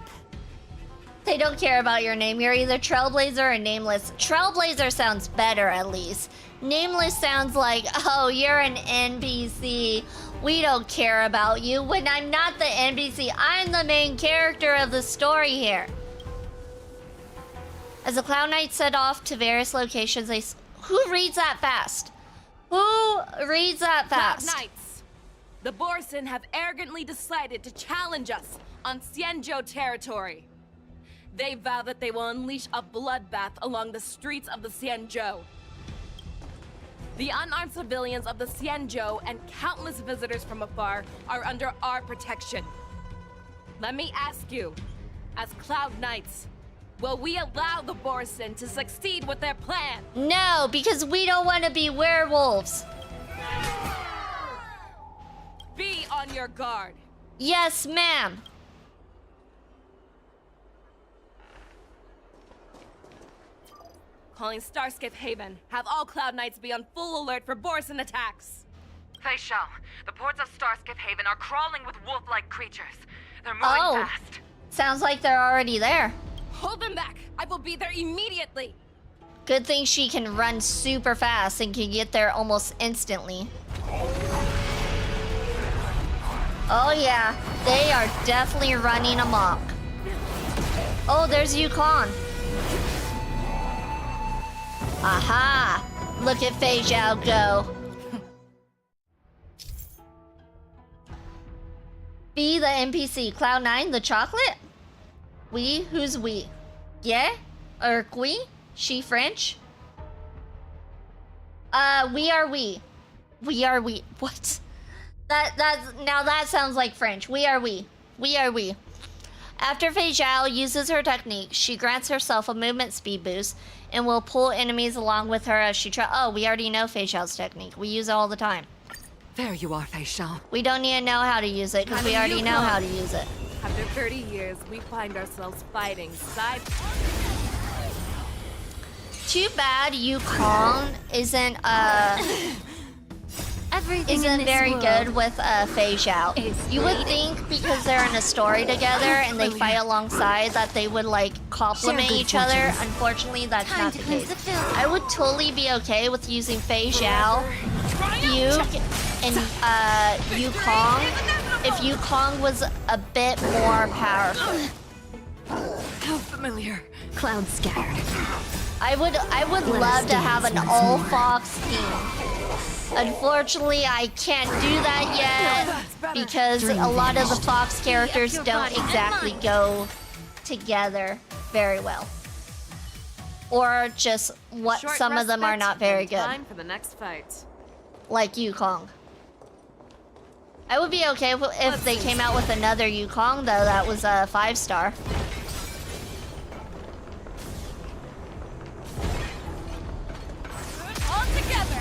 They don't care about your name. You're either Trailblazer or Nameless. Trailblazer sounds better, at least. Nameless sounds like, oh, you're an NPC. We don't care about you. When I'm not the NPC, I'm the main character of the story here. As the Cloud Knights set off to various locations, who reads that fast? Who reads that fast? Cloud Knights, the Borson have arrogantly decided to challenge us on Xianzhou territory. They vow that they will unleash a bloodbath along the streets of the Xianzhou. The unarmed civilians of the Xianzhou and countless visitors from afar are under our protection. Let me ask you, as Cloud Knights, will we allow the Borson to succeed with their plan? No, because we don't want to be werewolves. Be on your guard. Yes, ma'am. Calling Starskiff Haven. Have all Cloud Knights be on full alert for Borson attacks. Fei Xiao, the ports of Starskiff Haven are crawling with wolf-like creatures. They're moving fast. Sounds like they're already there. Hold them back! I will be there immediately! Good thing she can run super fast and can get there almost instantly. Oh yeah, they are definitely running amok. Oh, there's Yukon. Aha! Look at Fei Zhao go. Be the NPC. Cloud9, the chocolate? We? Who's we? Yeah? Or qui? She French? We are we. We are we. What? Now that sounds like French. We are we. We are we. After Fei Zhao uses her technique, she grants herself a movement speed boost and will pull enemies along with her as she Oh, we already know Fei Zhao's technique. We use it all the time. There you are, Fei Xiao. We don't need to know how to use it because we already know how to use it. After 30 years, we find ourselves fighting side. Too bad Yukon isn't Everything in isn't this very world good with Fei Zhao. You would think because they're in a story together and they fight alongside that they would like complement Share good each other. fortunes. Unfortunately, that's Time not to the cleanse case. the filth. I would totally be okay with using Fei Zhao, Fugue, and Yukong if Yukong was a bit more powerful. How familiar. Clouds scattered. I would Let love us to have dance an once all more. Fox team. Unfortunately, I can't do that yet because Dream a lot of the vanished. Fox characters Your don't body and exactly mind. go together very well. Or just some of them are not very good. Time for the next fight. Like Yukong. I would be okay if they came out with another Yukong though that was a 5-star. All together.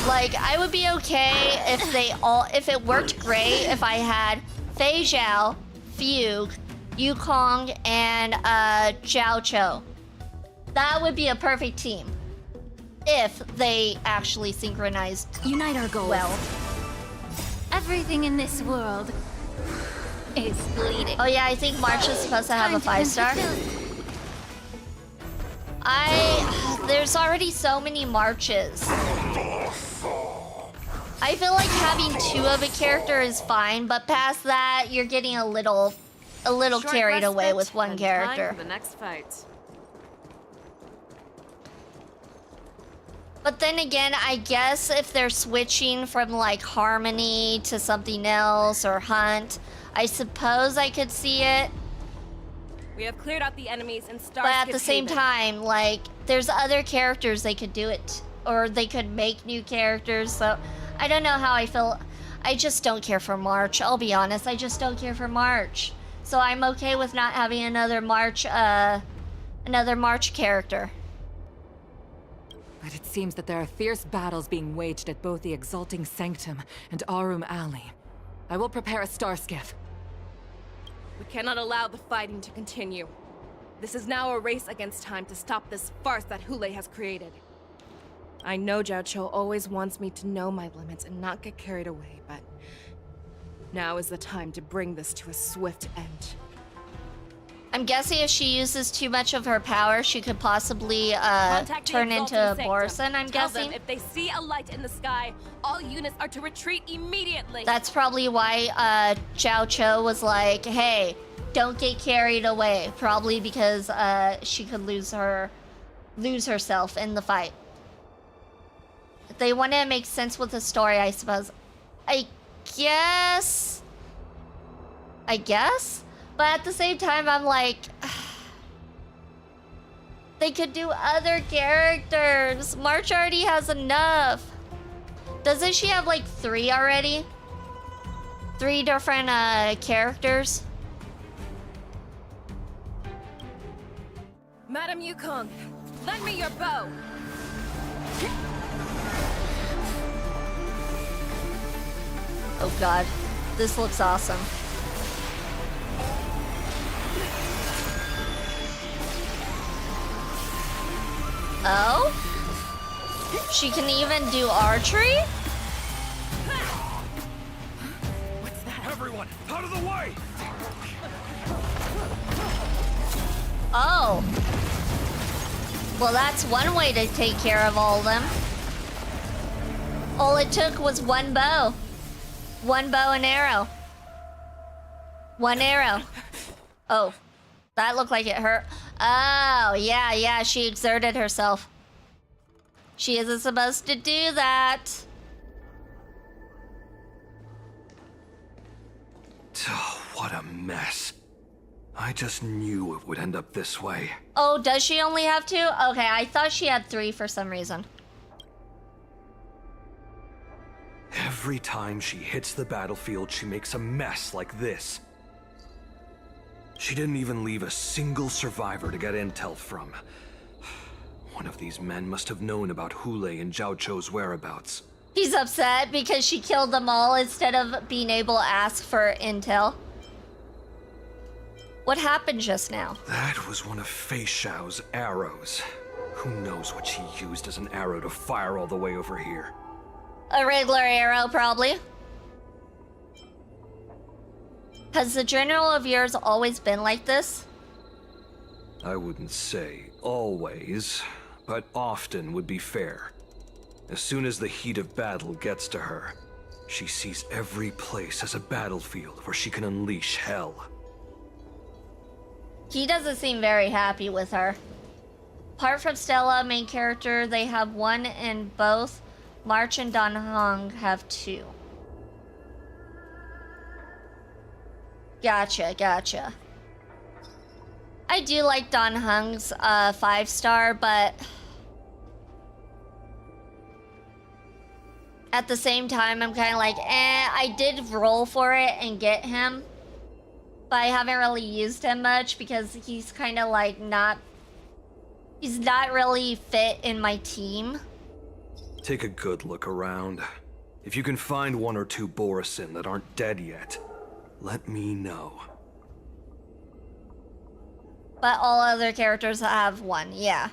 Like, I would be okay if it worked great if I had Fei Zhao, Fugue, Yukong, and Zhao Cho. That would be a perfect team. If they actually synchronized Unite our goals. well. Everything in this world is bleeding. Oh yeah, I think March is supposed to have a 5-star. There's already so many marches. I feel like having 2 of a character is fine, but past that, you're getting a little carried away with one character. Time for the next fight. But then again, I guess if they're switching from like Harmony to something else or Hunt, I suppose I could see it. We have cleared out the enemies and Star But at the Skip same Haven. time, like, there's other characters they could do it. Or they could make new characters, so I don't know how I feel. I just don't care for March, I'll be honest. I just don't care for March. So I'm okay with not having another March character. But it seems that there are fierce battles being waged at both the Exalting Sanctum and Arum Alley. I will prepare a star skiff. We cannot allow the fighting to continue. This is now a race against time to stop this farce that Hule has created. I know Zhao Cho always wants me to know my limits and not get carried away, but now is the time to bring this to a swift end. I'm guessing if she uses too much of her power, she could possibly Contact the turn Exalting into a Sanctum. Borson, I'm Tell guessing. them if they see a light in the sky, all units are to retreat immediately. That's probably why Zhao Cho was like, hey, don't get carried away. Probably because she could lose herself in the fight. If they want to make sense with the story, I suppose. I guess. But at the same time, I'm like, they could do other characters. March already has enough. Doesn't she have like 3 already? 3 different characters? Madam Yukong, lend me your bow. Oh god, this looks awesome. Oh? She can even do archery? Everyone, out of the way! Oh. Well, that's one way to take care of all of them. All it took was one bow. One bow and arrow. One arrow. Oh. That looked like it hurt. Oh, yeah, she exerted herself. She isn't supposed to do that. Oh, what a mess. I just knew it would end up this way. Oh, does she only have 2? Okay, I thought she had 3 for some reason. Every time she hits the battlefield, she makes a mess like this. She didn't even leave a single survivor to get intel from. One of these men must have known about Hule and Zhao Cho's whereabouts. He's upset because she killed them all instead of being able to ask for intel. What happened just now? That was one of Fei Xiao's arrows. Who knows what she used as an arrow to fire all the way over here? A regular arrow, probably. Has the general of yours always been like this? I wouldn't say always, but often would be fair. As soon as the heat of battle gets to her, she sees every place as a battlefield where she can unleash hell. He doesn't seem very happy with her. Apart from Stella, main character, they have one in both. March and Don Hong have two. Gotcha. I do like Don Hung's 5-star, but at the same time, I'm kind of like, I did roll for it and get him, but I haven't really used him much because he's kind of like he's not really fit in my team. Take a good look around. If you can find one or two Borisin that aren't dead yet, let me know. But all other characters have one, yeah.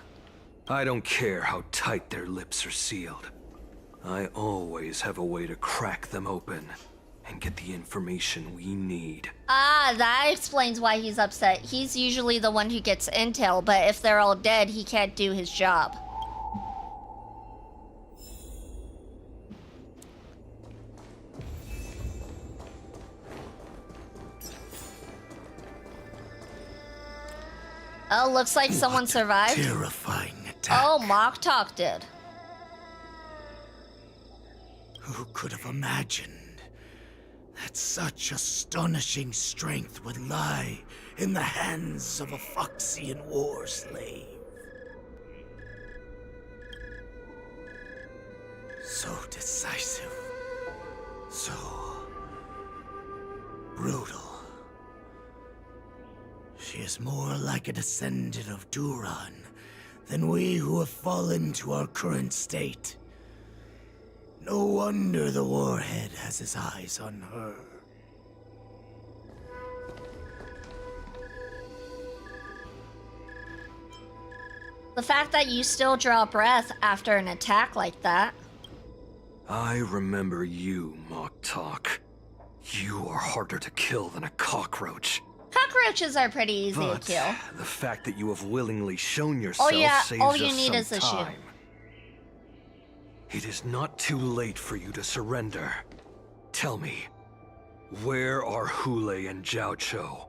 I don't care how tight their lips are sealed. I always have a way to crack them open and get the information we need. Ah, that explains why he's upset. He's usually the one who gets intel, but if they're all dead, he can't do his job. Oh, looks like someone survived. Terrifying attack. Oh, Mock Talk did. Who could have imagined that such astonishing strength would lie in the hands of a Foxian war slave? So decisive. So brutal. She is more like a descendant of Duran than we who have fallen to our current state. No wonder the Warhead has his eyes on her. The fact that you still draw breath after an attack like that. I remember you, Mock Talk. You are harder to kill than a cockroach. Cockroaches are pretty easy to kill. The fact that you have willingly shown yourself saves all you us need some is a shoe. time. It is not too late for you to surrender. Tell me, where are Hule and Jiao Cho?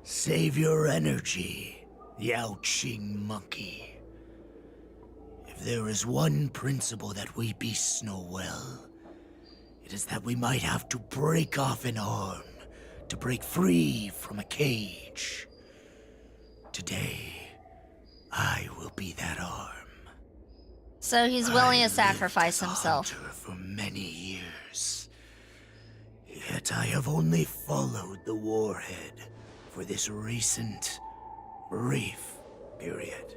Save your energy, Yao Qing monkey. If there is one principle that we beasts know well, it is that we might have to break off an arm to break free from a cage. Today, I will be that arm. So he's willing to sacrifice himself. For many years. Yet I have only followed the Warhead for this recent, brief period.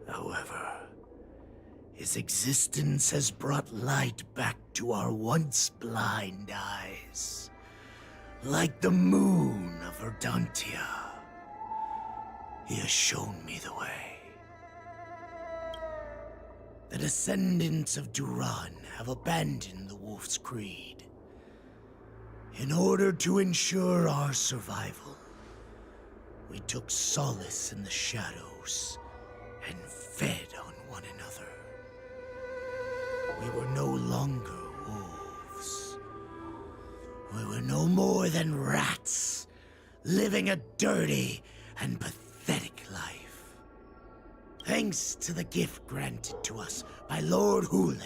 However, his existence has brought light back to our once blind eyes. Like the moon of Verdantia. He has shown me the way. The descendants of Duran have abandoned the Wolf's Creed. In order to ensure our survival, we took solace in the shadows and fed on one another. We were no longer wolves. We were no more than rats, living a dirty and pathetic life. Thanks to the gift granted to us by Lord Hule,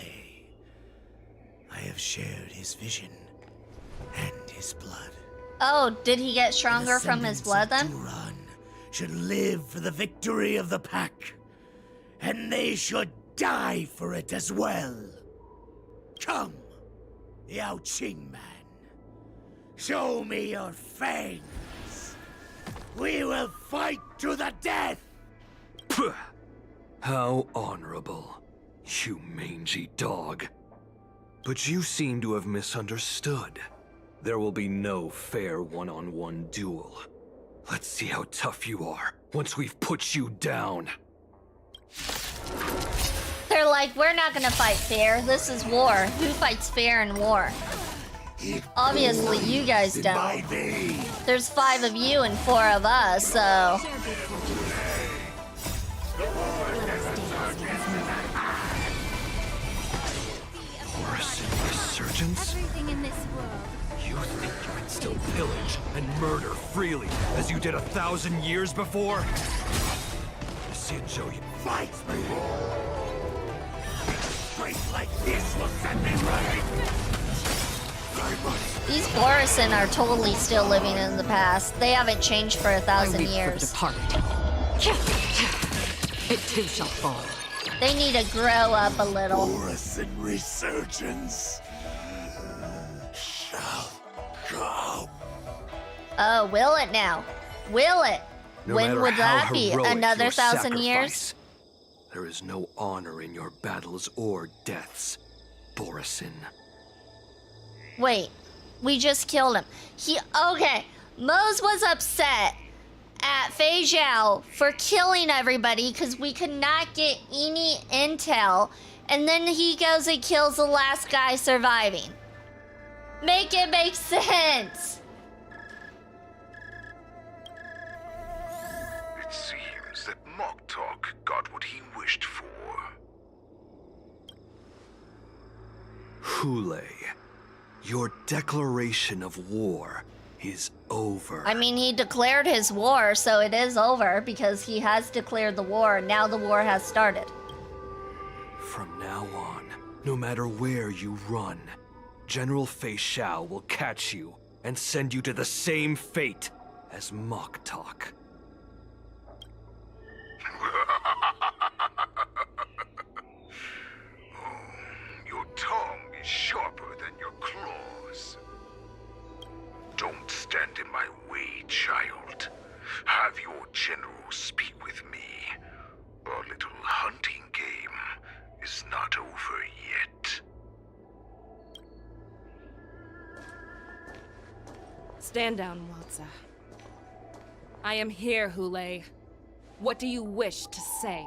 I have shared his vision and his blood. Oh, did he get stronger from his blood then? Duran should live for the victory of the pack, and they should die for it as well. Come, Yao Qing man. Show me your fangs. We will fight to the death. Pugh. How honorable, you mangy dog. But you seem to have misunderstood. There will be no fair one-on-one duel. Let's see how tough you are once we've put you down. They're like, we're not gonna fight fair. This is war. Who fights fair in war? Obviously, you guys don't. There's 5 of you and 4 of us, so... Resurgence? Everything in this world. You think you can still pillage and murder freely as you did 1,000 years before? The Xianzhou... Fight me! Straight like this will set me right! These Borisin are totally still living in the past. They haven't changed for 1,000 years. It too shall fall. They need to grow up a little. Borisin resurgence shall come. Oh, will it now? Will it? No When matter would how that be? heroic Another your 1,000 years? sacrifice, there is no honor in your battles or deaths, Borisin. Wait, we just killed him. Okay, Mose was upset at Fei Zhao for killing everybody because we could not get any intel, and then he goes and kills the last guy surviving. Make it make sense. It seems that Moktok got what he wished for. Hule, your declaration of war is over. I mean, he declared his war, so it is over because he has declared the war, and now the war has started. From now on, no matter where you run, General Fei Xiao will catch you and send you to the same fate as Moktok. Your tongue is sharper than your claws. Don't stand in my way, child. Have your general speak with me. Our little hunting game is not over yet. Stand down, Waltza. I am here, Hule. What do you wish to say?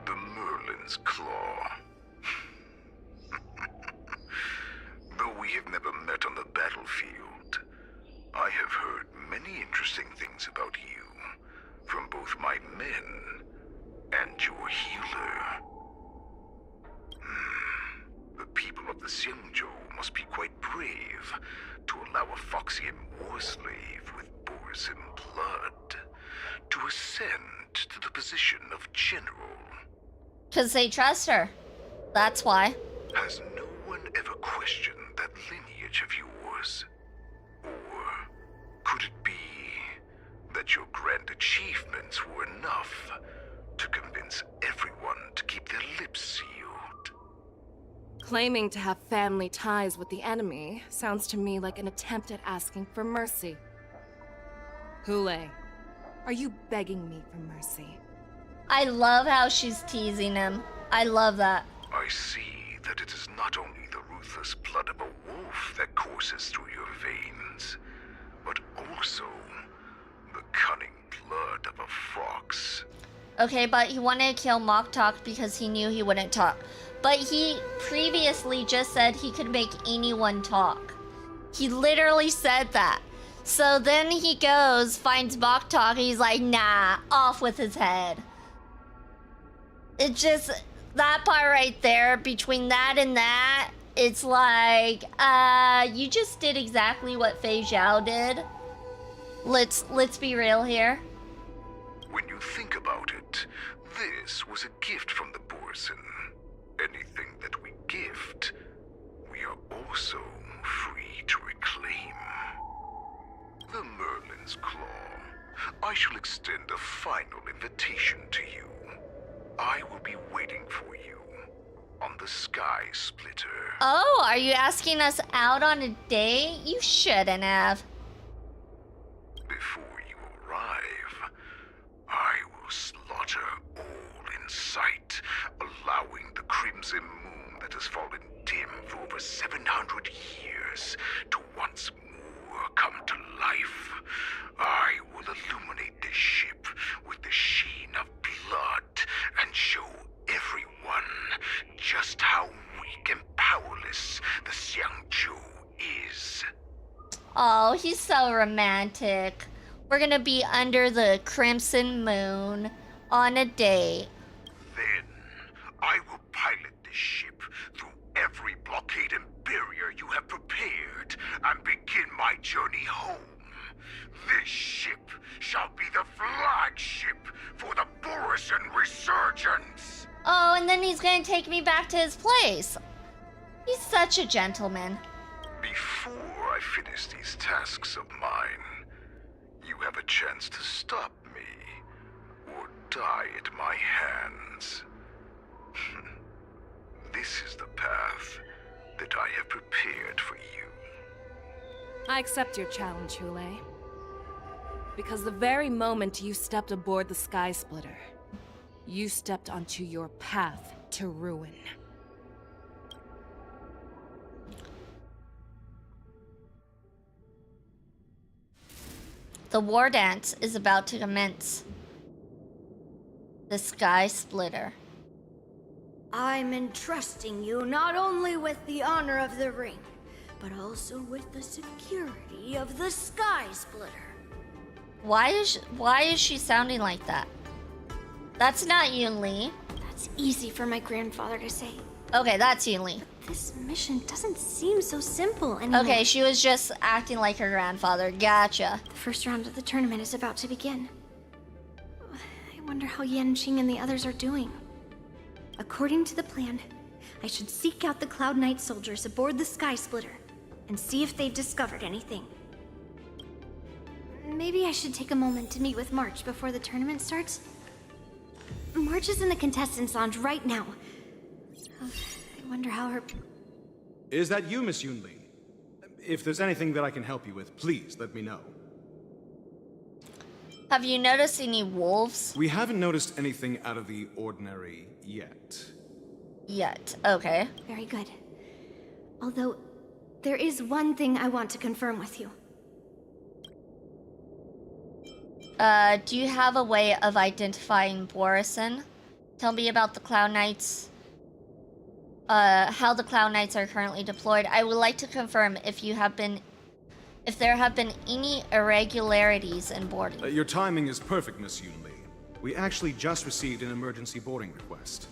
The Merlin's Claw. Though we have never met on the battlefield, I have heard many interesting things about you from both my men and your healer. The people of the Xianzhou must be quite brave to allow a Foxian war slave with Borisin blood to ascend to the position of general. Because they trust her. That's why. Has no one ever questioned that lineage of yours? Or could it be that your grand achievements were enough to convince everyone to keep their lips sealed? Claiming to have family ties with the enemy sounds to me like an attempt at asking for mercy. Hule, are you begging me for mercy? I love how she's teasing him. I love that. I see that it is not only the ruthless blood of a wolf that courses through your veins, but also the cunning blood of a fox. Okay, but he wanted to kill Moktok because he knew he wouldn't talk. But he previously just said he could make anyone talk. He literally said that. So then he goes, finds Moktok, and he's like, nah, off with his head. It just, that part right there, between that and that, it's like, you just did exactly what Fei Zhao did. Let's be real here. When you think about it, this was a gift from the Borisin. Anything that we gift, we are also free to reclaim. The Merlin's Claw. I shall extend a final invitation to you. I will be waiting for you on the Sky Splitter. Oh, are you asking us out on a date? You shouldn't have. Before you arrive, I will slaughter all in sight, allowing the crimson moon that has fallen dim for over 700 years fires to once more come to life, I will illuminate this ship with the sheen of blood and show everyone just how weak and powerless the Xiangzhou is. Oh, he's so romantic. We're gonna be under the crimson moon on a date. Then I will pilot this ship through every blockade and barrier you have prepared and begin my journey home. This ship shall be the flagship for the Borisan Resurgence. Oh, and then he's gonna take me back to his place. He's such a gentleman. Before I finish these tasks of mine, you have a chance to stop me or die at my hands. This is the path that I have prepared for you. I accept your challenge, Hule. Because the very moment you stepped aboard the Sky Splitter, you stepped onto your path to ruin. The war dance is about to commence. The Sky Splitter. I'm entrusting you not only with the honor of the ring, but also with the security of the Sky Splitter. Why is she sounding like that? That's not Yun Li. That's easy for my grandfather to say. Okay, that's Yun Li. This mission doesn't seem so simple anymore. Okay, she was just acting like her grandfather. Gotcha. The first round of the tournament is about to begin. I wonder how Yanqing and the others are doing. According to the plan, I should seek out the Cloud Knight soldiers aboard the Sky Splitter and see if they've discovered anything. Maybe I should take a moment to meet with March before the tournament starts. March is in the contestants' lounge right now. I wonder how her... Is that you, Miss Yun Li? If there's anything that I can help you with, please let me know. Have you noticed any wolves? We haven't noticed anything out of the ordinary yet. Yet, okay. Very good. Although, there is one thing I want to confirm with you. Do you have a way of identifying Borisan? Tell me about the Cloud Knights. How the Cloud Knights are currently deployed. I would like to confirm if there have been any irregularities in boarding. Your timing is perfect, Miss Yun Li. We actually just received an emergency boarding request.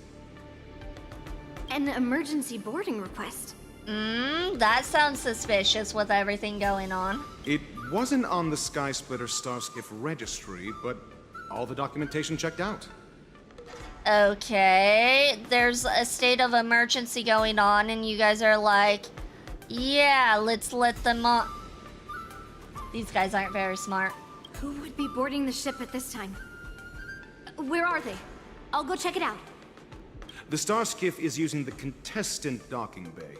An emergency boarding request? That sounds suspicious with everything going on. It wasn't on the Sky Splitter Starskiff registry, but all the documentation checked out. Okay, there's a state of emergency going on, and you guys are like, yeah, let's let them on. These guys aren't very smart. Who would be boarding the ship at this time? Where are they? I'll go check it out. The Starskiff is using the contestant docking bay.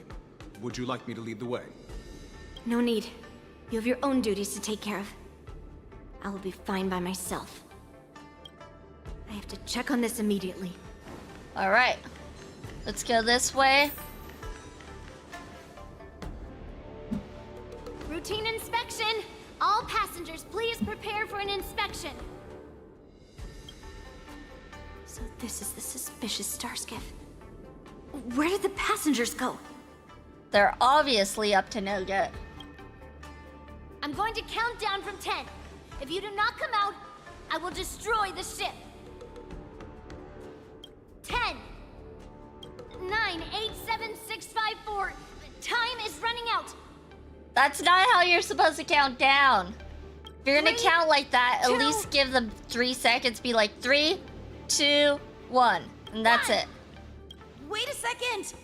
Would you like me to lead the way? No need. You have your own duties to take care of. I will be fine by myself. I have to check on this immediately. All right. Let's go this way. Routine inspection! All passengers, please prepare for an inspection. So this is the suspicious Starskiff. Where did the passengers go? They're obviously up to no good. I'm going to count down from 10. If you do not come out, I will destroy the ship. 10, 9, 8, 7, 6, 5, 4. Time is running out. That's not how you're supposed to count down. If you're gonna count like that, at least give them 3 seconds. Be like 3, 2, 1, and that's it. Wait a second!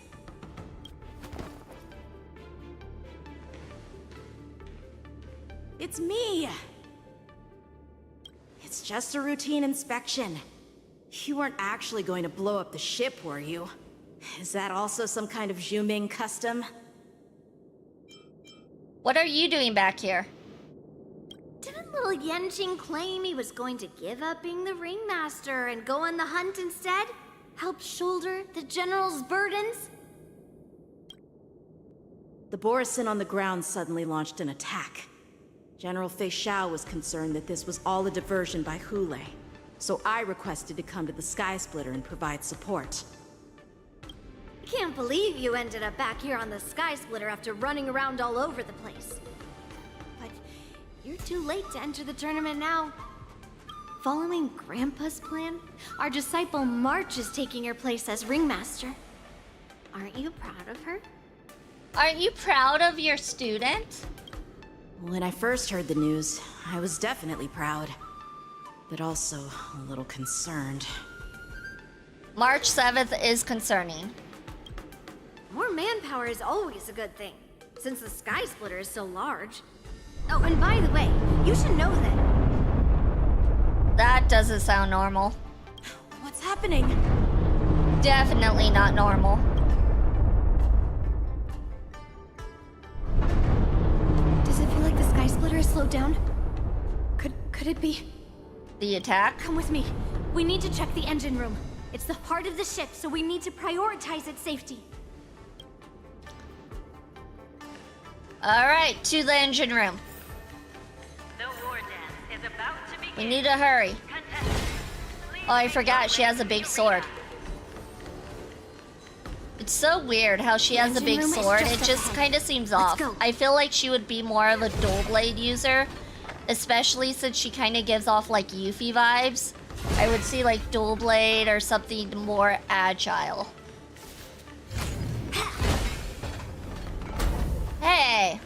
It's me! It's just a routine inspection. You weren't actually going to blow up the ship, were you? Is that also some kind of Zhuming custom? What are you doing back here? Didn't little Yanqing claim he was going to give up being the ringmaster and go on the hunt instead? Help shoulder the general's burdens? the Borisin on the ground suddenly launched an attack. General Fei Xiao was concerned that this was all a diversion by Hule, so I requested to come to the Sky Splitter and provide support. Can't believe you ended up back here on the Sky Splitter after running around all over the place. But you're too late to enter the tournament now. Following Grandpa's plan, our disciple March is taking your place as ringmaster. Aren't you proud of her? Aren't you proud of your student? When I first heard the news, I was definitely proud, but also a little concerned. March 7th is concerning. More manpower is always a good thing, since the Sky Splitter is so large. Oh, and by the way, you should know that... That doesn't sound normal. What's happening? Definitely not normal. Does it feel like the Sky Splitter is slowed down? Could it be? The attack? Come with me. We need to check the engine room. It's the heart of the ship, so we need to prioritize its safety. Alright, to the engine room. The war dance is about to begin. We need to hurry. Oh, I forgot, she has a big sword. It's so weird how she has a big sword. It just kind of seems off. I feel like she would be more of a dual blade user, especially since she kind of gives off like Yuffie vibes. I would see like dual blade or something more agile. Hey!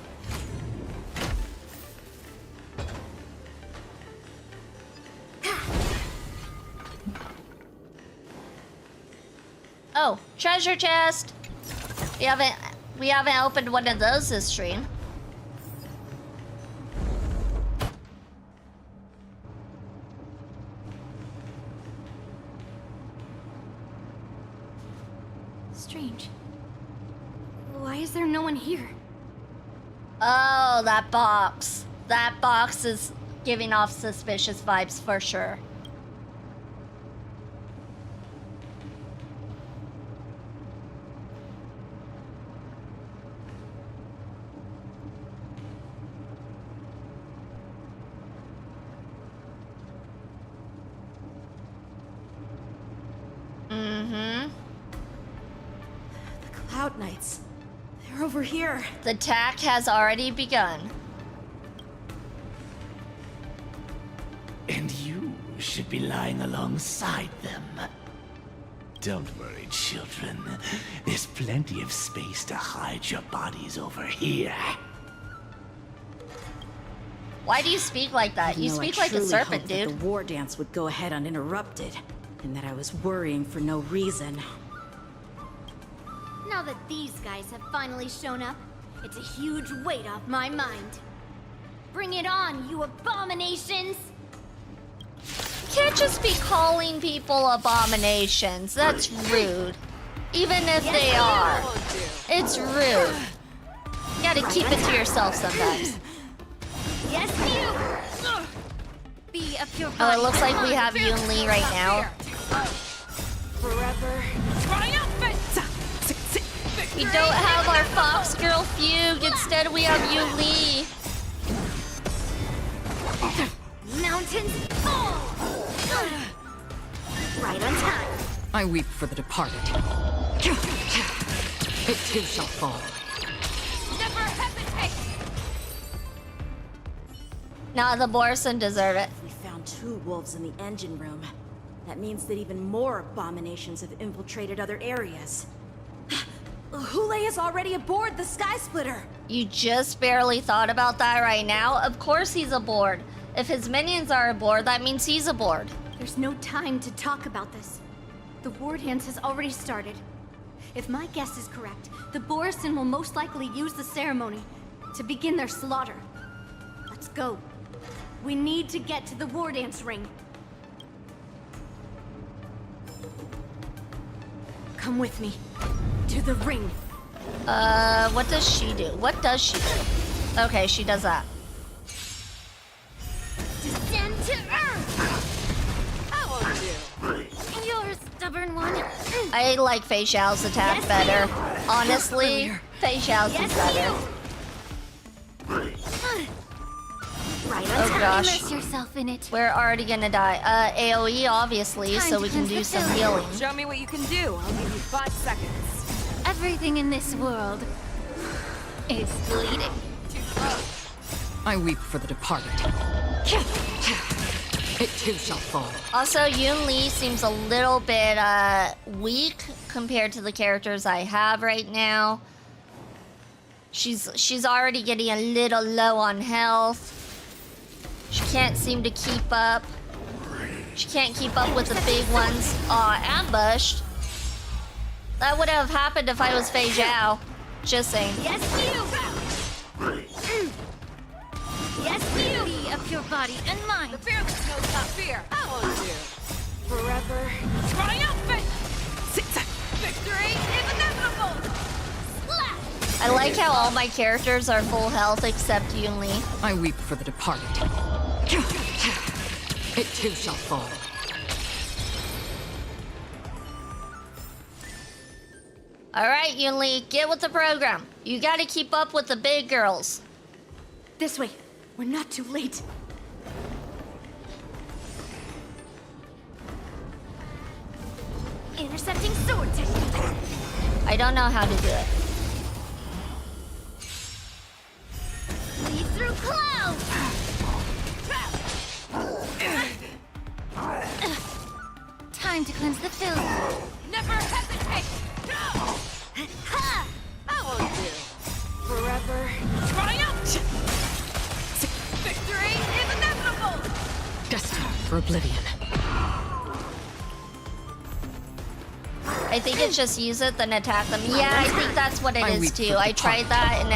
Oh, treasure chest! We haven't opened one of those this stream. Strange. Why is there no one here? Oh, that box. That box is giving off suspicious vibes for sure. Mm-hmm. The Cloud Knights. They're over here. The attack has already begun. And you should be lying alongside them. Don't worry, children. There's plenty of space to hide your bodies over here. Why do you speak like that? You speak like a serpent, dude. That the war dance would go ahead uninterrupted, and that I was worrying for no reason. Now that these guys have finally shown up, it's a huge weight off my mind. Bring it on, you abominations! You can't just be calling people abominations. That's rude. Even if they are. It's rude. You gotta keep it to yourself sometimes. Yes, you! Be a pure Oh, it looks like we have Yoon Lee right now. Forever triumphant! We don't have our Fox Girl fugue. Instead, we have Yoon Lee. Mountains fall! Right on time. I weep for the departed. It too shall fall. Never hesitate! Nah, the Borson deserve it. We found 2 wolves in the engine room. That means that even more abominations have infiltrated other areas. Hule is already aboard the Sky Splitter. You just barely thought about that right now? Of course he's aboard. If his minions are aboard, that means he's aboard. There's no time to talk about this. The war dance has already started. If my guess is correct, the Borisin will most likely use the ceremony to begin their slaughter. Let's go. We need to get to the war dance ring. Come with me. To the ring. What does she do? What does she do? Okay, she does that. Descend to earth! I won't do. You're a stubborn one. I like Fei Xiao's attack better. Honestly, Fei Zhao's is better. Right on Oh time. gosh. Immerse yourself in it. We're already gonna die. AoE, obviously, Time so to we can cleanse do the some village. healing. Show me what you can do. I'll give you 5 seconds. Everything in this world is bleeding. I weep for the departed. It too shall fall. Also, Yun Li seems a little bit weak compared to the characters I have right now. She's already getting a little low on health. She can't seem to keep up. She can't keep up with the big ones. Aw, ambushed. That would have happened if I was Fei Zhao. Just saying. Yes, you! Yes, you! Be of your body and mind. The fearless knows not fear. I will do. Forever triumphant! Victory is inevitable! I like how all my characters are full health except Yun Li. I weep for the departed. It too shall fall. Alright, Yun Li, get with the program. You gotta keep up with the big girls. This way. We're not too late. Intercepting sword technique. I don't know how to do it. Lead through clouds. Time to cleanse the village. Never hesitate! Ha! I will do. Forever triumph! Victory is inevitable! Destined for oblivion. I think it's just use it, then attack them. Yeah, I think that's what it I is weep too. for I the tried that and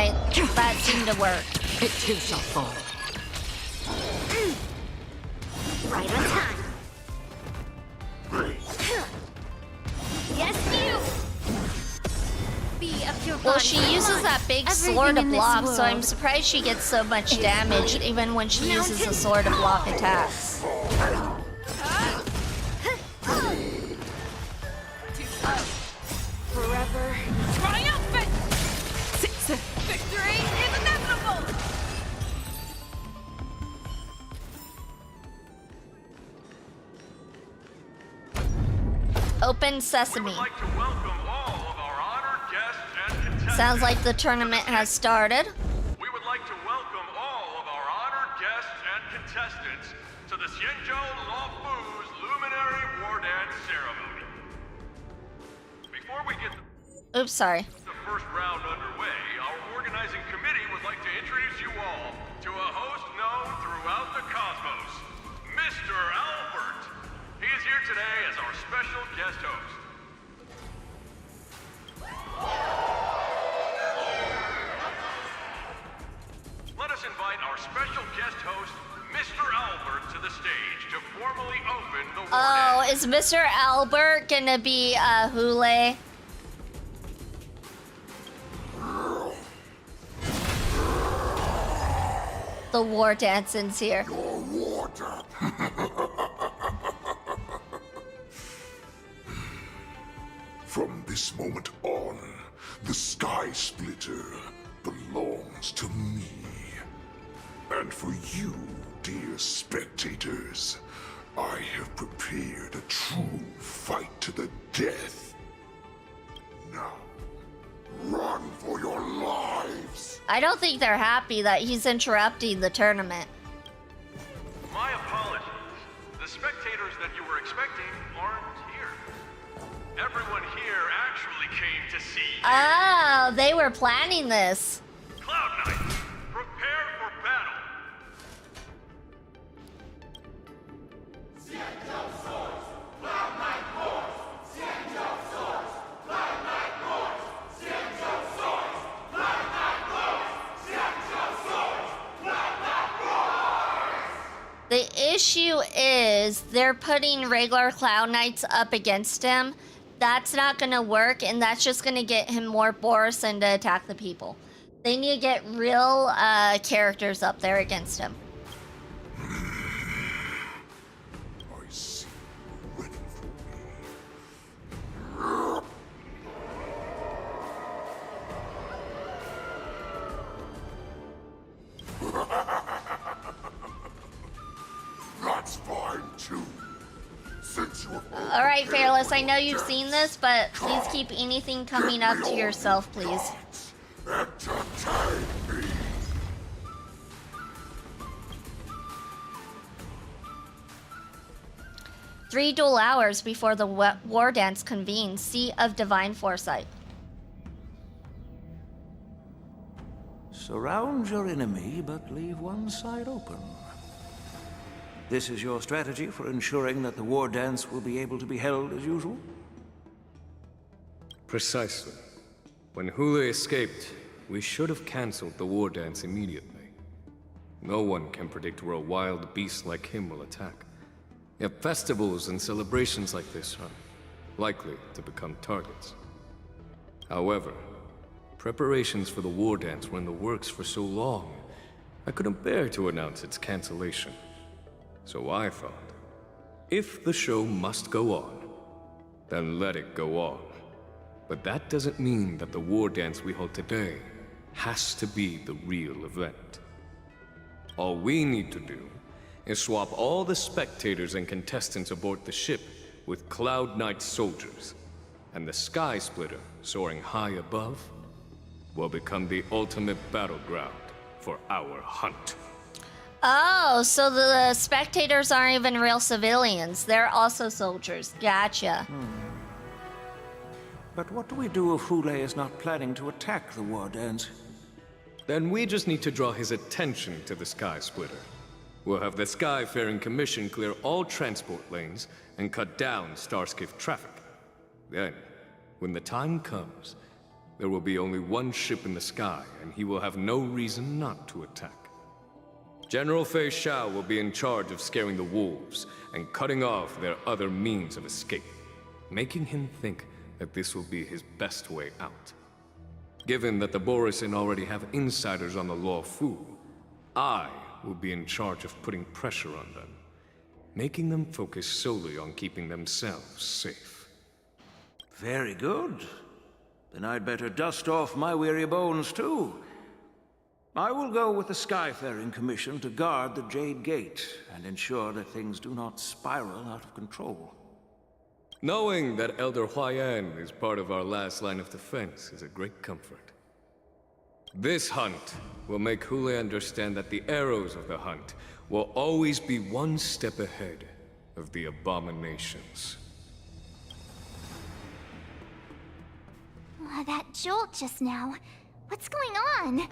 that seemed to work. It too shall fall. Right on time. Yes, you! Be of your Well, body she and uses mind. that big Everything sword to in this block, so I'm world surprised she gets so much is damage bleeding. even when she uses the Mountain sword to block attacks. Forever triumphant! Victory is inevitable! Open sesame. Sounds like the tournament has started. We would like to welcome all of our honored guests and contestants to the Xianzhou Luofu's Luminary War Dance Ceremony. Before we get Oops, sorry. the first round underway, our organizing committee would like to introduce you all to a host known throughout the cosmos, Mr. Albert. He is here today as our special guest host. Let us invite our special guest host, Mr. Albert, to the stage to formally open the war Oh, is Mr. Albert gonna be Hule? The war dancing's here. From this moment on, the Sky Splitter belongs to me. And for you, dear spectators, I have prepared a true fight to the death. Now, run for your lives! I don't think they're happy that he's interrupting the tournament. My apologies. The spectators that you were expecting aren't here. Everyone here actually came to see you. Oh, they were planning this. Cloud Knights, prepare for battle. The issue is they're putting regular Cloud Knights up against him. That's not gonna work, and that's just gonna get him more Borison to attack the people. They need to get real characters up there against him. Carlos, I know you've seen this, but please keep anything coming up to yourself, please. Entertain me. 3 dual hours before the war dance convenes. Seat of Divine Foresight. Surround your enemy, but leave one side open. This is your strategy for ensuring that the war dance will be able to be held as usual? Precisely. When Hule escaped, we should have cancelled the war dance immediately. No one can predict where a wild beast like him will attack. Yet festivals and celebrations like this are likely to become targets. However, preparations for the war dance were in the works for so long, I couldn't bear to announce its cancellation. So I thought, if the show must go on, then let it go on. But that doesn't mean that the war dance we hold today has to be the real event. All we need to do is swap all the spectators and contestants aboard the ship with Cloud Knight's soldiers, and the Sky Splitter, soaring high above, will become the ultimate battleground for our hunt. Oh, so the spectators aren't even real civilians. They're also soldiers. Gotcha. But what do we do if Hule is not planning to attack the war dance? Then we just need to draw his attention to the Sky Splitter. We'll have the Skyfaring Commission clear all transport lanes and cut down Starskiff traffic. Then, when the time comes, there will be only one ship in the sky, and he will have no reason not to attack. General Fei Shao will be in charge of scaring the wolves and cutting off their other means of escape, making him think that this will be his best way out. Given that the Borisin already have insiders on the Law Fu, I will be in charge of putting pressure on them, making them focus solely on keeping themselves safe. Very good. Then I'd better dust off my weary bones too. I will go with the Skyfaring Commission to guard the Jade Gate and ensure that things do not spiral out of control. Knowing that Elder Huayan is part of our last line of defense is a great comfort. This hunt will make Hule understand that the arrows of the hunt will always be one step ahead of the abominations. That jolt just now. What's going on?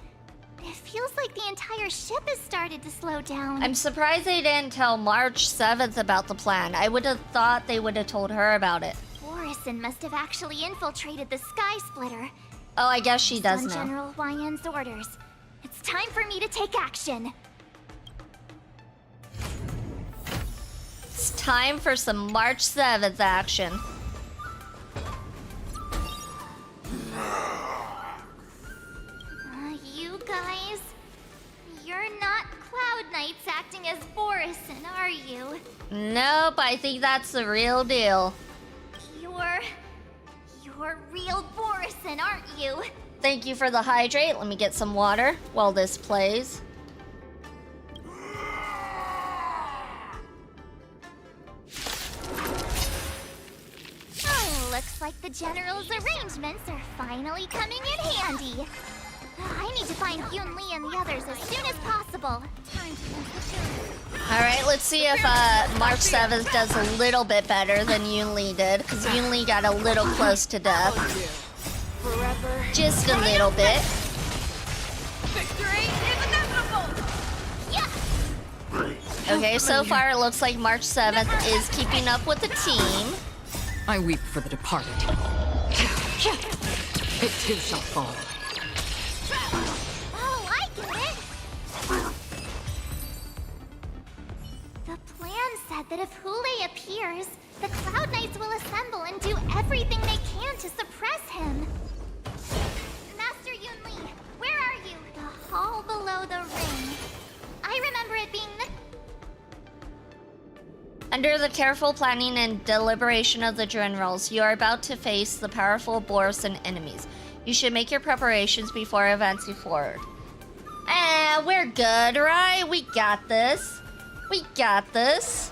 It feels like the entire ship has started to slow down. I'm surprised they didn't tell March 7th about the plan. I would have thought they would have told her about it. Borisin must have actually infiltrated the Sky Splitter. Oh, I guess she does on now. General Huayan's orders. It's time for me to take action. It's time for some March 7th action. You guys, you're not Cloud Knights acting as Borisin, are you? Nope, I think that's the real deal. You're real Borisin, aren't you? Thank you for the hydrate. Let me get some water while this plays. Oh, looks like the General's arrangements are finally coming in handy. I need to find Yun Li and the others as soon as possible. Alright, let's see if March 7th does a little bit better than Yun Li did, because Yun Li got a little close to death. Just a little bit. Victory is inevitable! Okay, so far it looks like March 7th is keeping up with the team. I weep for the departed. It too shall fall. Oh, I get it! The plan said that if Hule appears, the Cloud Knights will assemble and do everything they can to suppress him. Master Yun Li, where are you? The hall below the ring. I remember it being the... Under the careful planning and deliberation of the generals, you are about to face the powerful Borisin enemies. You should make your preparations before advancing forward. We're good, right? We got this. We got this.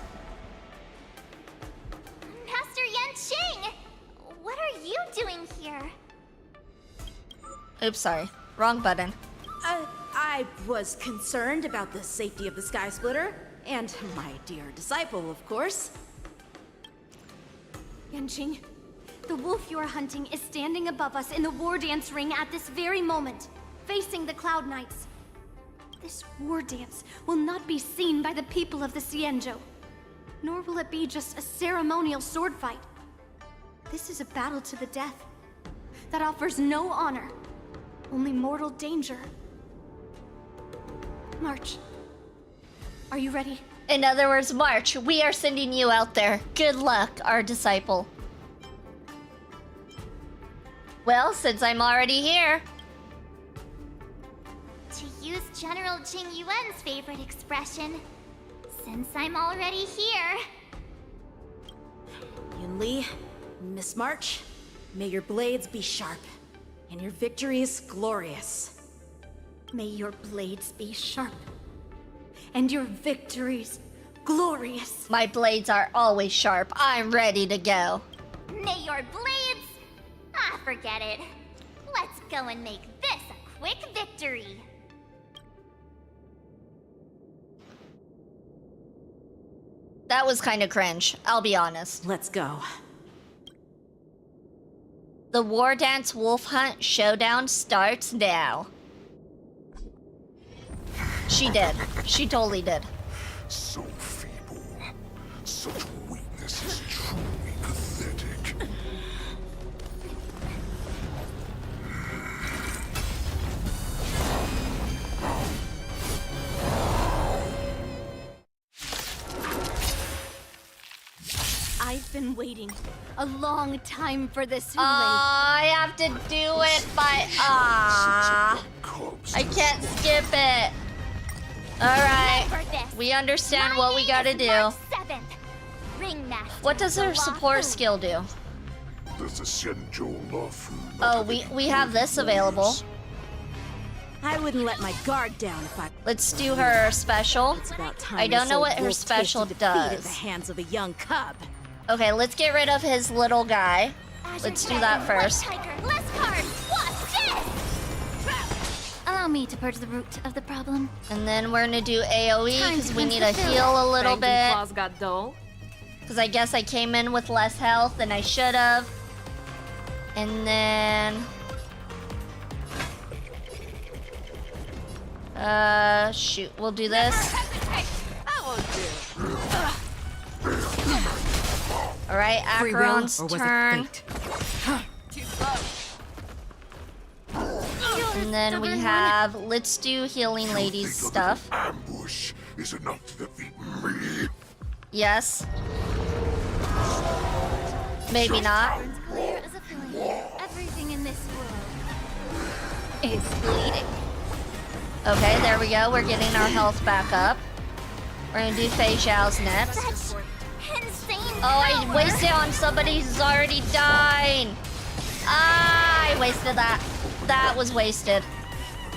Master Yanqing! here? Oops, sorry. Wrong button. I was concerned about the safety of the Sky Splitter, and my dear disciple, of course. Yanqing, the wolf you are hunting is standing above us in the war dance ring at this very moment, facing the Cloud Knights. This war dance will not be seen by the people of the Xianzhou, nor will it be just a ceremonial sword fight. This is a battle to the death that offers no honor, only mortal danger. March. Are you ready? In other words, March, we are sending you out there. Good luck, our disciple. Well, since I'm already here. To use General Jing Yuan's favorite expression, since I'm already here. Yunli, Miss March, may your blades be sharp, and your victories glorious. May your blades be sharp, and your victories glorious. My blades are always sharp. I'm ready to go. May your blades... Ah, forget it. Let's go and make this a quick victory. That was kind of cringe, I'll be honest. Let's go. The War Dance Wolf Hunt Showdown starts now. She did. She totally did. So feeble. Such weakness is truly pathetic. I've been waiting a long time for this, Hulei. I have to do it by... I can't skip it. Alright. We understand what we gotta do. What does her support skill do? There's a Xianzhou Luofu. Oh, we have this available. I wouldn't let my guard down if I... Let's do her special. It's about time I don't this know old what her wolf special tasted defeat at does. the hands of a young cub. Okay, let's get rid of his little guy. Let's do that first. Allow me to purge the root of the problem. And then we're gonna do AoE because we need to heal a little bit. Claws got dull. Because I guess I came in with less health than I should have. And then... shoot, we'll do this. Alright, Acheron's turn. And then we have, let's do Healing Lady's stuff. Ambush is enough to defeat me. Yes. Maybe not. Clear as a filling. Everything in this world is bleeding. Okay, there we go. We're getting our health back up. We're gonna do Fei Zhao's next. Insane. Oh, I wasted on somebody who's already died. Ah, I wasted that. That was wasted.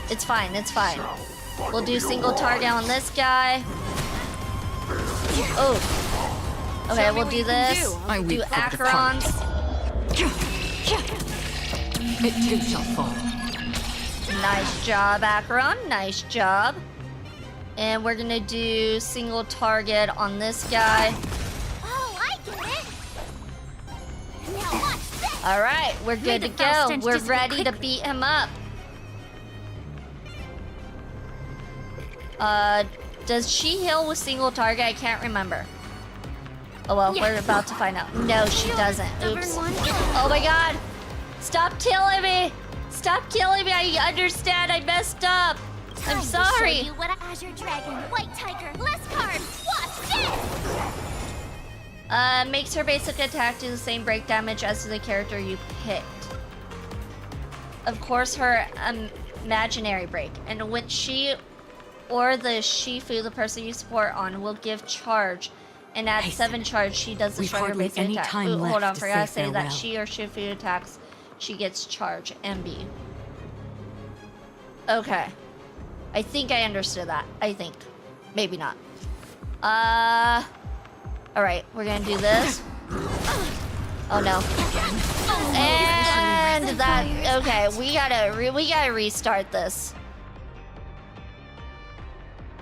It's fine, it's fine. We'll do single target on this guy. Oh. Okay, we'll do this. Do Acheron's. It too shall fall. Nice job, Acheron. Nice job. And we're gonna do single target on this guy. Oh, I get it. Now watch this. All right, we're good to go. We're ready to beat him up. Does she heal with single target? I can't remember. Oh well, we're about to find out. No, she doesn't. Oops. Oh my god. Stop killing me. Stop killing me. I understand. I messed up. I'm sorry. Show you what Azure Dragon, White Tiger, less cards. Watch this. Makes her basic attack do the same break damage as the character you picked. Of course, her imaginary break, and when she or the Shifu, the person you support on, will give charge, and at 7 charge, she does destroy her basic attack. Ooh, hold on, forgot to say that she or Shifu attacks, she gets charge. MB. Okay. I think I understood that. I think. Maybe not. Alright, we're gonna do this. Oh no. And that. Okay, we gotta restart this.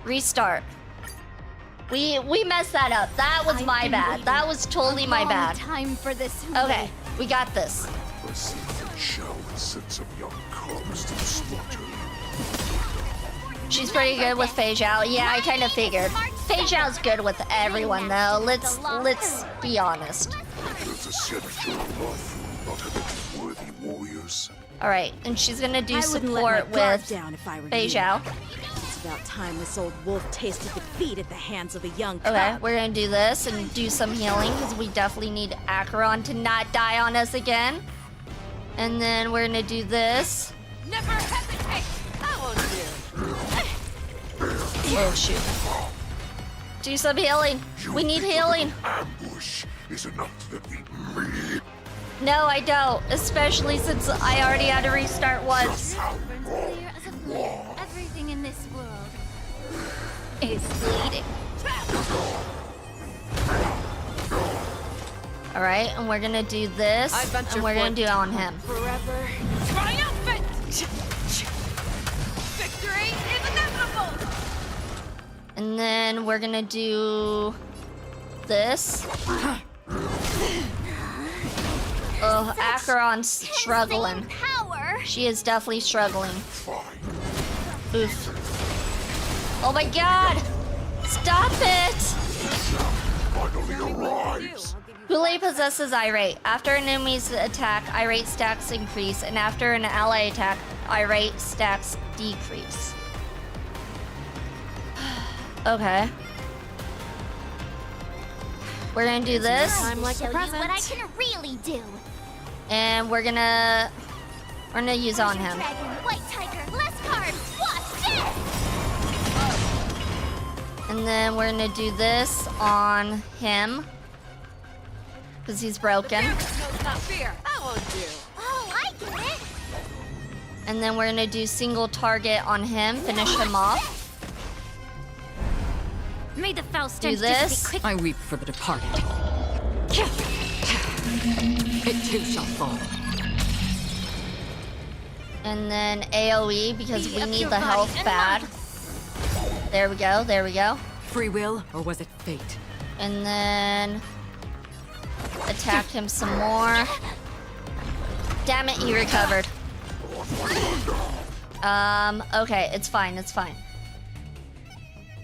Restart. We messed that up. That was my bad. That was totally my bad. Time for this. Okay, we got this. A secret shell that sent some young cubs to the slaughter. She's pretty good with Fei Zhao. Yeah, I kind of figured. Fei Zhao's good with everyone, though. Let's be honest. Does the Xianzhou Luofu not have any worthy warriors? All right, and she's gonna do I wouldn't let my support guard with down if I were Fei you. Zhao. It's about time this old wolf tasted defeat at the hands of a young cub. Okay, we're gonna do this and do some healing because we definitely need Acheron to not die on us again. And then we're gonna do this. Never hesitate! That won't do. Oh shoot. Do some healing. We need healing. Ambush is enough to defeat me. No, I don't. Especially since I already had to restart once. Clear as a flame. Everything in this world is bleeding. All right, and we're gonna do this, and we're gonna do it on him. Forever triumphant! Victory is inevitable! And then we're gonna do this. Oh, Acheron's struggling. She is definitely struggling. Oof. Oh my god! Stop it! Hule possesses Irate. After an enemy's attack, Irate stacks increase, and after an ally attack, Irate stacks decrease. Okay. We're gonna do this. Show you what I can really do. And we're gonna use on him. Dragon, white tiger, less cards. Watch this. And then we're gonna do this on him. Because he's broken. Not fear. That won't do. Oh, I get it. And then we're gonna do single target on him, finish him off. May the foul Do stench this. just be quick. I weep for the departed. It too shall fall. And then AoE because we up need your the body health and bad. There we go, there we go. Free will, or was it fate? And then attack him some more. Damn it, he recovered. Okay, it's fine, it's fine.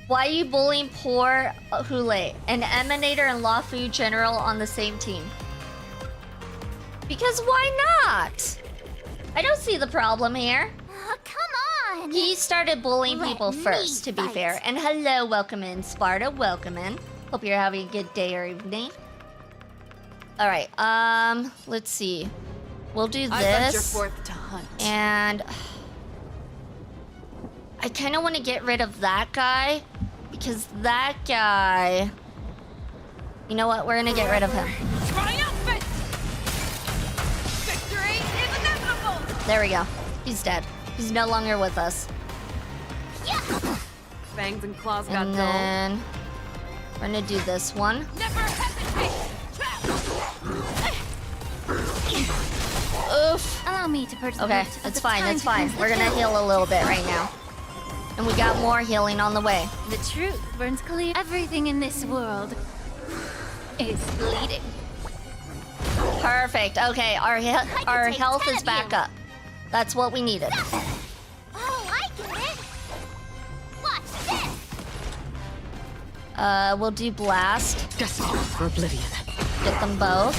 Why are you bullying poor Hule, an Emanator and Luofu General on the same team? Because why not? I don't see the problem here. Come on. He started bullying people Let me first, to be fight. fair. And hello, welcome in, Sparta, welcome in. Hope you're having a good day or evening. All right, let's see. We'll do I venture this. forth to hunt. And I kind of want to get rid of that guy because that guy. You know what? We're gonna get rid of him. Triumphant! Victory is inevitable! There we go. He's dead. He's no longer with us. Fangs and claws got And dull. then we're gonna do this one. Never hesitate! Oof. Allow me to purge the Okay, root of it's the fine, time it's to fine. cleanse We're the gonna guilt. heal a little bit right now. And we got more healing on the way. The truth burns clear. Everything in this world is bleeding. Perfect. Okay, our take health 10 is of back you. up. That's what we needed. Oh, I get it. Watch this. We'll do blast. Destined for oblivion. Get them both.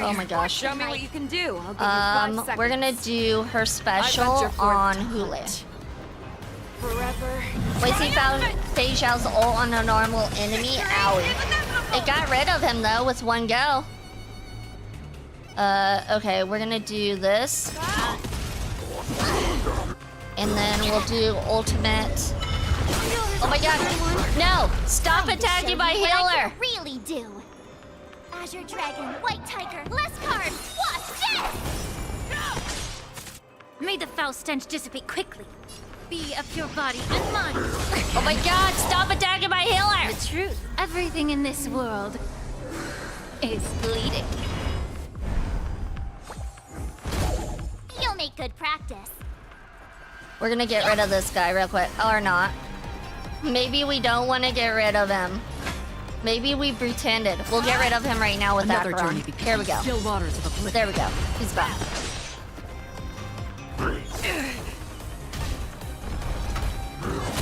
Oh my gosh. Show me what you can do. I'll give you 5 seconds. We're gonna do her special venture forth on to Hule. Forever. Wait, he found Fei Zhao's ult on a normal enemy. Owie. It got rid of him though with one go. Okay, we're gonna do this. And then we'll do ultimate. Oh my god. No! Stop attacking my What I healer! can really do. Azure Dragon, White Tiger, less cards. Watch this. May the foul stench dissipate quickly. Be of your body and mind. Oh my god, stop attacking my healer! The truth, everything in this world is bleeding. You'll make good practice. We're gonna get rid of this guy real quick. Or not. Maybe we don't want to get rid of him. Maybe we pretended. We'll get rid of him right now with that. Here we go. Still waters of oblivion. There we go. He's gone.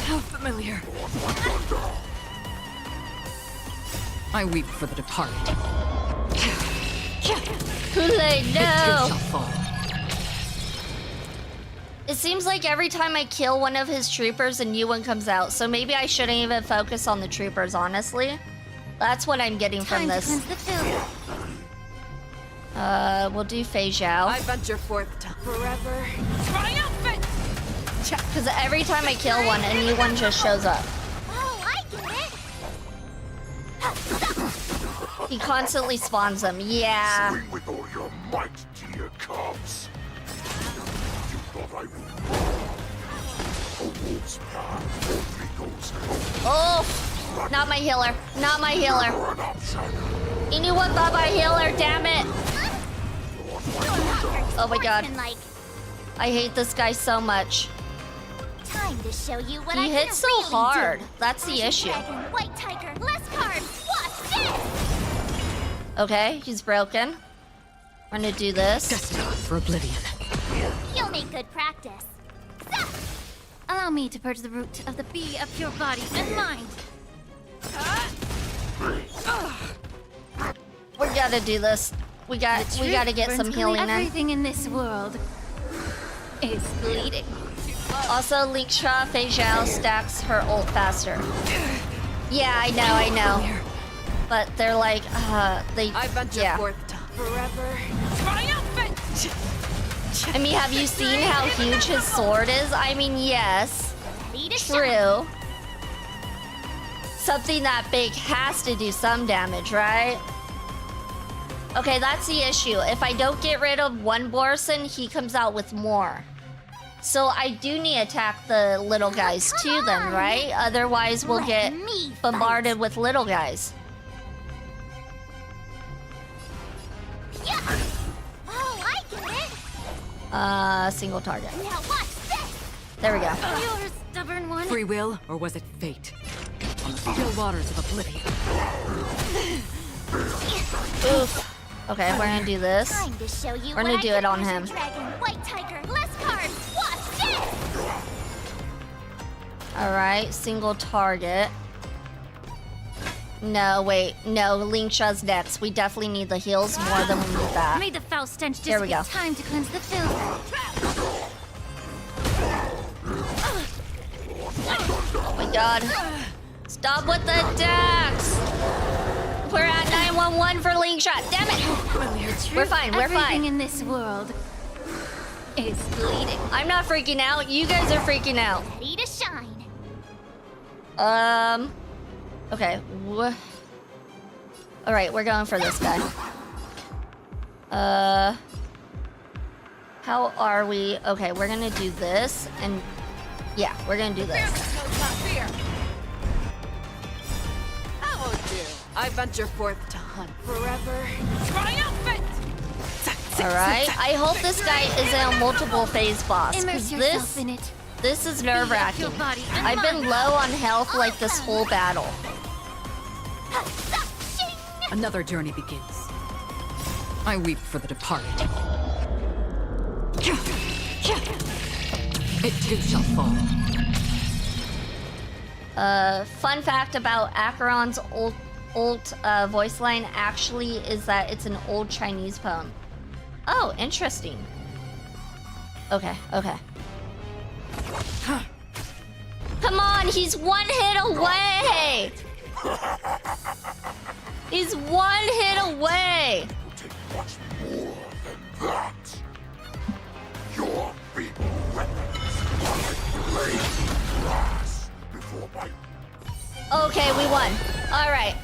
How familiar. I weep for the departed. Kool-Aid, It too no! shall fall. It seems like every time I kill one of his troopers, a new one comes out. So maybe I shouldn't even focus on the troopers, honestly. That's what I'm getting from this. We'll do Fei Zhao. I venture forth to forever. Triumphant! Because every time I kill one, a new one just shows up. Oh, I get it. He constantly spawns them. Yeah. Swing with all your might, dear cubs. You thought I would. A wolf's path only goes home. Oh, not my healer. Not my healer. You're an option. Anyone but my healer, damn it. Oh my god. I hate this guy so much. Time to show you what He I hits so really hard. do. That's the issue. Dragon, white tiger, less cards. Watch this. Okay, he's broken. We're gonna do this. Destined for oblivion. You'll make good practice. Allow me to purge the root of the bee of your body and mind. We gotta do this. We gotta get some healing in. Everything in this world is bleeding. Also, Lingsha Fei Zhao stacks her ult faster. Yeah, I know. But they're like, they. I venture forth to forever. Triumphant! I mean, have you seen how huge his sword is? I mean, yes. True. Something that big has to do some damage, right? Okay, that's the issue. If I don't get rid of one Borson, he comes out with more. So I do need to attack the little guys too then, right? Otherwise, we'll get bombarded with little guys. Yeah. Oh, I get it. Single target. Now watch this. There we go. You're a stubborn one. Free will, or was it fate? On the still waters of oblivion. Oof. Okay, we're gonna do this. Time to show you We're gonna what do I it on can him. Dragon, white tiger, less cards. Watch this. Alright, single target. No, wait. No, Lingsha's next. We definitely need the heals more than we need that. May the foul stench There we go. just time to cleanse the filth. Oh my god. Stop with the attacks! We're at 911 for Lingsha. Damn it! We're fine, we're Everything fine. in this world is bleeding. I'm not freaking out. You guys are freaking out. Ready to shine. Okay. Alright, we're going for this guy. How are we? Okay, we're gonna do this, and yeah, we're gonna do this. I venture forth to hunt forever. Triumphant! Alright, I hope this guy isn't a multiple phase boss, Immerse because yourself in it. this is nerve-wracking. Your body and I've been mind. low on health like this whole battle. Another journey begins. I weep for the departed. It too shall fall. Fun fact about Acheron's ult voice line actually is that it's an old Chinese poem. Oh, interesting. Okay. Come on, he's one hit away! He's one hit away! Much more than that. Your feeble weapons are like blades of grass before my... Okay, we won. Alright.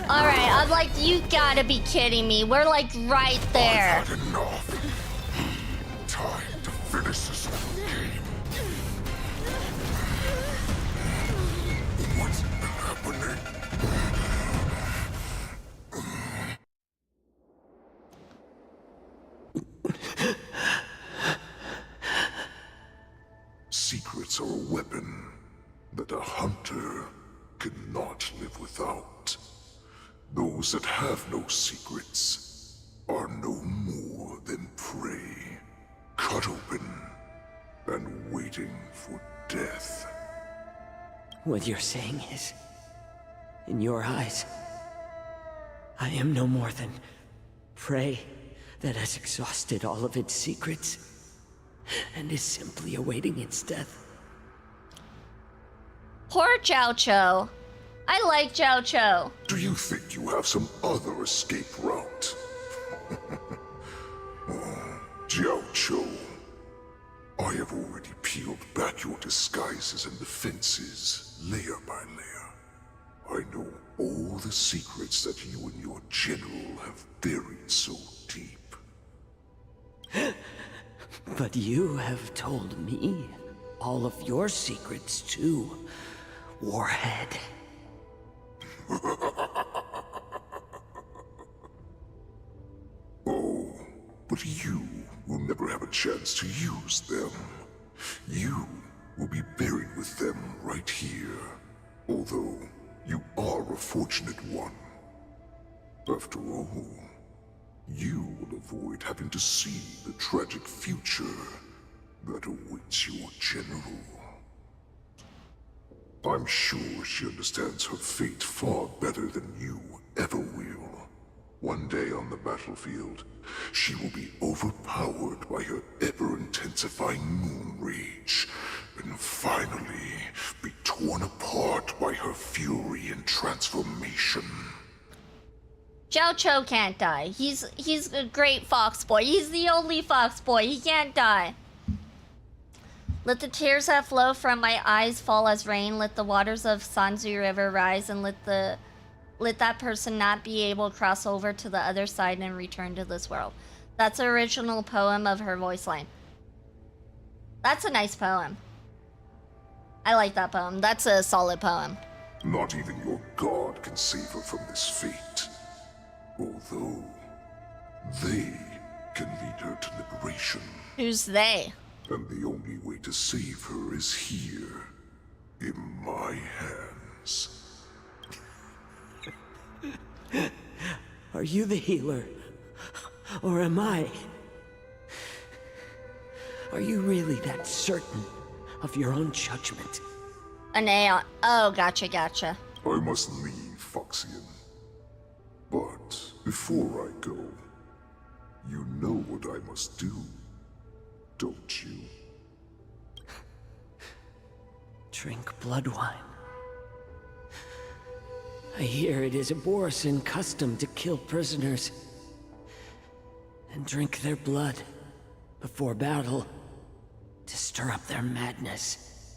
I'm like, you gotta be kidding me. We're like right there. I've had enough. Time to finish this game. What's happening? that a hunter cannot live without. Those that have no secrets are no more than prey, cut open and waiting for death. What you're saying is, in your eyes, I am no more than prey that has exhausted all of its secrets and is simply awaiting its death. Poor Jiao Cho. I like Jiao Cho. Do you think you have some other escape route? Oh, Jiao Cho, I have already peeled back your disguises and defenses, layer by layer. I know all the secrets that you and your general have buried so deep. But you have told me all of your secrets too, Warhead. Oh, but you will never have a chance to use them. You will be buried with them right here, although you are a fortunate one. After all, you will avoid having to see the tragic future that awaits your general. I'm sure she understands her fate far better than you ever will. One day on the battlefield, she will be overpowered by her ever-intensifying moon rage, and finally be torn apart by her fury and transformation. Jiao Cho can't die. He's a great fox boy. He's the only fox boy. He can't die. Let the tears that flow from my eyes fall as rain. Let the waters of Sanzu River rise, and let that person not be able to cross over to the other side and return to this world. That's the original poem of her voice line. That's a nice poem. I like that poem. That's a solid poem. Not even your god can save her from this fate. Although, they can lead her to liberation. Who's they? And the only way to save her is here, in my hands. Are you the healer? Or am I? Are you really that certain of your own judgment? An Aeon. Oh, gotcha. I must leave, Foxian. But before I go, you know what I must do, don't you? Drink blood wine. I hear it is a Borisan custom to kill prisoners and drink their blood before battle to stir up their madness.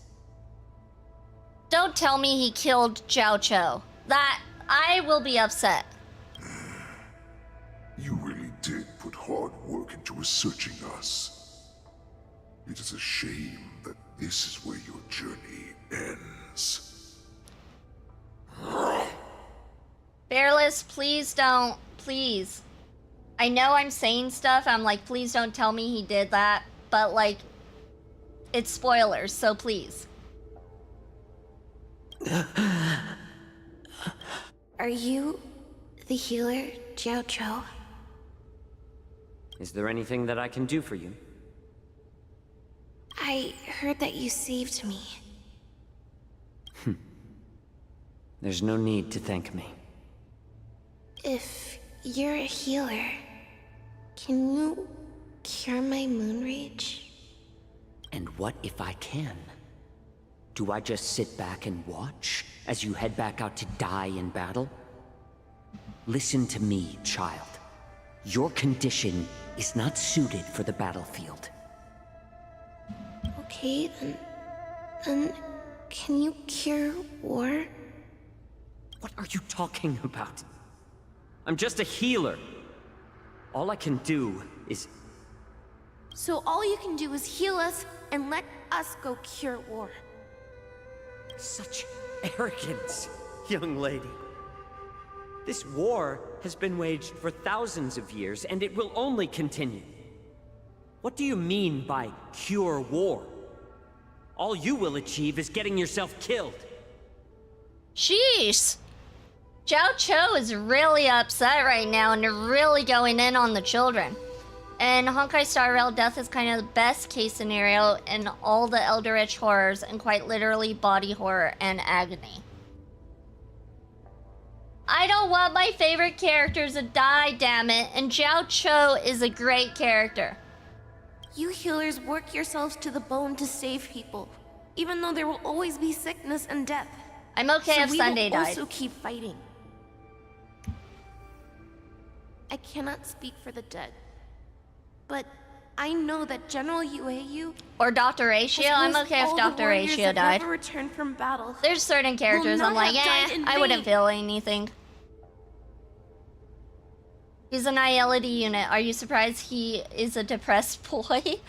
Don't tell me he killed Jiao Cho. That I will be upset. You really did put hard work into researching us. It is a shame that this is where your journey ends. Bearless, please don't. Please. I know I'm saying stuff. I'm like, please don't tell me he did that. But, like, it's spoilers, so please. Are you the healer, Jiao Cho? Is there anything that I can do for you? I heard that you saved me. There's no need to thank me. If you're a healer, can you cure my moon rage? And what if I can? Do I just sit back and watch as you head back out to die in battle? Listen to me, child. Your condition is not suited for the battlefield. Okay, then can you cure war? What are you talking about? I'm just a healer. All I can do is... So all you can do is heal us and let us go cure war. Such arrogance, young lady. This war has been waged for thousands of years, and it will only continue. What do you mean by cure war? All you will achieve is getting yourself killed. Sheesh. Zhao Cho is really upset right now and they're really going in on the children. And Honkai Star Rail death is kind of the best case scenario in all the Eldritch horrors and quite literally body horror and agony. I don't want my favorite characters to die, damn it, and Zhao Cho is a great character. You healers work yourselves to the bone to save people, even though there will always be sickness and death. I'm okay so if Sunday died. died. Also keep fighting. I cannot speak for the dead, but I know that General Yueyu or Dr. Ratio. I'm okay if Dr. Ratio died. Never returned from battle. There's certain characters I'm like, I wouldn't feel anything. He's an ILD unit. Are you surprised he is a depressed boy?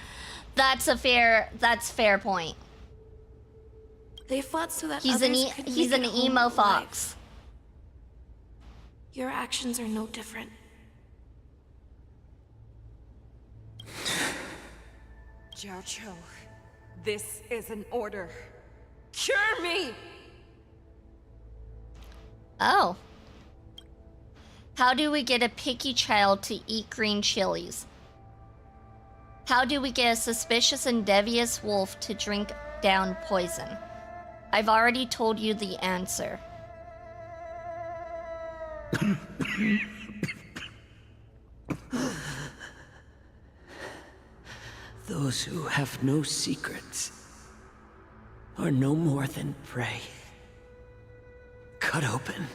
That's fair point. They fought so that he's an emo fox. Your actions are no different. Zhao Cho, this is an order. Cure me! Oh. How do we get a picky child to eat green chilies? How do we get a suspicious and devious wolf to drink down poison? I've already told you the answer. Those who have no secrets are no more than prey. Cut open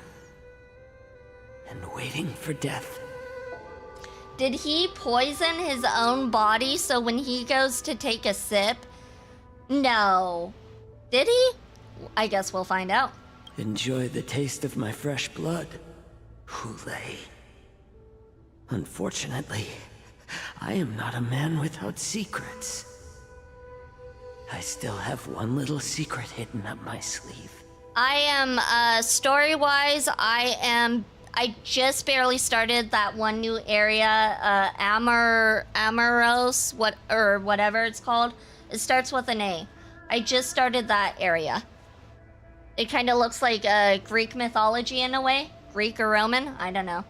and waiting for death. Did he poison his own body so when he goes to take a sip? No. Did he? I guess we'll find out. Enjoy the taste of my fresh blood, Hulei. Unfortunately, I am not a man without secrets. I still have one little secret hidden up my sleeve. I am, story-wise, I just barely started that one new area, Amoros, whatever it's called. It starts with an A. I just started that area. It kind of looks like Greek mythology in a way. Greek or Roman, I don't know.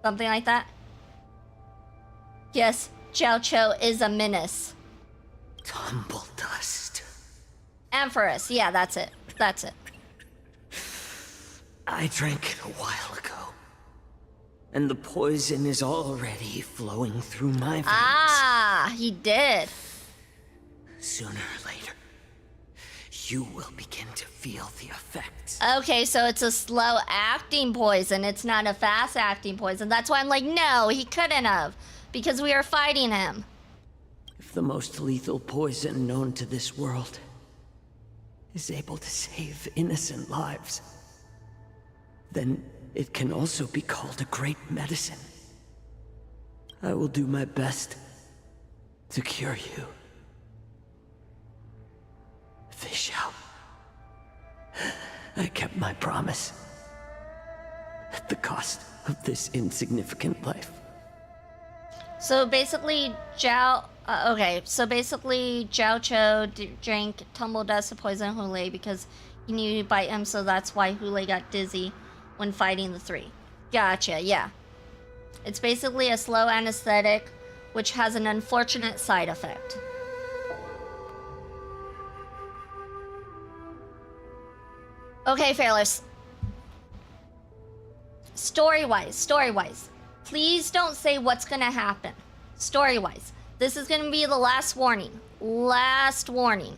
Something like that. Yes, Zhao Cho is a menace. Tumble dust. Amphoros, yeah, that's it. That's it. I drank it a while ago. And the poison is already flowing through my veins. Ah, he did. Sooner or later, you will begin to feel the effects. Okay, so it's a slow-acting poison. It's not a fast-acting poison. That's why I'm like, no, he couldn't have. Because we are fighting him. If the most lethal poison known to this world is able to save innocent lives, then it can also be called a great medicine. I will do my best to cure you. Fish out. I kept my promise. At the cost of this insignificant life. So basically, Zhao Cho drank tumble dust to poison Hulei because he knew he'd bite him, so that's why Hulei got dizzy when fighting the three. Gotcha, yeah. It's basically a slow anesthetic, which has an unfortunate side effect. Okay, Fearless. Story-wise. Please don't say what's gonna happen. Story-wise. This is gonna be the last warning. Last warning.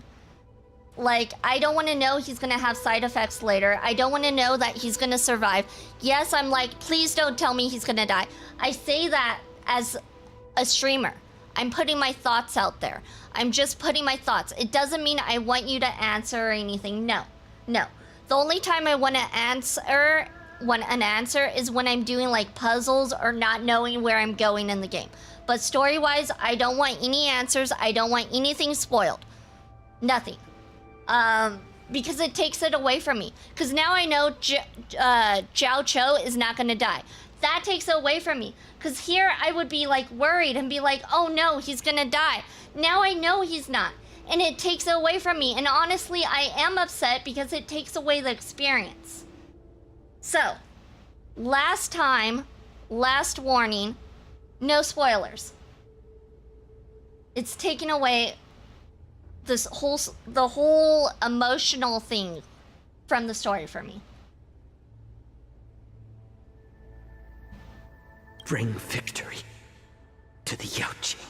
Like, I don't want to know he's gonna have side effects later. I don't want to know that he's gonna survive. Yes, I'm like, please don't tell me he's gonna die. I say that as a streamer. I'm putting my thoughts out there. I'm just putting my thoughts. It doesn't mean I want you to answer or anything. No. The only time I want to answer is when I'm doing like puzzles or not knowing where I'm going in the game. But story-wise, I don't want any answers. I don't want anything spoiled. Nothing. Because it takes it away from me. Because now I know Zhao Cho is not going to die. That takes it away from me. Because here I would be like worried and be like, oh no, he's going to die. Now I know he's not. and it takes it away from me. And honestly, I am upset because it takes away the experience. So, last time, last warning, no spoilers. It's taken away the whole emotional thing from the story for me. Bring victory to the Yaoqing.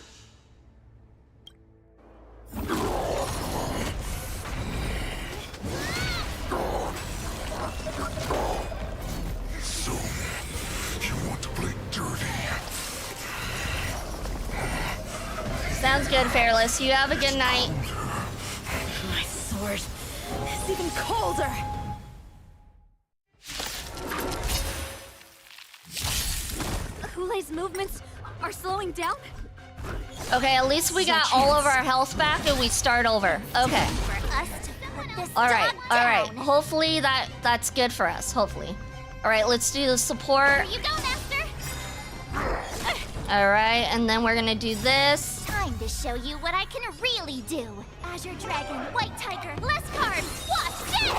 So, you want to play dirty? Sounds good, Fearless. You have a good night. My sword is even colder. Hulei's movements are slowing down? Okay, at least we got all of our health back and we start over. Okay. Alright, alright. Hopefully that's good for us, hopefully. Alright, let's do the support. Here you go, Master. Alright, and then we're gonna do this. Time to show you what I can really do. Azure Dragon, White Tiger, less cards. Watch this!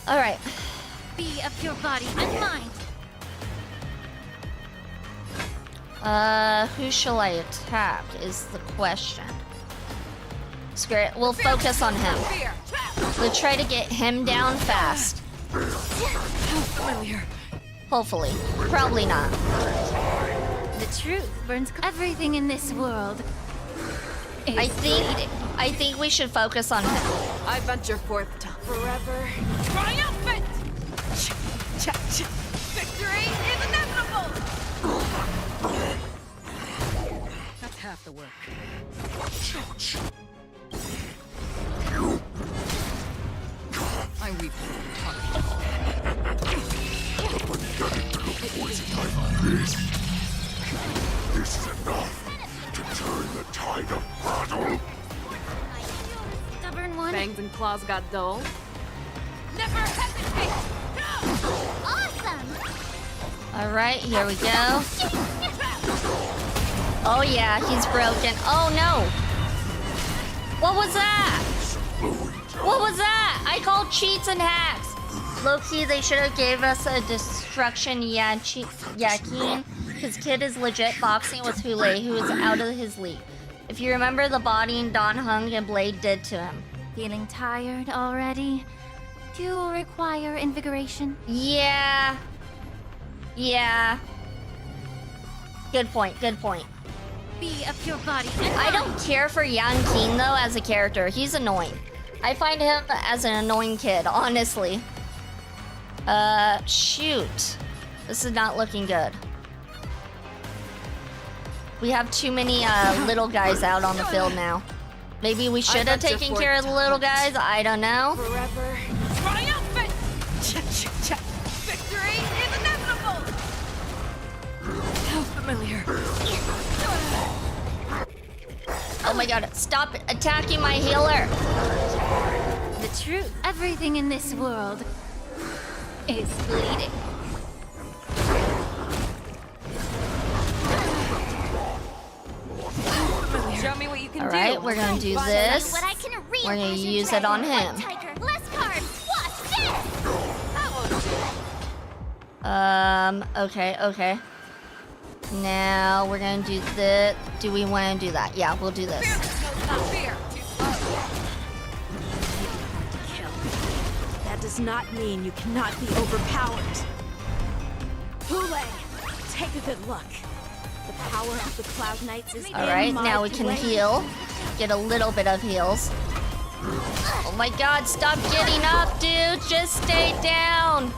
Alright. Be of your body and mind. Who shall I attack is the question. Screw it, we'll focus on him. Let's try to get him down fast. Hopefully. Probably not. The truth burns everything in this world. I think we should focus on him. I venture forth to forever. Triumphant! Victory is inevitable! That's half the work. I weep for This is enough to turn the tide of battle. Stubborn one. Fangs and claws got dull. Never hesitate! Awesome! Alright, here we go. Oh yeah, he's broken. Oh no! What was that? What was that? I called cheats and hacks. Low-key, they should have gave us a destruction Yakin. His kid is legit boxing with Hulei, who is out of his league. If you remember the bodying Don Hung and Blade did to him. Feeling tired already? Do you require invigoration? Yeah. Yeah. Good point, good point. Be of your body. I don't care for Yan Qing though as a character. He's annoying. I find him as an annoying kid, honestly. Shoot. This is not looking good. We have too many little guys out on the field now. Maybe we should have taken care of the little guys. I don't know. Forever. Triumphant! Victory is inevitable! How familiar. Oh my god, stop attacking my healer. The truth. Everything in this world is bleeding. Show me what you can do. Alright, we're gonna do this. What I can We're gonna use it on him. Less cards. Watch this! Okay, okay. Now we're gonna do this. Do we want to do that? Yeah, we'll do this. That does not mean you cannot be overpowered. Hulei, take a good look. The power of the Cloud Knights is Alright, in my now we can blade. heal. Get a little bit of heals. Oh my god, stop getting up, dude! Just stay down!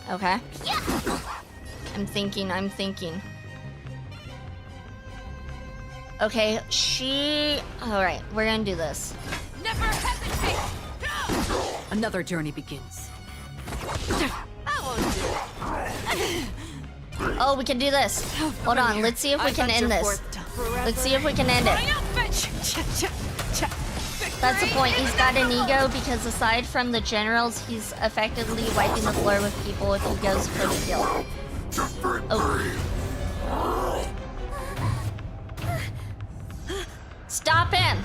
Okay. I'm thinking. Okay, Alright, we're gonna do this. Never hesitate! Another journey begins. Oh, we can do this. Hold on, let's see if we can end this. Let's see if we can end it. That's the point. He's got an ego because aside from the generals, he's effectively wiping the floor with people if he goes for the kill. Stop him!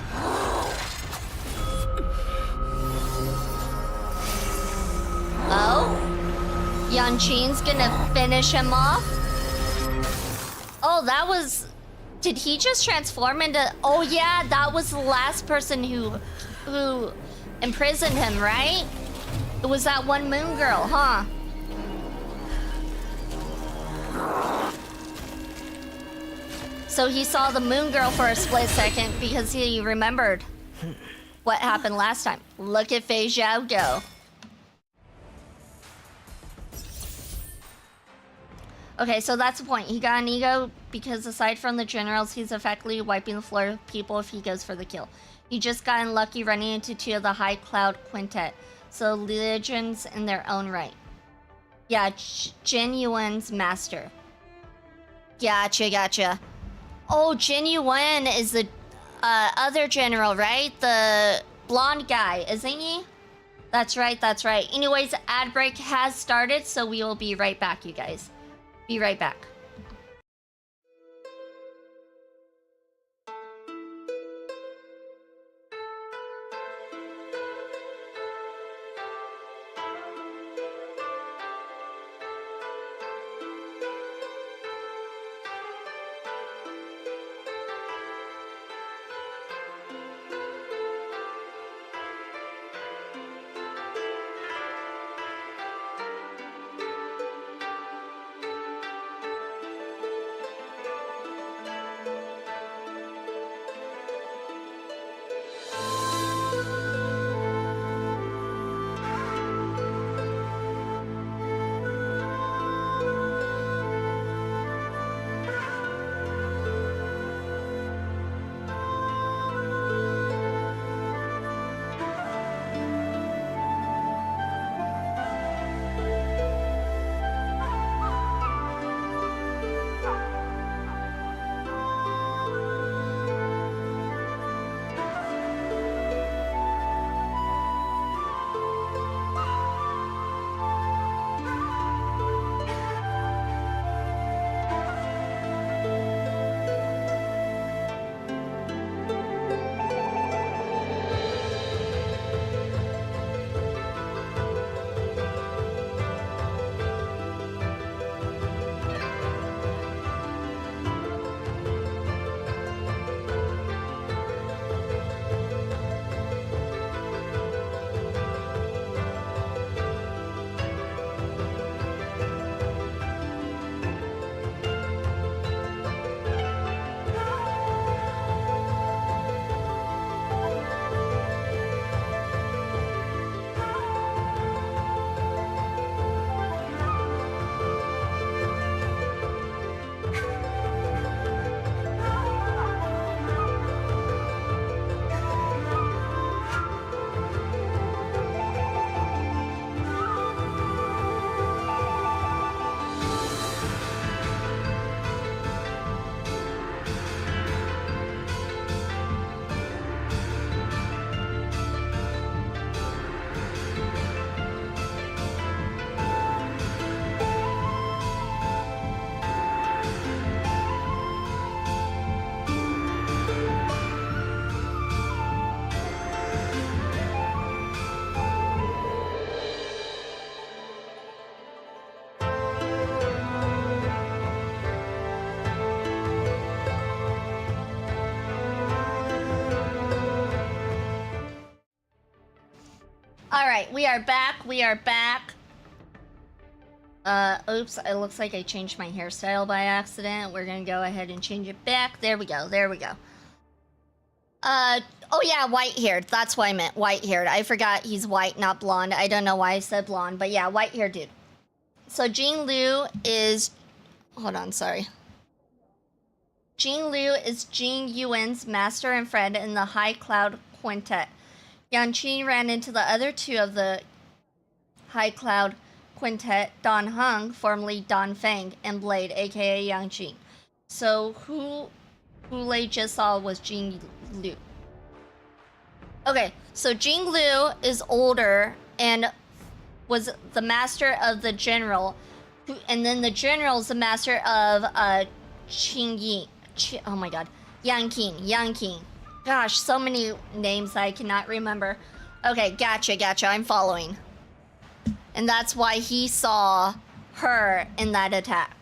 Oh? Yanqing's gonna finish him off? Oh, that was... Did he just transform into... Oh yeah, that was the last person who imprisoned him, right? It was that one moon girl, huh? So he saw the moon girl for a split second because he remembered what happened last time. Look at Fei Zhao go. Okay, so that's the point. He got an ego because aside from the generals, he's effectively wiping the floor with people if he goes for the kill. He just got unlucky running into two of the High Cloud Quintet. So legends in their own right. Yeah, Jin Yuan's master. Gotcha. Oh, Jin Yuan is the other general, right? The blonde guy, isn't he? That's right. Anyways, ad break has started, so we will be right back, you guys. Be right back. All right, we are back. Oops, it looks like I changed my hairstyle by accident. We're gonna go ahead and change it back. There we go. Oh yeah, white-haired. That's what I meant, white-haired. I forgot he's white, not blonde. I don't know why I said blonde, but yeah, white-haired dude. So Jing Liu is... Hold on, sorry. Jing Liu is Jing Yuan's master and friend in the High Cloud Quintet. Yanqing ran into the other two of the High Cloud Quintet, Don Heng, formerly Don Feng, and Blade, aka Yanqing. So who Lei just saw was Jing Liu. Okay, so Jing Liu is older and was the master of the general And then the general's the master of oh my god, Yanqing. Gosh, so many names I cannot remember. Okay, gotcha, I'm following. And that's why he saw her in that attack.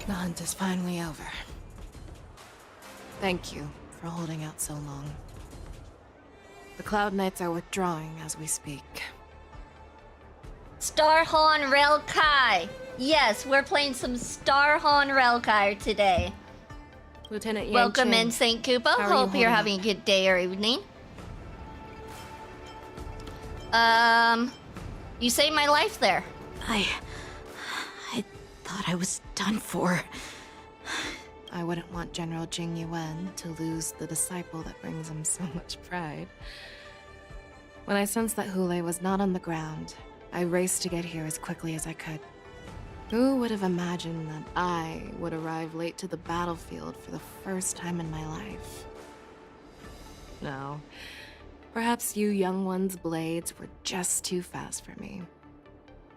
The hunt is finally over. Thank you for holding out so long. The Cloud Knights are withdrawing as we speak. Starhorn Relkai! Yes, we're playing some Starhorn Relkai today. Lieutenant Yang Welcome Qing. in, St. Koopa. How are Hope you you're holding having a good day or evening. You saved my life there. I thought I was done for. I wouldn't want General Jing Yuan to lose the disciple that brings him so much pride. When I sensed that Hule was not on the ground, I raced to get here as quickly as I could. Who would have imagined that I would arrive late to the battlefield for the first time in my life? No. Perhaps you young ones' blades were just too fast for me.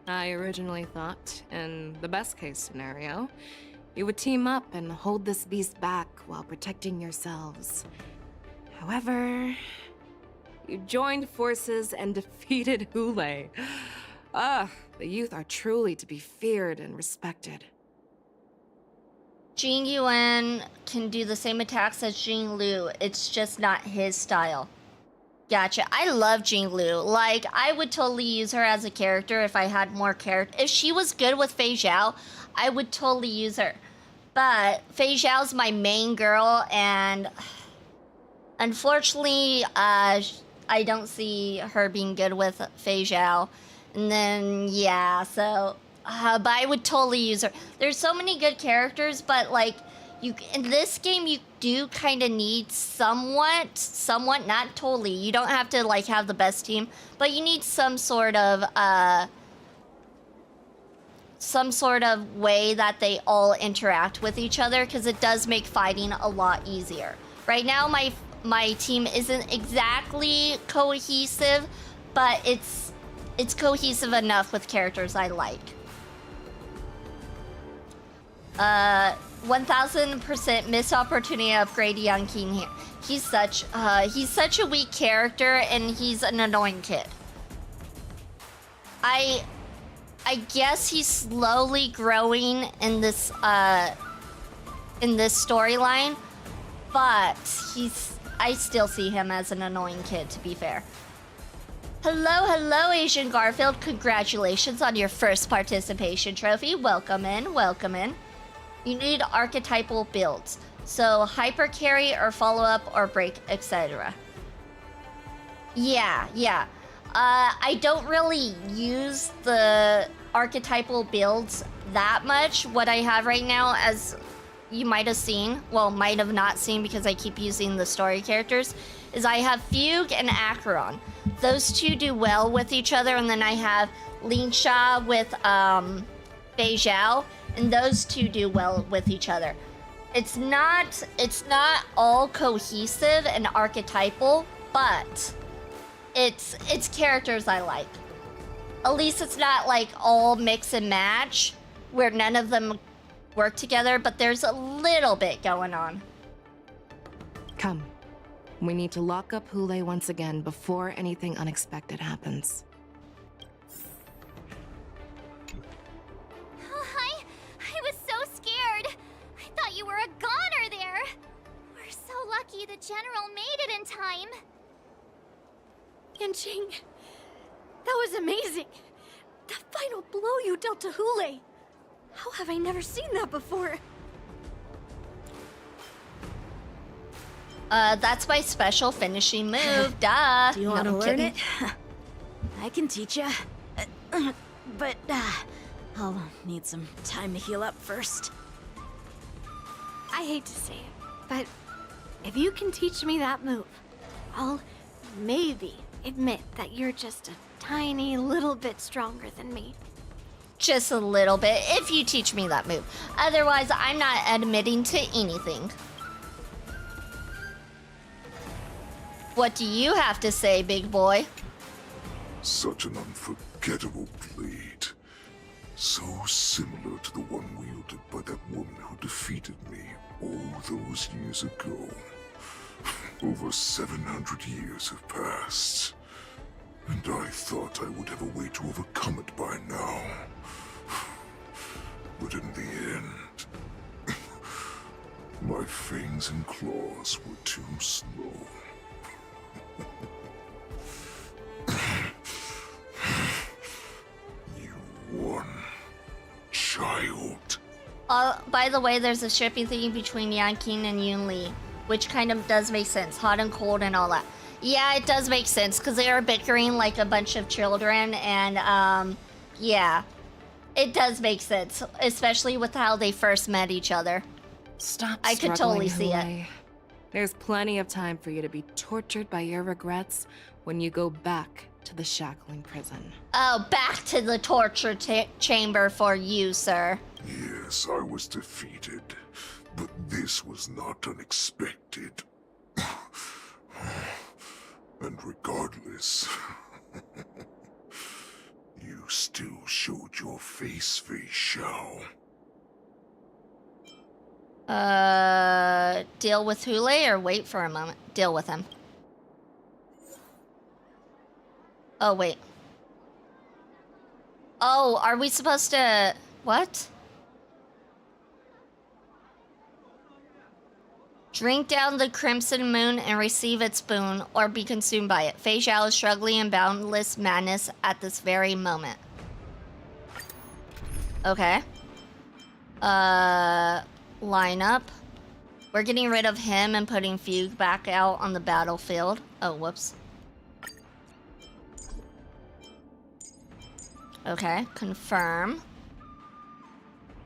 I originally thought, in the best-case scenario, you would team up and hold this beast back while protecting yourselves. However, you joined forces and defeated Hule. The youth are truly to be feared and respected. Jing Yuan can do the same attacks as Jing Liu. It's just not his style. Gotcha. I love Jing Liu. Like, I would totally use her as a character if I had more character. If she was good with Fei Zhao, I would totally use her. But Fei Zhao's my main girl, and unfortunately, I don't see her being good with Fei Zhao. And then, yeah, so... but I would totally use her. There's so many good characters, but, like, in this game, you do kind of need somewhat, not totally. You don't have to, like, have the best team, but you need some sort of way that they all interact with each other, because it does make fighting a lot easier. Right now, my team isn't exactly cohesive, but it's cohesive enough with characters I like. 1000% missed opportunity to upgrade Yanqing here. He's such a weak character, and he's an annoying kid. I guess he's slowly growing in this storyline, but I still see him as an annoying kid, to be fair. Hello, Asian Garfield. Congratulations on your first participation trophy. Welcome in. You need archetypal builds. So hyper carry or follow up or break, etc. Yeah. I don't really use the archetypal builds that much. What I have right now, as you might have seen, well, might have not seen because I keep using the story characters, is I have Fugue and Acheron. Those two do well with each other, and then I have Linsha with Fei Zhao, and those two do well with each other. It's not all cohesive and archetypal, but it's characters I like. At least it's not like all mix and match where none of them work together, but there's a little bit going on. Come. We need to lock up Hule once again before anything unexpected happens. Oh, I was so scared. I thought you were a goner there. We're so lucky the General made it in time. Yanqing, that was amazing. The final blow you dealt to Hule. How have I never seen that before? That's my special finishing move, duh. Do you want to learn it? I can teach ya. But, I'll need some time to heal up first. I hate to say it, but if you can teach me that move, I'll maybe admit that you're just a tiny little bit stronger than me. Just a little bit, if you teach me that move. Otherwise, I'm not admitting to anything. What do you have to say, big boy? Such an unforgettable blade. So similar to the one wielded by that woman who defeated me all those years ago. Over 700 years have passed. And I thought I would have a way to overcome it by now. But in the end, my fangs and claws were too slow. You won, child. By the way, there's a shipping thing between Yanqing and Yun Li, which kind of does make sense. Hot and cold and all that. Yeah, it does make sense, because they are bickering like a bunch of children, and, yeah. It does make sense, especially with how they first met each other. Stop I could totally see it. Hule. There's plenty of time for you to be tortured by your regrets when you go back to the shackling prison. Oh, back to the torture chamber for you, sir. Yes, I was defeated, but this was not unexpected. And regardless, you still showed your face, Fei Xiao. Deal with Hule or wait for a moment? Deal with him. Oh, wait. Oh, are we supposed to... What? Drink down the crimson moon and receive its boon, or be consumed by it. Fei Xiao is struggling in boundless madness at this very moment. Okay. Line up. We're getting rid of him and putting Fugue back out on the battlefield. Oh, whoops. Okay, confirm.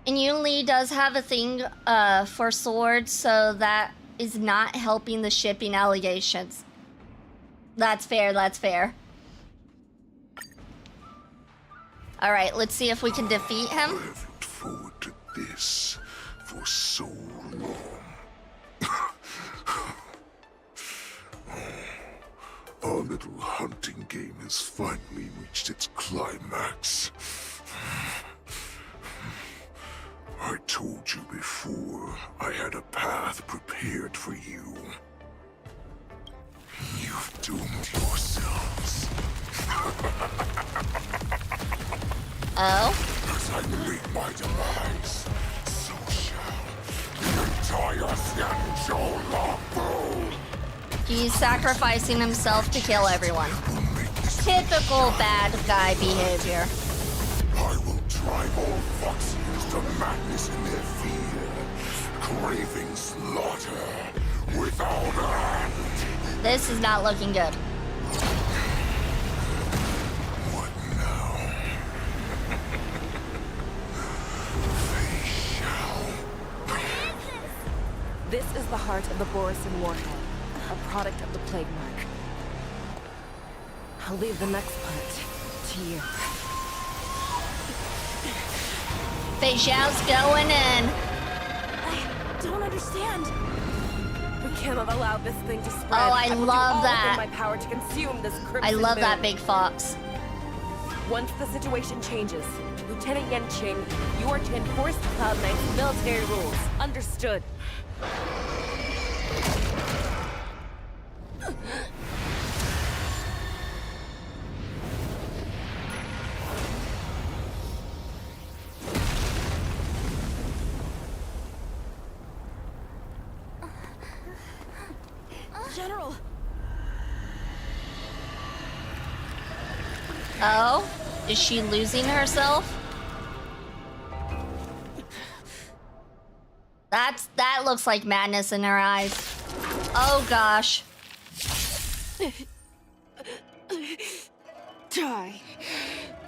And Yun Li does have a thing for swords, so that is not helping the shipping allegations. That's fair, that's fair. Alright, let's see if we can defeat him. I have looked forward to this for so long. Our little hunting game has finally reached its climax. I told you before, I had a path prepared for you. You've doomed yourselves. Oh? As I meet my demise, so shall the entire Xianzhou Lafu. He's sacrificing himself to kill everyone. Typical bad guy behavior. I will drive all Foxians to madness in their fear, craving slaughter without end. This is not looking good. What now? Fei Xiao. This is the heart of the Borisin warhead, a product of the plague mark. I'll leave the next part to you. Fei Xiao's going in. I don't understand. We cannot allow this thing to spread. Oh, I will love do all that. within my power to consume this crimson I love moon. that big fox. Once the situation changes, Lieutenant Yanqing, you are to enforce the Cloud Knight's military rules. Understood. General! Oh? Is she losing herself? That looks like madness in her eyes. Oh gosh. Die,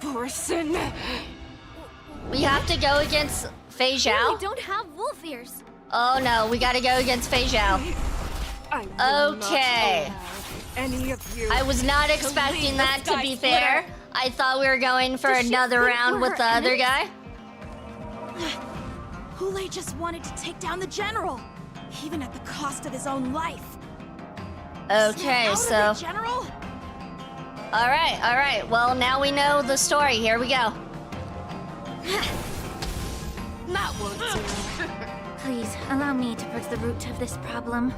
Borisin. We have to go against Fei Xiao? We don't have wolf ears. Oh no, we gotta go against Fei Xiao. Okay. Any of you I was not expecting that, to be fair. I thought we were going for another round with the other guy. Hule just wanted to take down the general, even at the cost of his own life. Okay, so. General? All right. Well, now we know the story. Here we go. That won't do. Please, allow me to purge the root of this problem.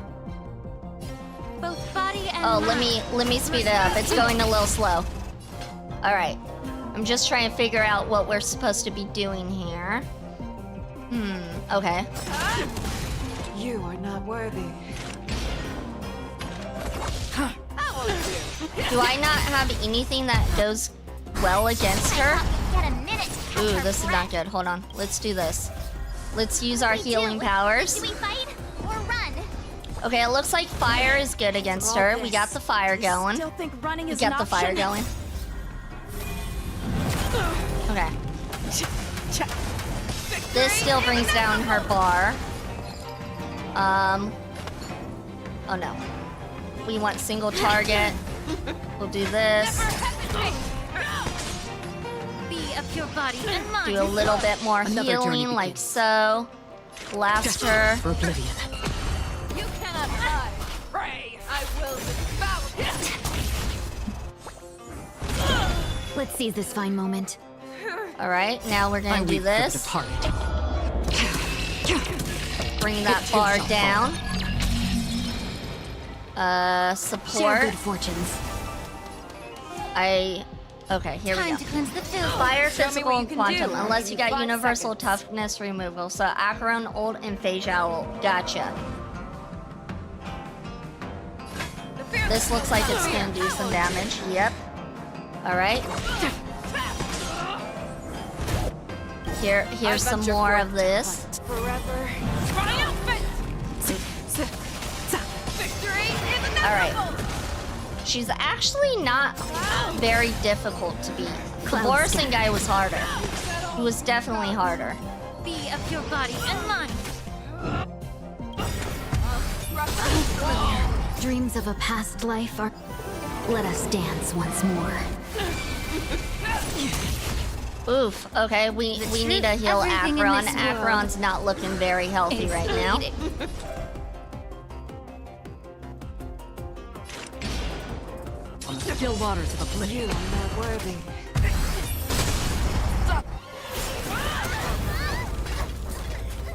Both body and Oh, mind. let me speed it up. It's going a little slow. All right. I'm just trying to figure out what we're supposed to be doing here. Okay. You are not worthy. Do I not have anything that goes well against her? Get a minute to catch Ooh, our this is breath. not good. Hold on. Let's do this. Let's use our We healing do. powers. Do we fight or run? Okay, it looks like fire is good against her. We got the fire going. Still think running We is got an the fire option? going. Okay. This still brings down her bar. Oh no. We want single target. We'll do this. Be a pure body and mind. Do a little bit more Another journey healing, like begins. so. Blast her. For oblivion. You cannot hide. Pray, I will devour it. Let's seize this fine moment. All right, now we're gonna do this. Bring that bar down. Share Support. good fortunes. Okay, here we Time go. to cleanse the filth. Fire, Show me physical, what you and can quantum, do. unless you got 5 universal seconds. toughness removal. So Acheron, Ult, and Phage Owl. Gotcha. This looks like it's gonna do some damage. Yep. Alright. Here's some more of this. Forever. Triumphant. Victory is inevitable. Alright. She's actually not very difficult to beat. The Cloud Borison scan. guy was harder. He was definitely harder. Be a pure body and mind. Dreams of a past life are. Let us dance once more. Oof. Okay, we need to heal everything in Acheron. this world Acheron's not looking very healthy right now. On the still waters of oblivion. You are not worthy.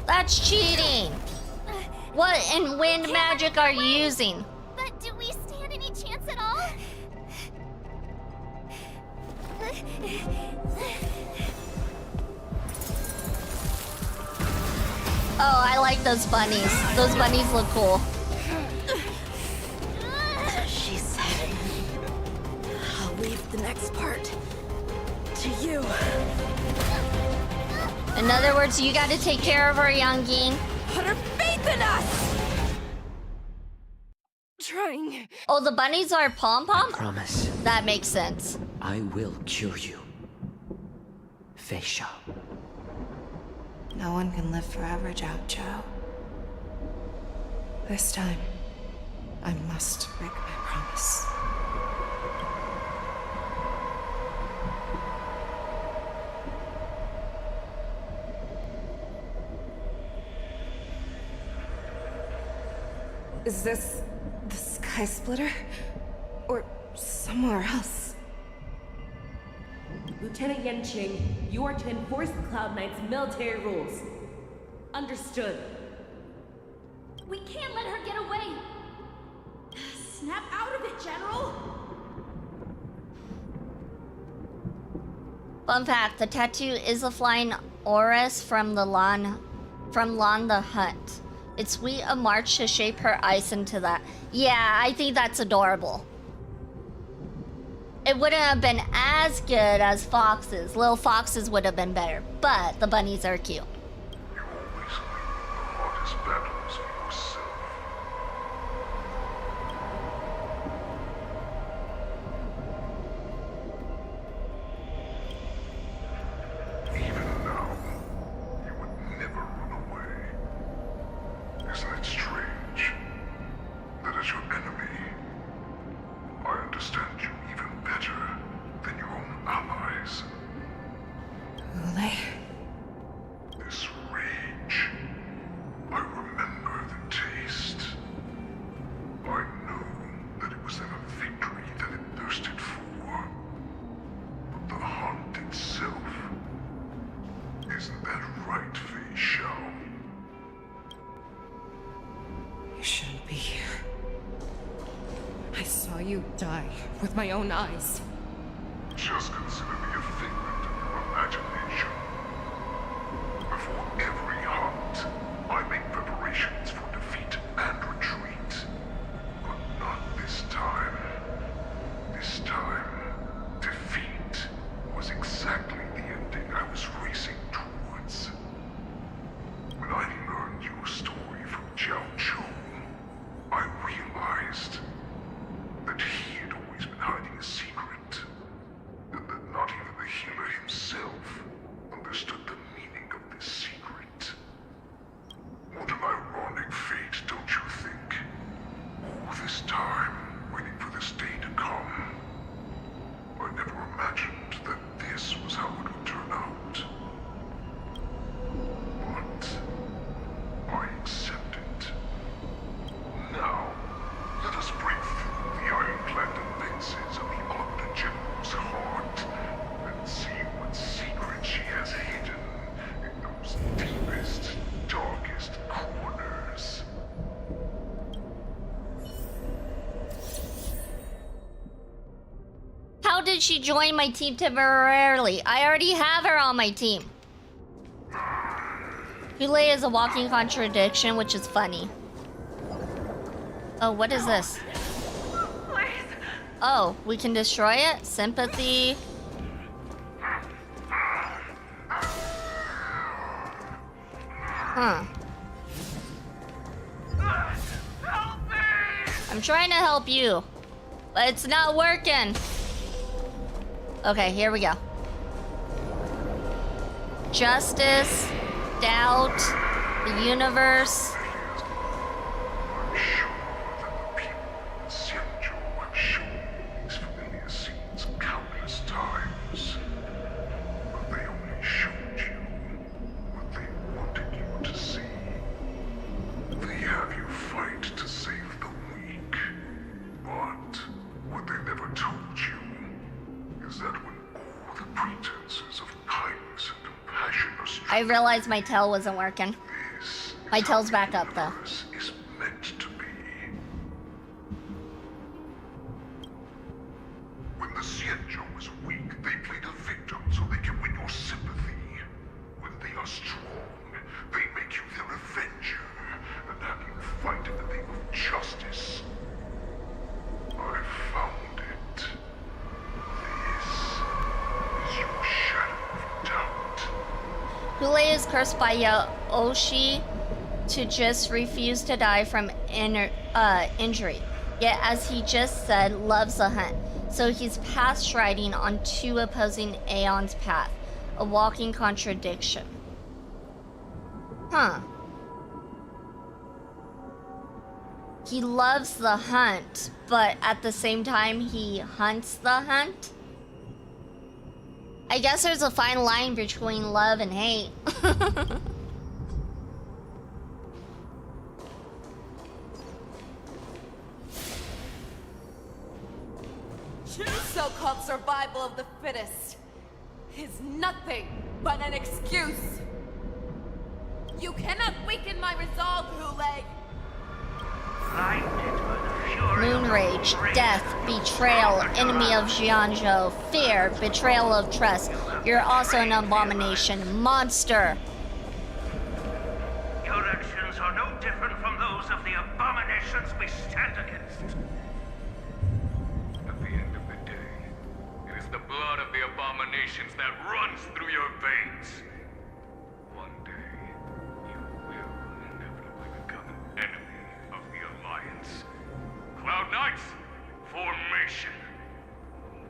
That's cheating. What in wind magic are you using? But do we stand any chance at all? Oh, I like those bunnies. Those bunnies look cool. She said, I'll leave the next part to you. In other words, you gotta take care of her, Youngin. Put her faith in us! Trying. Oh, the bunnies are pom-pom? Promise, That makes sense. I will cure you. Feisha. No one can live forever, Jiao Zhou. This time, I must break my promise. Is this the Sky Splitter? Or somewhere else? Lieutenant Yanqing, you are to enforce the Cloud Knight's military rules. Understood. We can't let her get away. Snap out of it, General! Fun fact, the tattoo is a flying Oris from Lan the Hunt. It's sweet of March to shape her ice into that. Yeah, I think that's adorable. It wouldn't have been as good as Fox's. Little Fox's would have been better, but the bunnies are cute. You always lead the hardest battles yourself. Even now, you would never run away. Isn't it strange that as your enemy, I understand you even better than your own allies? Ule? This you die with my own eyes. Just consider me a figment of your imagination. Before every hunt, I make preparations for defeat and retreat. But not this time. This time, defeat was exactly the ending I was racing towards. When I learned your story from Jiao Chou, I realized that he had always been hiding a secret, and that not even the healer himself understood the meaning of this secret. What an ironic fate, don't you think? All this time, waiting for this day to come. I never imagined that this was how it would turn out. But I accept it. Now, let us break through the ironclad defenses of the Omni General's heart and see what secret she has hidden in those deepest, darkest corners. How did she join my team temporarily? I already have her on my team. Hule is a walking contradiction, which is funny. Oh, what is this? Oh, we can destroy it? Sympathy. Huh. I'm trying to help you, but it's not working. Okay, here we go. Justice, doubt, the universe. I'm sure that the people in Xianzhou have shown these familiar scenes countless times. But they only showed you what they wanted you to see. They have you fight to save the weak. But what they never told you is that when all the pretenses of kindness and compassion are stripped, I realized my tail wasn't working. My tail's back up though. is meant to be. When the Xianzhou is weak, they play the victim so they can win your sympathy. When they are strong, they make you their avenger and have you fight in the name of justice. I found it. This is your shadow of doubt. Hule is cursed by Yaoshi to just refuse to die from injury. Yet, as he just said, loves a hunt. So he's path striding on two opposing Aeon's path. A walking contradiction. Huh. He loves the hunt, but at the same time he hunts the hunt? I guess there's a fine line between love and hate. So-called survival of the fittest is nothing but an excuse. You cannot weaken my resolve, Hule. Moon rage, death, betrayal, enemy of Xianzhou, fear, betrayal of trust. You're also an abomination, monster. Your actions are no different from those of the abominations we stand against. At the end of the day, it is the blood of the abominations that runs through your veins. One day, you will inevitably become an enemy of the Alliance. Cloud Knights, formation!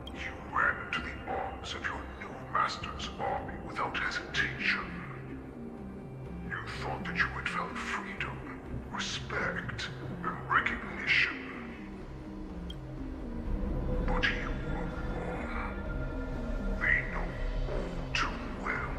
You ran into the arms of your new master's army without hesitation. You thought that you had found freedom, respect, and recognition. But you were wrong. They know all too well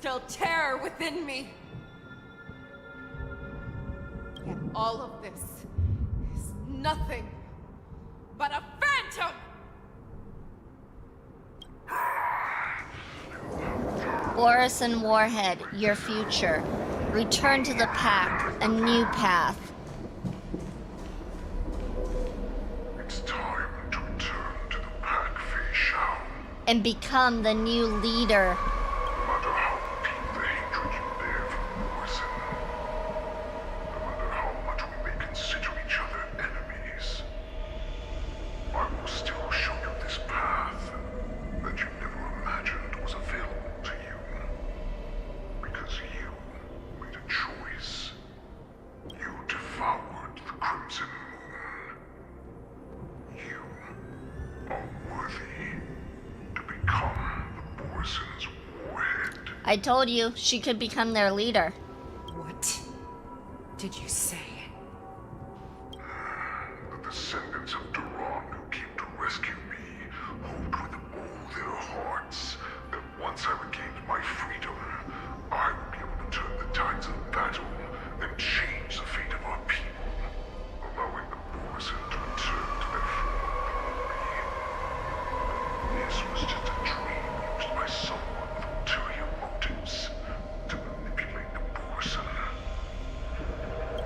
instill terror within me. Yet all of this is nothing but a phantom! Borison Warhead, your future. Return to the pack, a new path. It's time to return to the pack, Fei Shao. And become the new leader. No matter how deep the hatred you bear for Borison, no matter how much we may consider each other enemies, I will still show you this path that you never imagined was available to you. Because you made a choice. You devoured the Crimson Moon. You are worthy to become the Borison's warhead. I told you, she could become their leader. What did you say? The descendants of Duran who came to rescue me hoped with all their hearts that once I regained my freedom, I would be able to turn the tides of battle and change the fate of our people, allowing the Borison to return to their former glory. This was just a dream used by someone with ulterior motives to manipulate the Borison.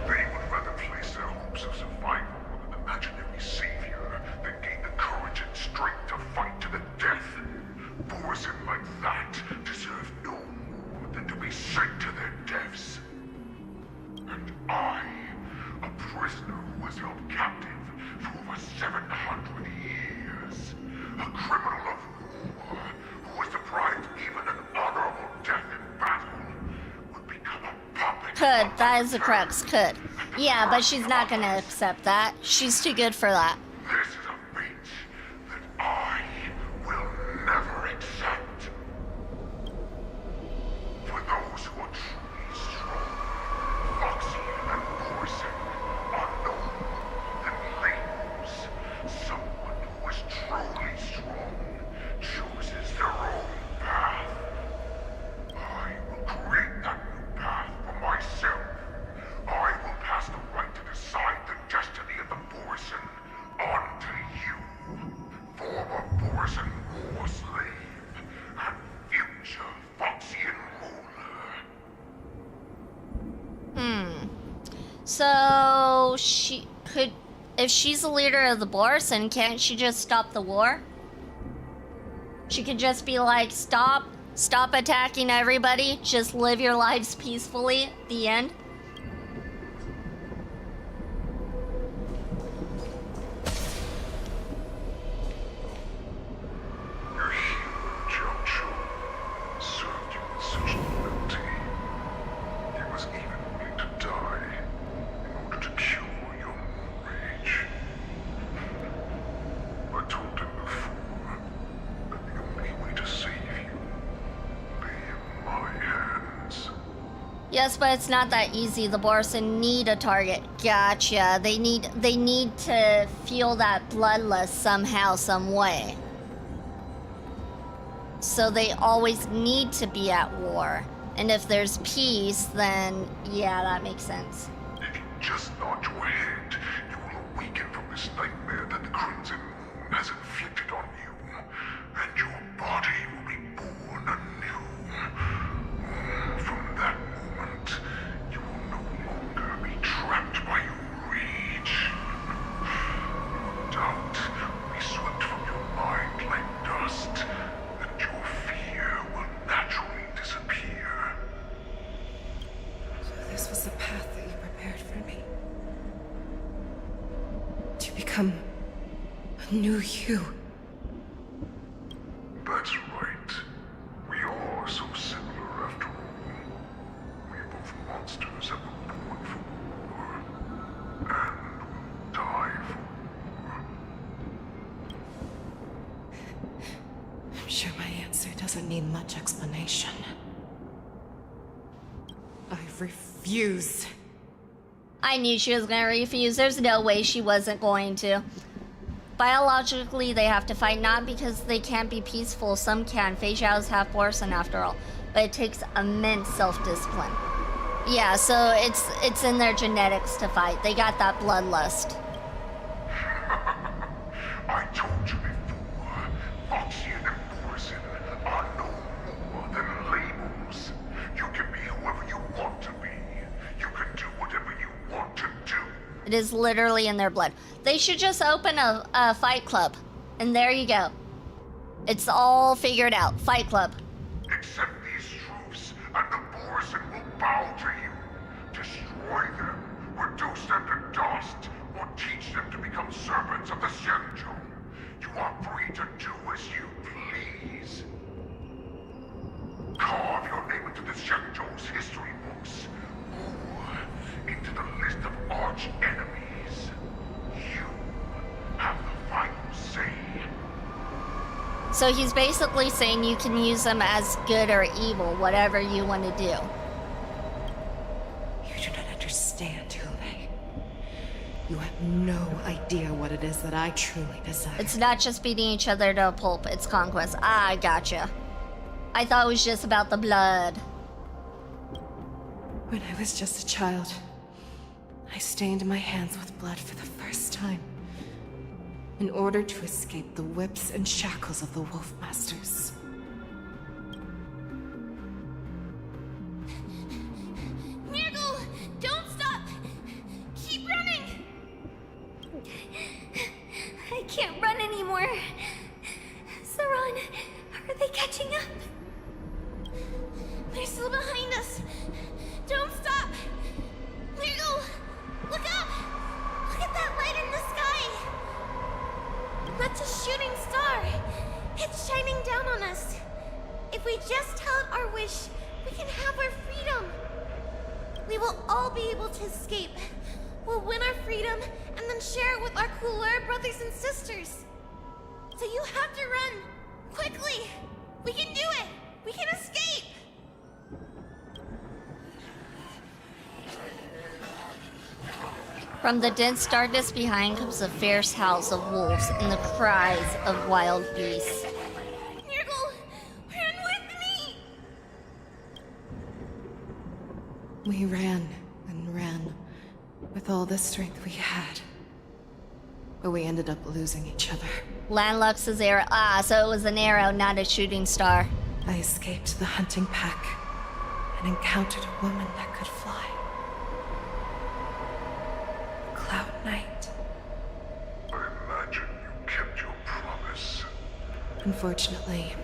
They would rather place their hopes of survival with an imaginary savior than gain the courage and strength to fight to the death. Borison like that deserve no more than to be sent to their deaths. And I, a prisoner who was held captive for over 700 years, a criminal of war who was deprived even an honorable death in battle, would become a puppet. Could. That is the crux. Could. Yeah, but she's not gonna accept that. She's too good for that. This is a fate that I will never accept. For those who are truly strong, Foxy and Borison are no more than labels. Someone who is truly strong chooses their own path. I will create that new path for myself. I will pass the right to decide the destiny of the Borison onto you, former Borison war slave and future Foxian ruler. So she could, if she's the leader of the Borison, can't she just stop the war? She could just be like, stop attacking everybody, just live your lives peacefully, the end. Your hero, Jiao Chu, served you with such loyalty. He was even willing to die in order to cure your rage. I told him before that the only way to save you lay in my hands. Yes, but it's not that easy. The Borison need a target. Gotcha. They need to feel that bloodlust somehow, some way. So they always need to be at war. And if there's peace, then yeah, that makes sense. If you just nod your head, you will awaken from this nightmare that the Crimson Moon has inflicted on you, and your body will be born anew. From that moment, you will no longer be trapped by your rage. Your doubt will be swept from your mind like dust, and your fear will naturally disappear. So this was the path that you prepared for me. To become a new you. That's right. We are so similar after all. We are both monsters that were born for war, and will die for war. I'm sure my answer doesn't need much explanation. I refuse. I knew she was gonna refuse. There's no way she wasn't going to. Biologically, they have to fight, not because they can't be peaceful. Some can. Fei Zhao's half Borison after all. but it takes immense self-discipline. Yeah, so it's in their genetics to fight. They got that bloodlust. I told you before, Foxy and Morrison are no more than labels. You can be whoever you want to be. You can do whatever you want to do. It is literally in their blood. They should just open a fight club. And there you go. It's all figured out. Fight club. Except these truths, and the Morrison will bow to you. Destroy them, reduce them to dust, or teach them to become servants of the Xianzhou. You are free to do as you please. Carve your name into the Xianzhou's history books, or into the list of arch enemies. You have the final say. So he's basically saying you can use them as good or evil, whatever you want to do. You do not understand, Hule. You have no idea what it is that I truly desire. It's not just beating each other to a pulp, it's conquest. Ah, I gotcha. I thought it was just about the blood. When I was just a child, I stained my hands with blood for the first time, in order to escape the whips and shackles of the Wolf Masters. Nurgle, don't stop! Keep running! I can't run anymore. Saran, are they catching up? They're still behind us. Don't stop! Nurgle, look up! Look at that light in the sky! That's a shooting star. It's shining down on us. If we just tell it our wish, we can have our freedom. We will all be able to escape. We'll win our freedom and then share it with our cooler brothers and sisters. So you have to run. Quickly. We can do it. We can escape. From the dense darkness behind comes the fierce howls of wolves and the cries of wild beasts. Nurgle, run with me! We ran and ran with all the strength we had. But we ended up losing each other. Landlux's arrow. Ah, so it was an arrow, not a shooting star. I escaped the hunting pack and encountered a woman that could fly. Cloud Knight. I imagine you kept your promise. Unfortunately,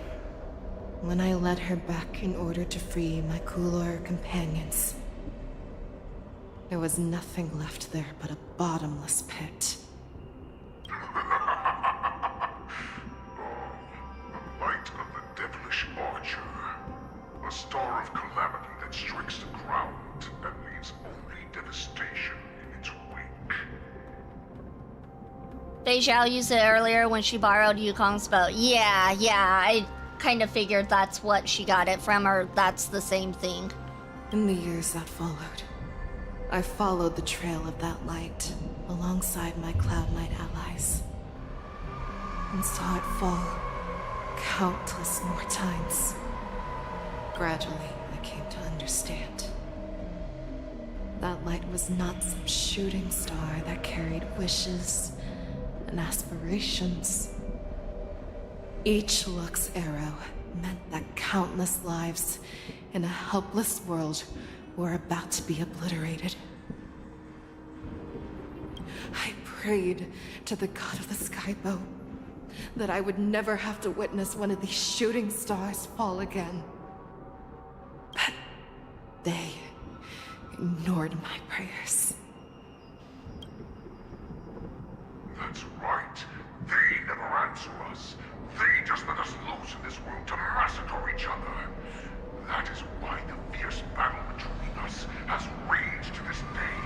when I led her back in order to free my Kulor companions, there was nothing left there but a bottomless pit. The light of the devilish archer. A star of calamity that strikes the ground and leaves only devastation in its wake. Fei Zhao used it earlier when she borrowed Yukong's bow. Yeah, I kind of figured that's what she got it from, or that's the same thing. In the years that followed, I followed the trail of that light alongside my Cloud Knight allies, and saw it fall countless more times. Gradually, I came to understand. That light was not some shooting star that carried wishes and aspirations. Each Lux arrow meant that countless lives in a helpless world were about to be obliterated. I prayed to the god of the skybow that I would never have to witness one of these shooting stars fall again. But they ignored my prayers. That's right. They never answer us. They just let us loose in this world to massacre each other. That is why the fierce battle between us has raged to this day.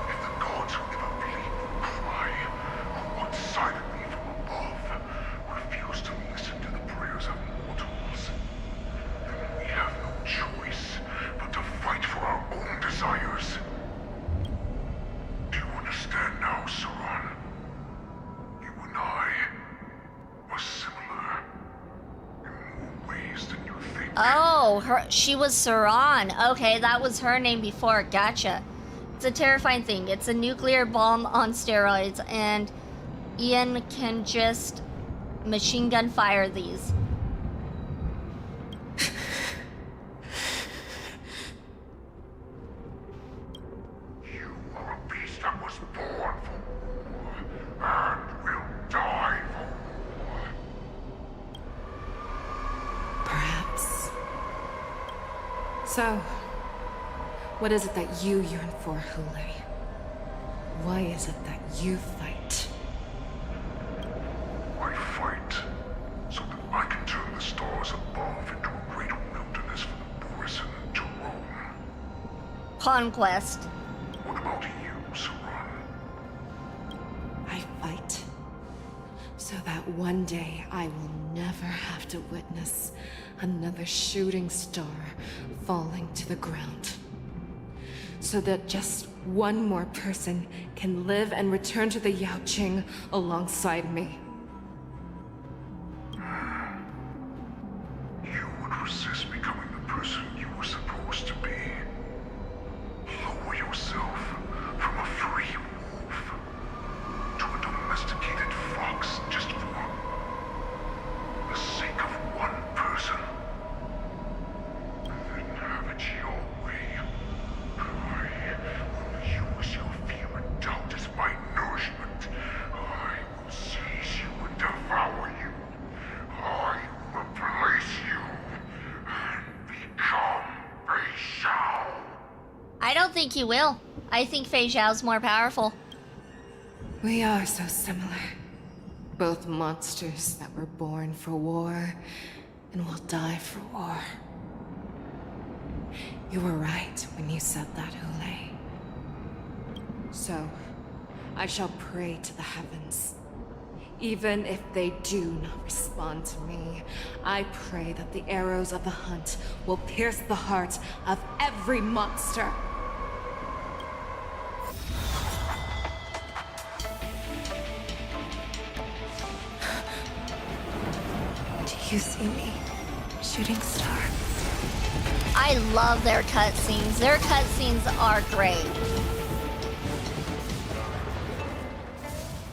If the gods who never bleed will cry, who watch silently from above, refuse to listen to the prayers of mortals, then we have no choice but to fight for our own desires. Oh, she was Saran. Okay, that was her name before. Gotcha. It's a terrifying thing. It's a nuclear bomb on steroids, and Ian can just machine gun fire these. You are a beast that was born for war, and will die for war. Perhaps. So, what is it that you yearn for, Hule? Why is it that you fight? I fight so that I can turn the stars above into a great wilderness for the Borisin to roam. Conquest. What about you, Saran? I fight so that one day I will never have to witness another shooting star falling to the ground. So that just one more person can live and return to the Yaoqing alongside me. You would resist becoming the person you were supposed to be. Lower yourself from a free wolf to a domesticated fox just for the sake of one person. Then have it your way. I will use your fear and doubt as my nourishment. I will seize you and devour you. I will replace you and become Fei Xiao. I don't think he will. I think Fei Zhao's more powerful. We are so similar. Both monsters that were born for war and will die for war. You were right when you said that, Hule. So, I shall pray to the heavens. Even if they do not respond to me, I pray that the arrows of the hunt will pierce the heart of every monster. Do you see me, shooting star? I love their cutscenes. Their cutscenes are great.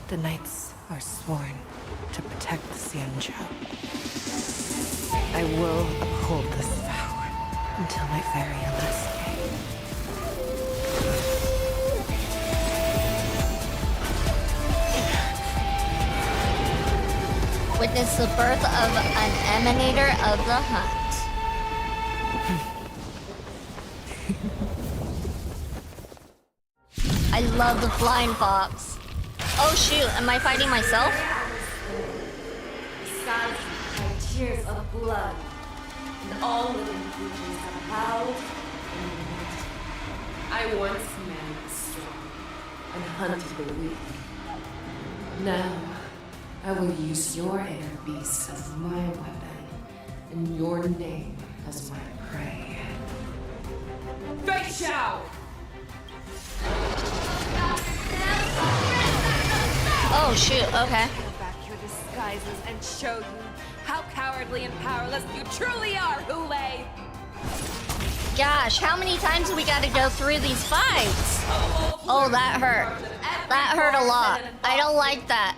The knights are sworn to protect the Xianzhou. I will uphold this vow until my very last day. Witness the birth of an emanator of the hunt. I love the flying fox. Oh shoot, am I fighting myself? Besides my tears of blood, and all living creatures have howled and wept. I once man the strong and hunted the weak. Now, I will use your inner beast as my weapon, and your name as my prey. Fei Xiao! Oh shoot, okay. Peel back your disguises and show you how cowardly and powerless you truly are, Hule! Gosh, how many times do we gotta go through these fights? Oh, that hurt. That hurt a lot. I don't like that.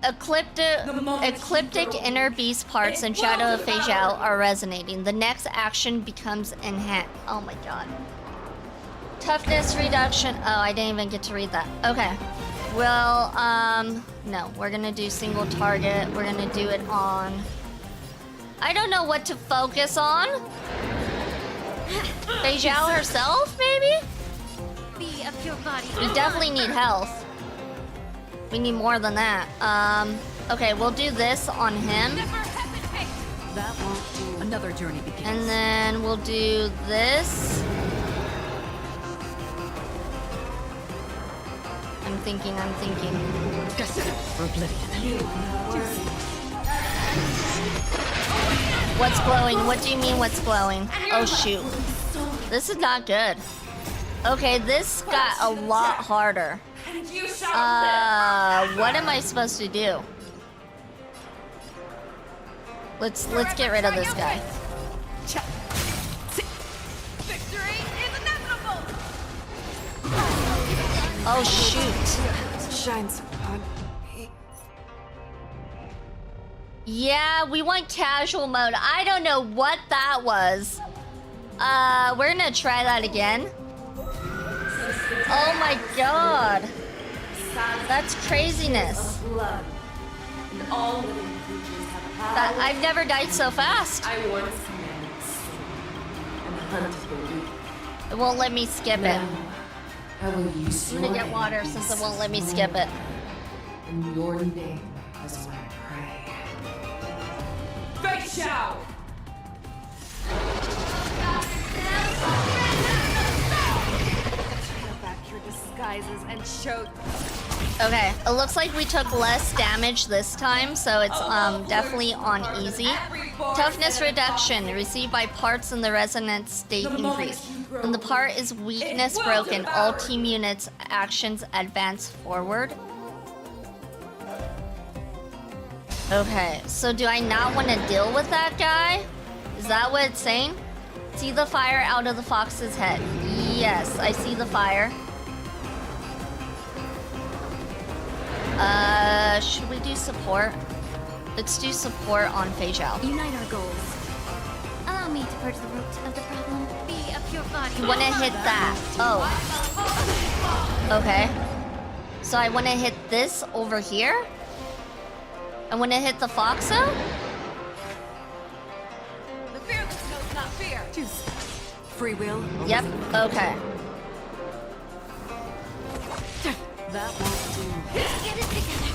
Ecliptic inner beast parts and Shadow of Fei Zhao are resonating. The next action becomes enhanced. Oh my god. Toughness reduction. Oh, I didn't even get to read that. Okay. Well, no. We're gonna do single target. We're gonna do it on... I don't know what to focus on. Fei Zhao herself, maybe? Be of your body. We definitely need health. We need more than that. Okay, we'll do this on him. That won't do. Another journey begins. And then we'll do this. I'm thinking. What's glowing? What do you mean what's glowing? Oh shoot. This is not good. Okay, this got a lot harder. What am I supposed to do? Let's get rid of this guy. Oh shoot. Shines upon me. Yeah, we want casual mode. I don't know what that was. We're gonna try that again. Oh my god. That's craziness. I've never died so fast. I once met and hunted the weak. It won't let me skip it. I will use I'm gonna get water since it won't let me skip it. in your name as my prey. Fake Shao! Tear back your disguises and show. Okay, it looks like we took less damage this time, so it's definitely on easy. Toughness reduction received by parts in the resonance state increase. When the part is weakness broken, all team units actions advance forward. Okay, so do I not want to deal with that guy? Is that what it's saying? See the fire out of the fox's head. Yes, I see the fire. Should we do support? Let's do support on Fei Zhao. Unite our goals. Allow me to purge the root of the problem. Be a pure body. You wanna hit that? Oh. Okay. So I wanna hit this over here? I wanna hit the Foxo? The fearless knows not fear. Free will. Yep, okay. That won't do. Get it together.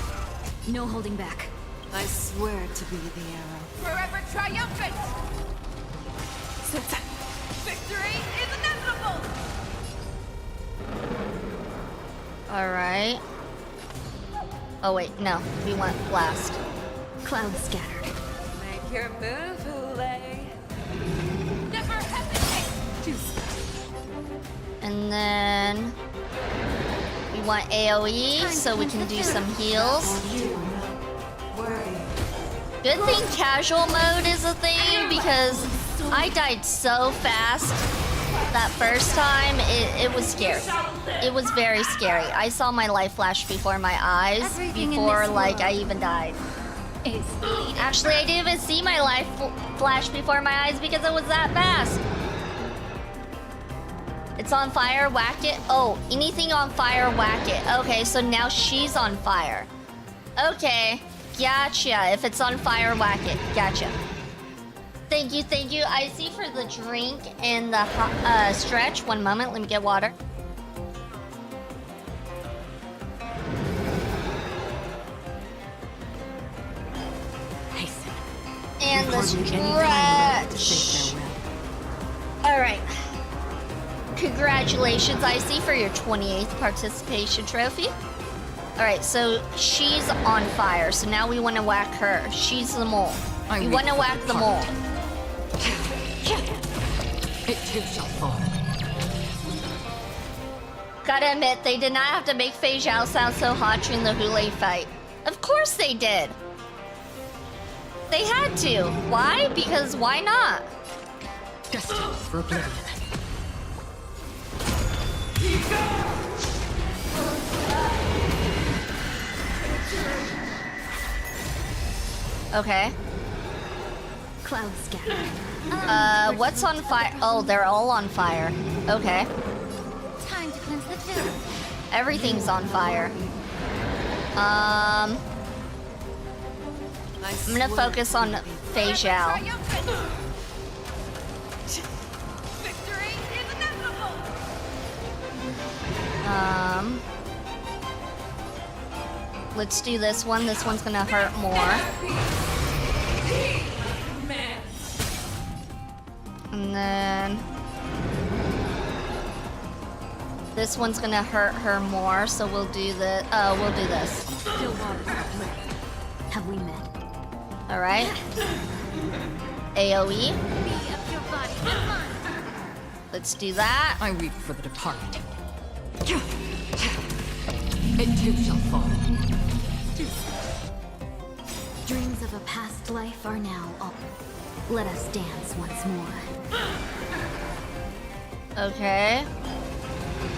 No holding back. I swear to be the arrow. Forever triumphant. Victory is inevitable. Alright. Oh wait, no. We want blast. Cloud scattered. Make your move, Hule. Never hesitate. And then we want AoE so we can do some heals. Good thing casual mode is a thing because I died so fast that first time. It was scary. It was very scary. I saw my life flash before my eyes before like I even died. Actually, I didn't even see my life flash before my eyes because it was that fast. It's on fire, whack it. Oh, anything on fire, whack it. Okay, so now she's on fire. Okay, gotcha. If it's on fire, whack it. Gotcha. Thank you, thank you. I see for the drink and the stretch. One moment, let me get water. And the stretch. All right. Congratulations, Icy, for your 28th participation trophy. All right, so she's on fire. So now we want to whack her. She's the mole. We want to whack the mole. It too shall fall. Gotta admit, they did not have to make Fei Zhao sound so hot during the Hule fight. Of course they did. They had to. Why? Because why not? Destined for oblivion. Okay. Cloud scattered. What's on fire? Oh, they're all on fire. Okay. Time to cleanse the filth. Everything's on fire. I'm gonna focus on Fei Zhao. Victory is inevitable. Let's do this one. This one's gonna hurt more. And then this one's gonna hurt her more, so we'll do the we'll do this. Still waters are clear. Have we met? All right. AoE. Let's do that. I weep for the departed. It too shall fall. Dreams of a past life are now up. Let us dance once more. Okay.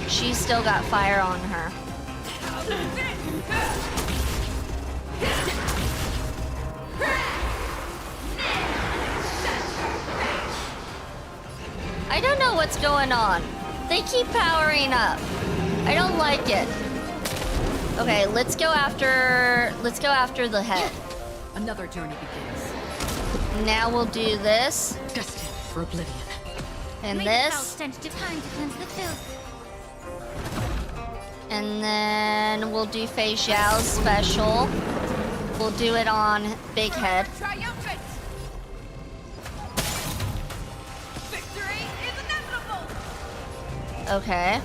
She's still got fire on her. I don't know what's going on. They keep powering up. I don't like it. Okay, let's go after the head. Another journey begins. Now we'll do this. Destined for oblivion. And Make this. sensitive time to cleanse the filth. And then we'll do Fei Xiao's special. We'll do it on Big Head. Triumphant! Victory is inevitable! Okay.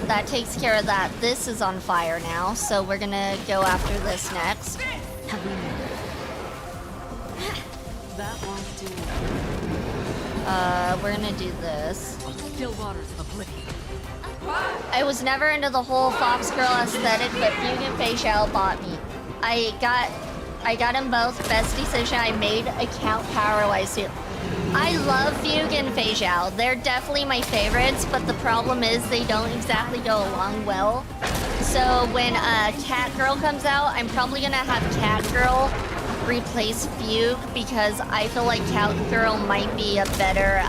That takes care of that. This is on fire now, so we're gonna go after this next. That won't do. We're gonna do this. Still waters of oblivion. I was never into the whole Fox Girl aesthetic, but Fugue and Fei Xiao bought me. I got them both. Best decision I made. Account power-wise too. I love Fugue and Fei Xiao. They're definitely my favorites, but the problem is they don't exactly go along well. So when Cat Girl comes out, I'm probably gonna have Cat Girl replace Fugue because I feel like Cat Girl might be a better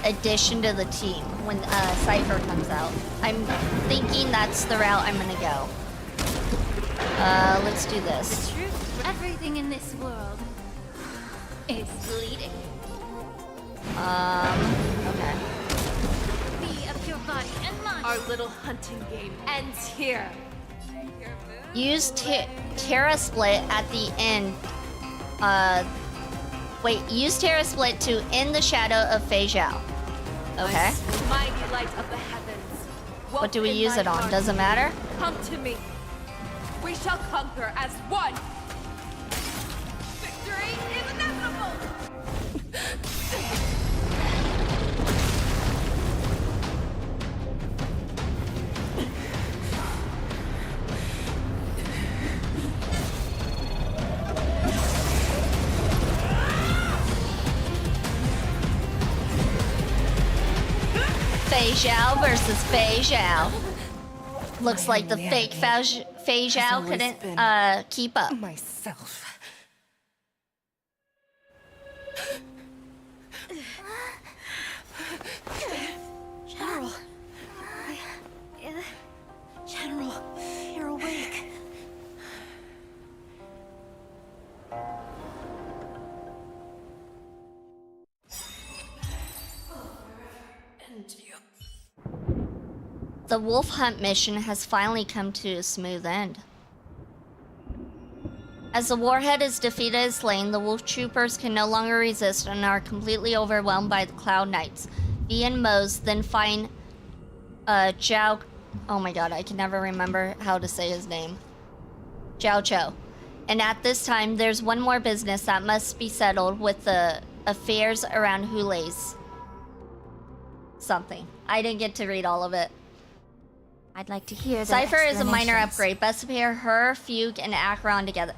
addition to the team when Cypher comes out. I'm thinking that's the route I'm gonna go. Let's do this. The truth, everything in this world is bleeding. Okay. Be of your body and mind. Our little hunting game ends here. Use Terra Split at the end. Wait, use Terra Split to end the shadow of Fei Xiao. Okay. Mighty light of the heavens. What do we in use my it on? heart. Doesn't matter? Come to me. We shall conquer as one. Victory is inevitable! Fei Xiao versus Fei Xiao. Looks like the fake Fei Xiao couldn't keep up. Myself. General. General, you're awake. The wolf hunt mission has finally come to a smooth end. As the warhead is defeated and slain, the wolf troopers can no longer resist and are completely overwhelmed by the Cloud Knights. V and Mose then find Zhao. Oh my god, I can never remember how to say his name. Zhao Cho. And at this time, there's one more business that must be settled with the affairs around Hulei's something. I didn't get to read all of it. I'd like to hear the Cypher is a minor explanations. upgrade. Best to pair her, Fugue, and Acheron together.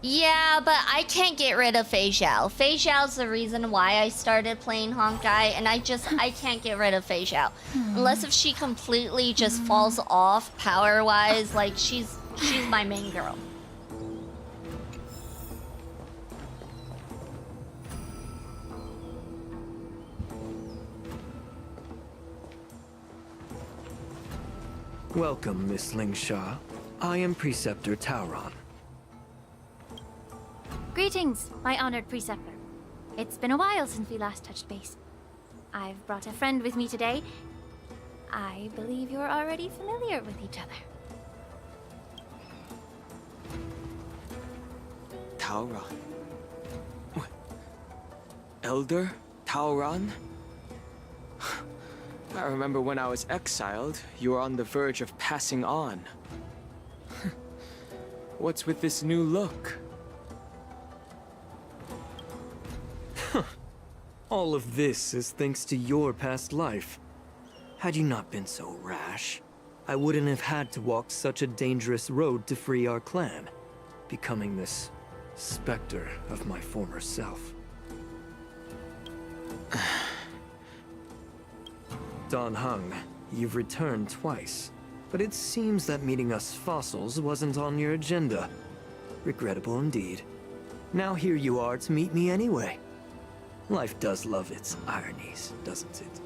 Yeah, but I can't get rid of Fei Xiao. Fei Xiao's the reason why I started playing Honkai, and I can't get rid of Fei Xiao. Unless if she completely just falls off power-wise, like she's my main girl. Welcome, Miss Lingsha. I am Preceptor Tauron. Greetings, my honored preceptor. It's been a while since we last touched base. I've brought a friend with me today. I believe you're already familiar with each other. Tauron. Elder Tauron? I remember when I was exiled, you were on the verge of passing on. What's with this new look? All of this is thanks to your past life. Had you not been so rash, I wouldn't have had to walk such a dangerous road to free our clan, becoming this specter of my former self. Don Hung, you've returned twice. But it seems that meeting us fossils wasn't on your agenda. Regrettable indeed. Now here you are to meet me anyway. Life does love its ironies, doesn't it?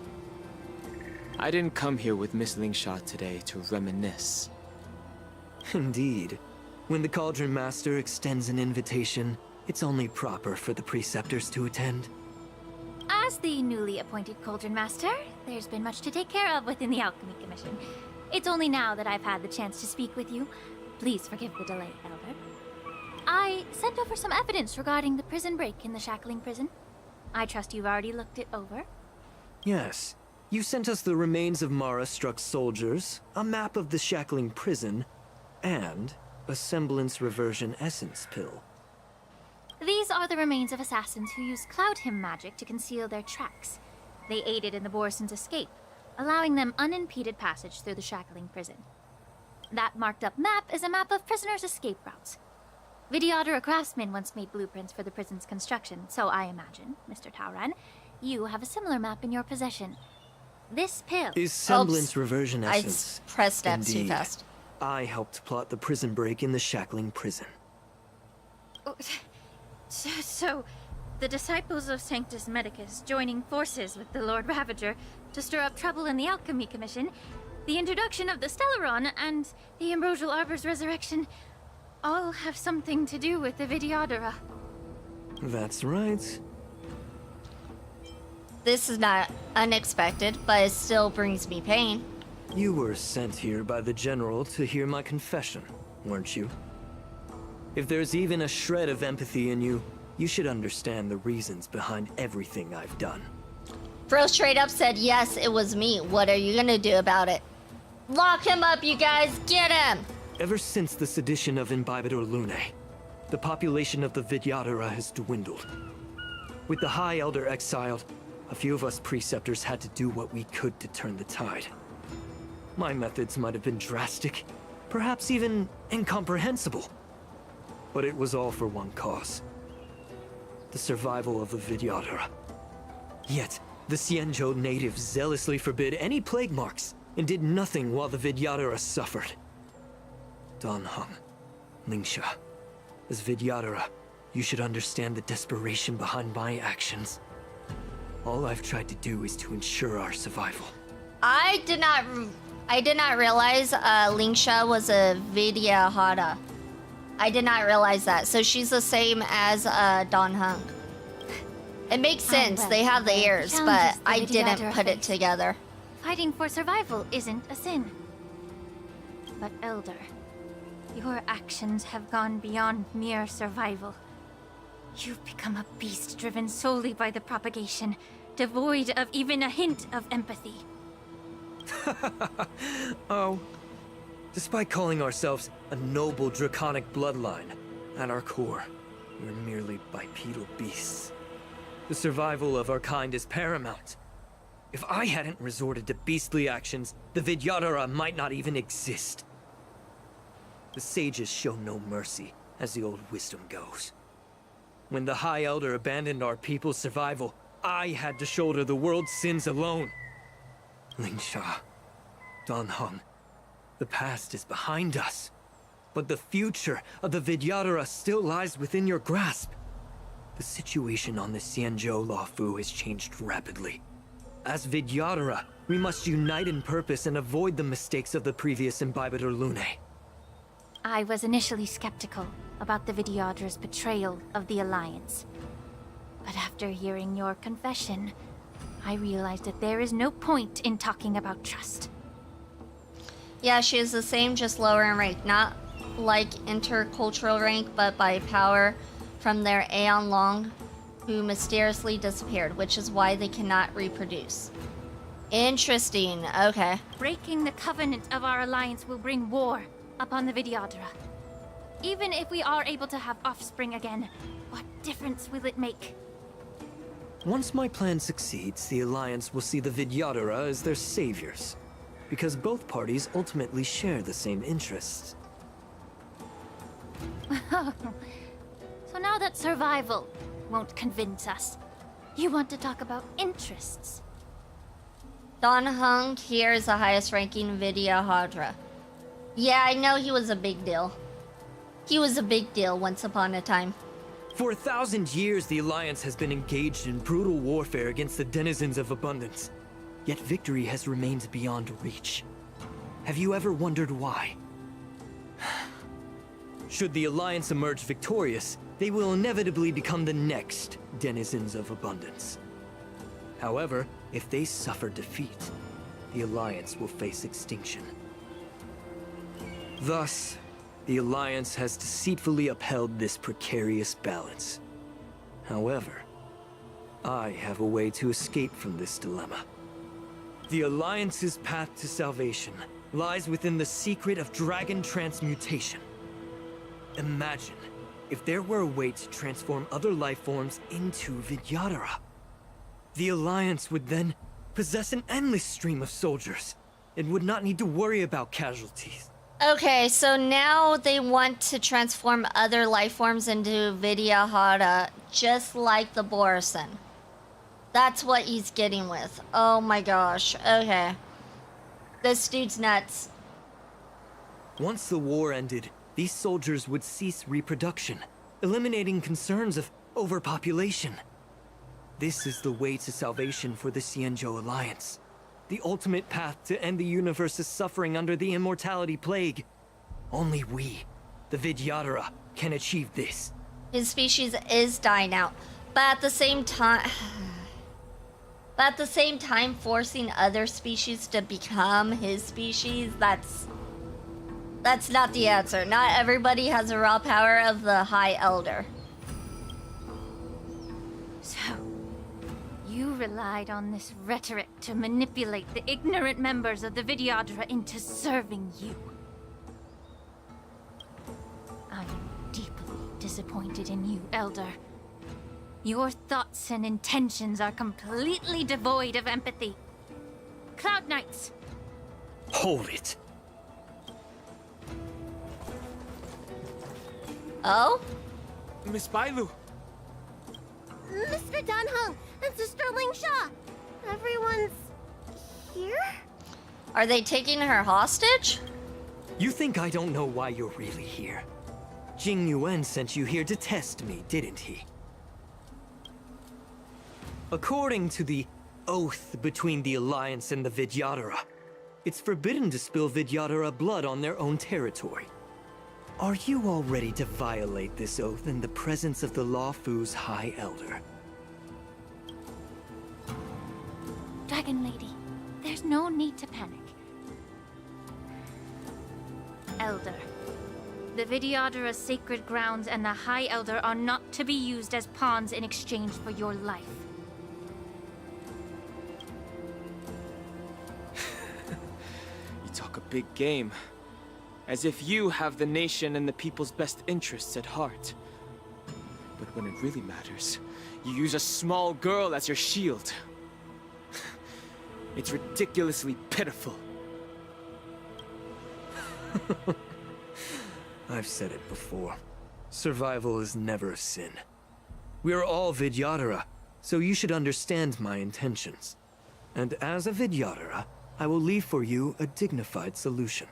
I didn't come here with Miss Lingsha today to reminisce. Indeed. When the Cauldron Master extends an invitation, it's only proper for the Preceptors to attend. As the newly appointed Cauldron Master, there's been much to take care of within the Alchemy Commission. It's only now that I've had the chance to speak with you. Please forgive the delay, Elder. I sent over some evidence regarding the prison break in the Shackling prison. I trust you've already looked it over. Yes. You sent us the remains of Mara-struck soldiers, a map of the Shackling prison, and a semblance reversion essence pill. These are the remains of assassins who used Cloud Hymn magic to conceal their tracks. They aided in the Borson's escape, allowing them unimpeded passage through the Shackling prison. That marked-up map is a map of prisoners' escape routes. Vidyadhara craftsmen once made blueprints for the prison's construction, so I imagine, Mr. Tauran, you have a similar map in your possession. This pill Is semblance reversion essence. I pressed F too Indeed. fast. I helped plot the prison break in the Shackling prison. So, the disciples of Sanctus Medicus joining forces with the Lord Ravager to stir up trouble in the Alchemy Commission, the introduction of the Stellaron, and the Ambrosial Arbor's resurrection all have something to do with the Vidyadhara. That's right. This is not unexpected, but it still brings me pain. You were sent here by the General to hear my confession, weren't you? If there's even a shred of empathy in you, you should understand the reasons behind everything I've done. Bro straight up said, yes, it was me. What are you gonna do about it? Lock him up, you guys! Get him! Ever since the sedition of Imbibitor Lunae, the population of the Vidyadhara has dwindled. With the High Elder exiled, a few of us Preceptors had to do what we could to turn the tide. My methods might have been drastic, perhaps even incomprehensible. But it was all for one cause. The survival of the Vidyadhara. Yet, the Xianzhou natives zealously forbid any plague marks, and did nothing while the Vidyadhara suffered. Dan Heng, Lingsha, as Vidyadhara, you should understand the desperation behind my actions. All I've tried to do is to ensure our survival. I did not realize Lingsha was a Vidyadhara. I did not realize that. So she's the same as Dan Heng. It makes sense. well, they have the the ears, but challenges the I didn't Vidyadhara put it face. together. Fighting for survival isn't a sin. But Elder, your actions have gone beyond mere survival. You've become a beast driven solely by the propagation, devoid of even a hint of empathy. Oh. Despite calling ourselves a noble draconic bloodline, at our core, we're merely bipedal beasts. The survival of our kind is paramount. If I hadn't resorted to beastly actions, the Vidyadhara might not even exist. The sages show no mercy, as the old wisdom goes. When the High Elder abandoned our people's survival, I had to shoulder the world's sins alone. Lingsha, Dan Heng, the past is behind us, but the future of the Vidyadhara still lies within your grasp. The situation on the Xianzhou Luofu has changed rapidly. As Vidyadhara, we must unite in purpose and avoid the mistakes of the previous Imbibitor Lunae. I was initially skeptical about the Vidyadhara's betrayal of the Alliance. But after hearing your confession, I realized that there is no point in talking about trust. Yeah, she is the same, just lower in rank. Not like intercultural rank, but by power from their Aeon Long, who mysteriously disappeared, which is why they cannot reproduce. Interesting, okay. Breaking the covenant of our alliance will bring war upon the Vidyadhara. Even if we are able to have offspring again, what difference will it make? Once my plan succeeds, the Alliance will see the Vidyadhara as their saviors, because both parties ultimately share the same interests. So now that survival won't convince us, you want to talk about interests. Dan Heng here is the highest ranking Vidyadhara. Yeah, I know he was a big deal. He was a big deal once upon a time. For 1,000 years, the Alliance has been engaged in brutal warfare against the denizens of abundance. Yet victory has remained beyond reach. Have you ever wondered why? Should the Alliance emerge victorious, they will inevitably become the next denizens of abundance. However, if they suffer defeat, the Alliance will face extinction. Thus, the Alliance has deceitfully upheld this precarious balance. However, I have a way to escape from this dilemma. The Alliance's path to salvation lies within the secret of dragon transmutation. Imagine if there were a way to transform other life forms into Vidyadhara. The Alliance would then possess an endless stream of soldiers and would not need to worry about casualties. Okay, so now they want to transform other life forms into Vidyadhara, just like the Borisin. That's what he's getting with. Oh my gosh, okay. This dude's nuts. Once the war ended, these soldiers would cease reproduction, eliminating concerns of overpopulation. This is the way to salvation for the Xianzhou Alliance. The ultimate path to end the universe's suffering under the immortality plague. Only we, the Vidyadhara, can achieve this. His species is dying out, but at the same time... forcing other species to become his species, that's not the answer. Not everybody has the raw power of the High Elder. So, you relied on this rhetoric to manipulate the ignorant members of the Vidyadhara into serving you. I am deeply disappointed in you, Elder. Your thoughts and intentions are completely devoid of empathy. Cloud Knights! Hold it. Oh? Miss Bailu! Mr. Dunhung and Sister Ling Sha! Everyone's here? Are they taking her hostage? You think I don't know why you're really here? Jing Yuan sent you here to test me, didn't he? According to the oath between the Alliance and the Vidyadhara, it's forbidden to spill Vidyadhara blood on their own territory. Are you all ready to violate this oath in the presence of the Luofu's High Elder? Dragon Lady, there's no need to panic. Elder, the Vidyadhara's sacred grounds and the High Elder are not to be used as pawns in exchange for your life. Talk a big game. As if you have the nation and the people's best interests at heart. But when it really matters, you use a small girl as your shield. It's ridiculously pitiful. I've said it before. Survival is never a sin. We're all Vidyadhara, so you should understand my intentions. And as a Vidyadhara, I will leave for you a dignified solution.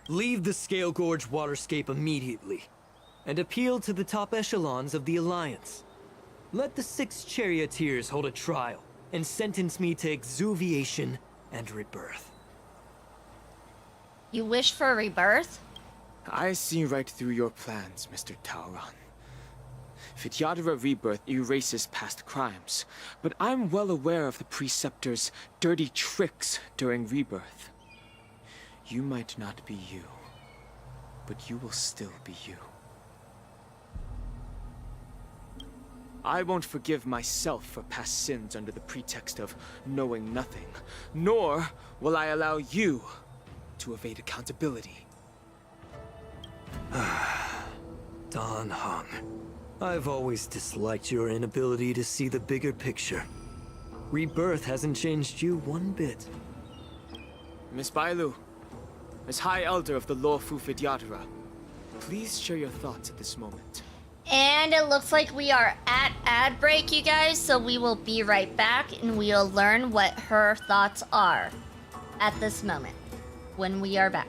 Leave the Scale Gorge waterscape immediately, and appeal to the top echelons of the Alliance. Let the 6 charioteers hold a trial, and sentence me to exuviation and rebirth. You wish for rebirth? I see right through your plans, Mr. Taoran. Vidyadhara rebirth erases past crimes, but I'm well aware of the Preceptor's dirty tricks during rebirth. You might not be you, but you will still be you. I won't forgive myself for past sins under the pretext of knowing nothing, nor will I allow you to evade accountability. Dan Heng. I've always disliked your inability to see the bigger picture. Rebirth hasn't changed you one bit. Miss Bailu, as High Elder of the Luofu Vidyadhara, please share your thoughts at this moment. And it looks like we are at ad break, you guys, so we will be right back and we'll learn what her thoughts are at this moment when we are back.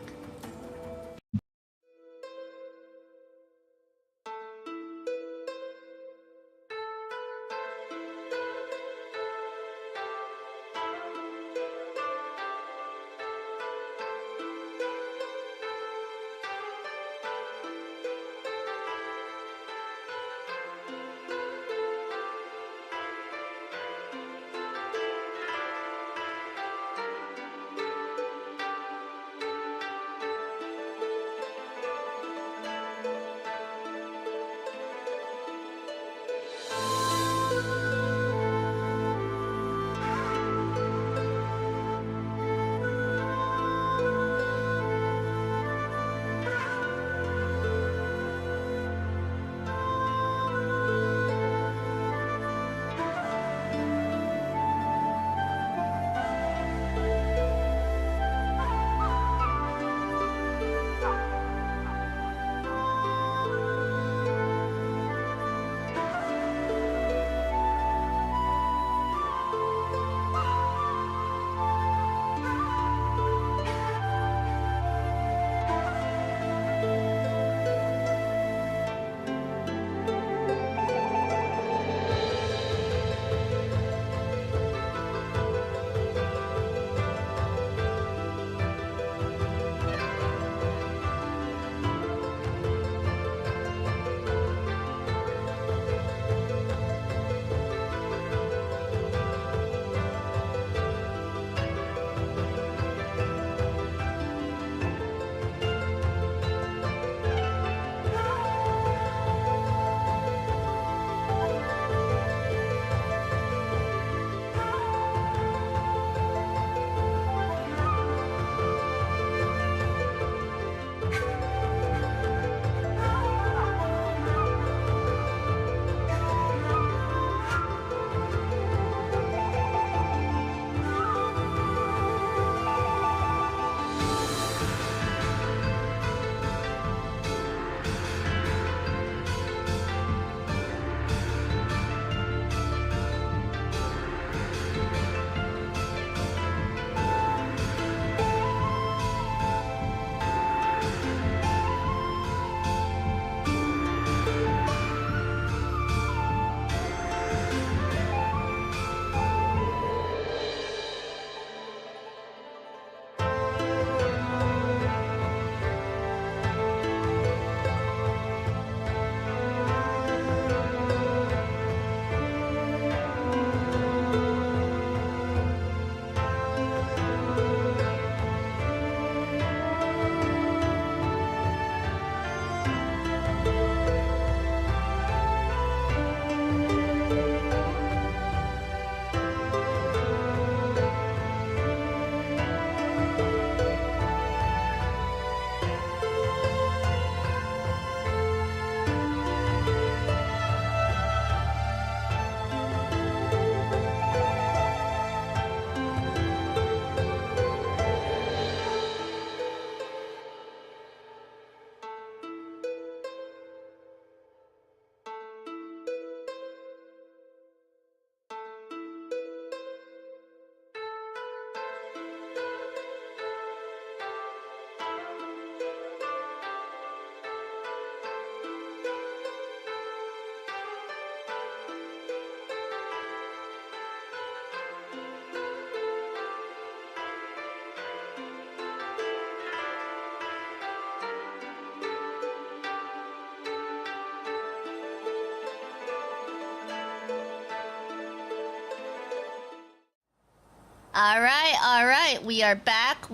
all right. We are back.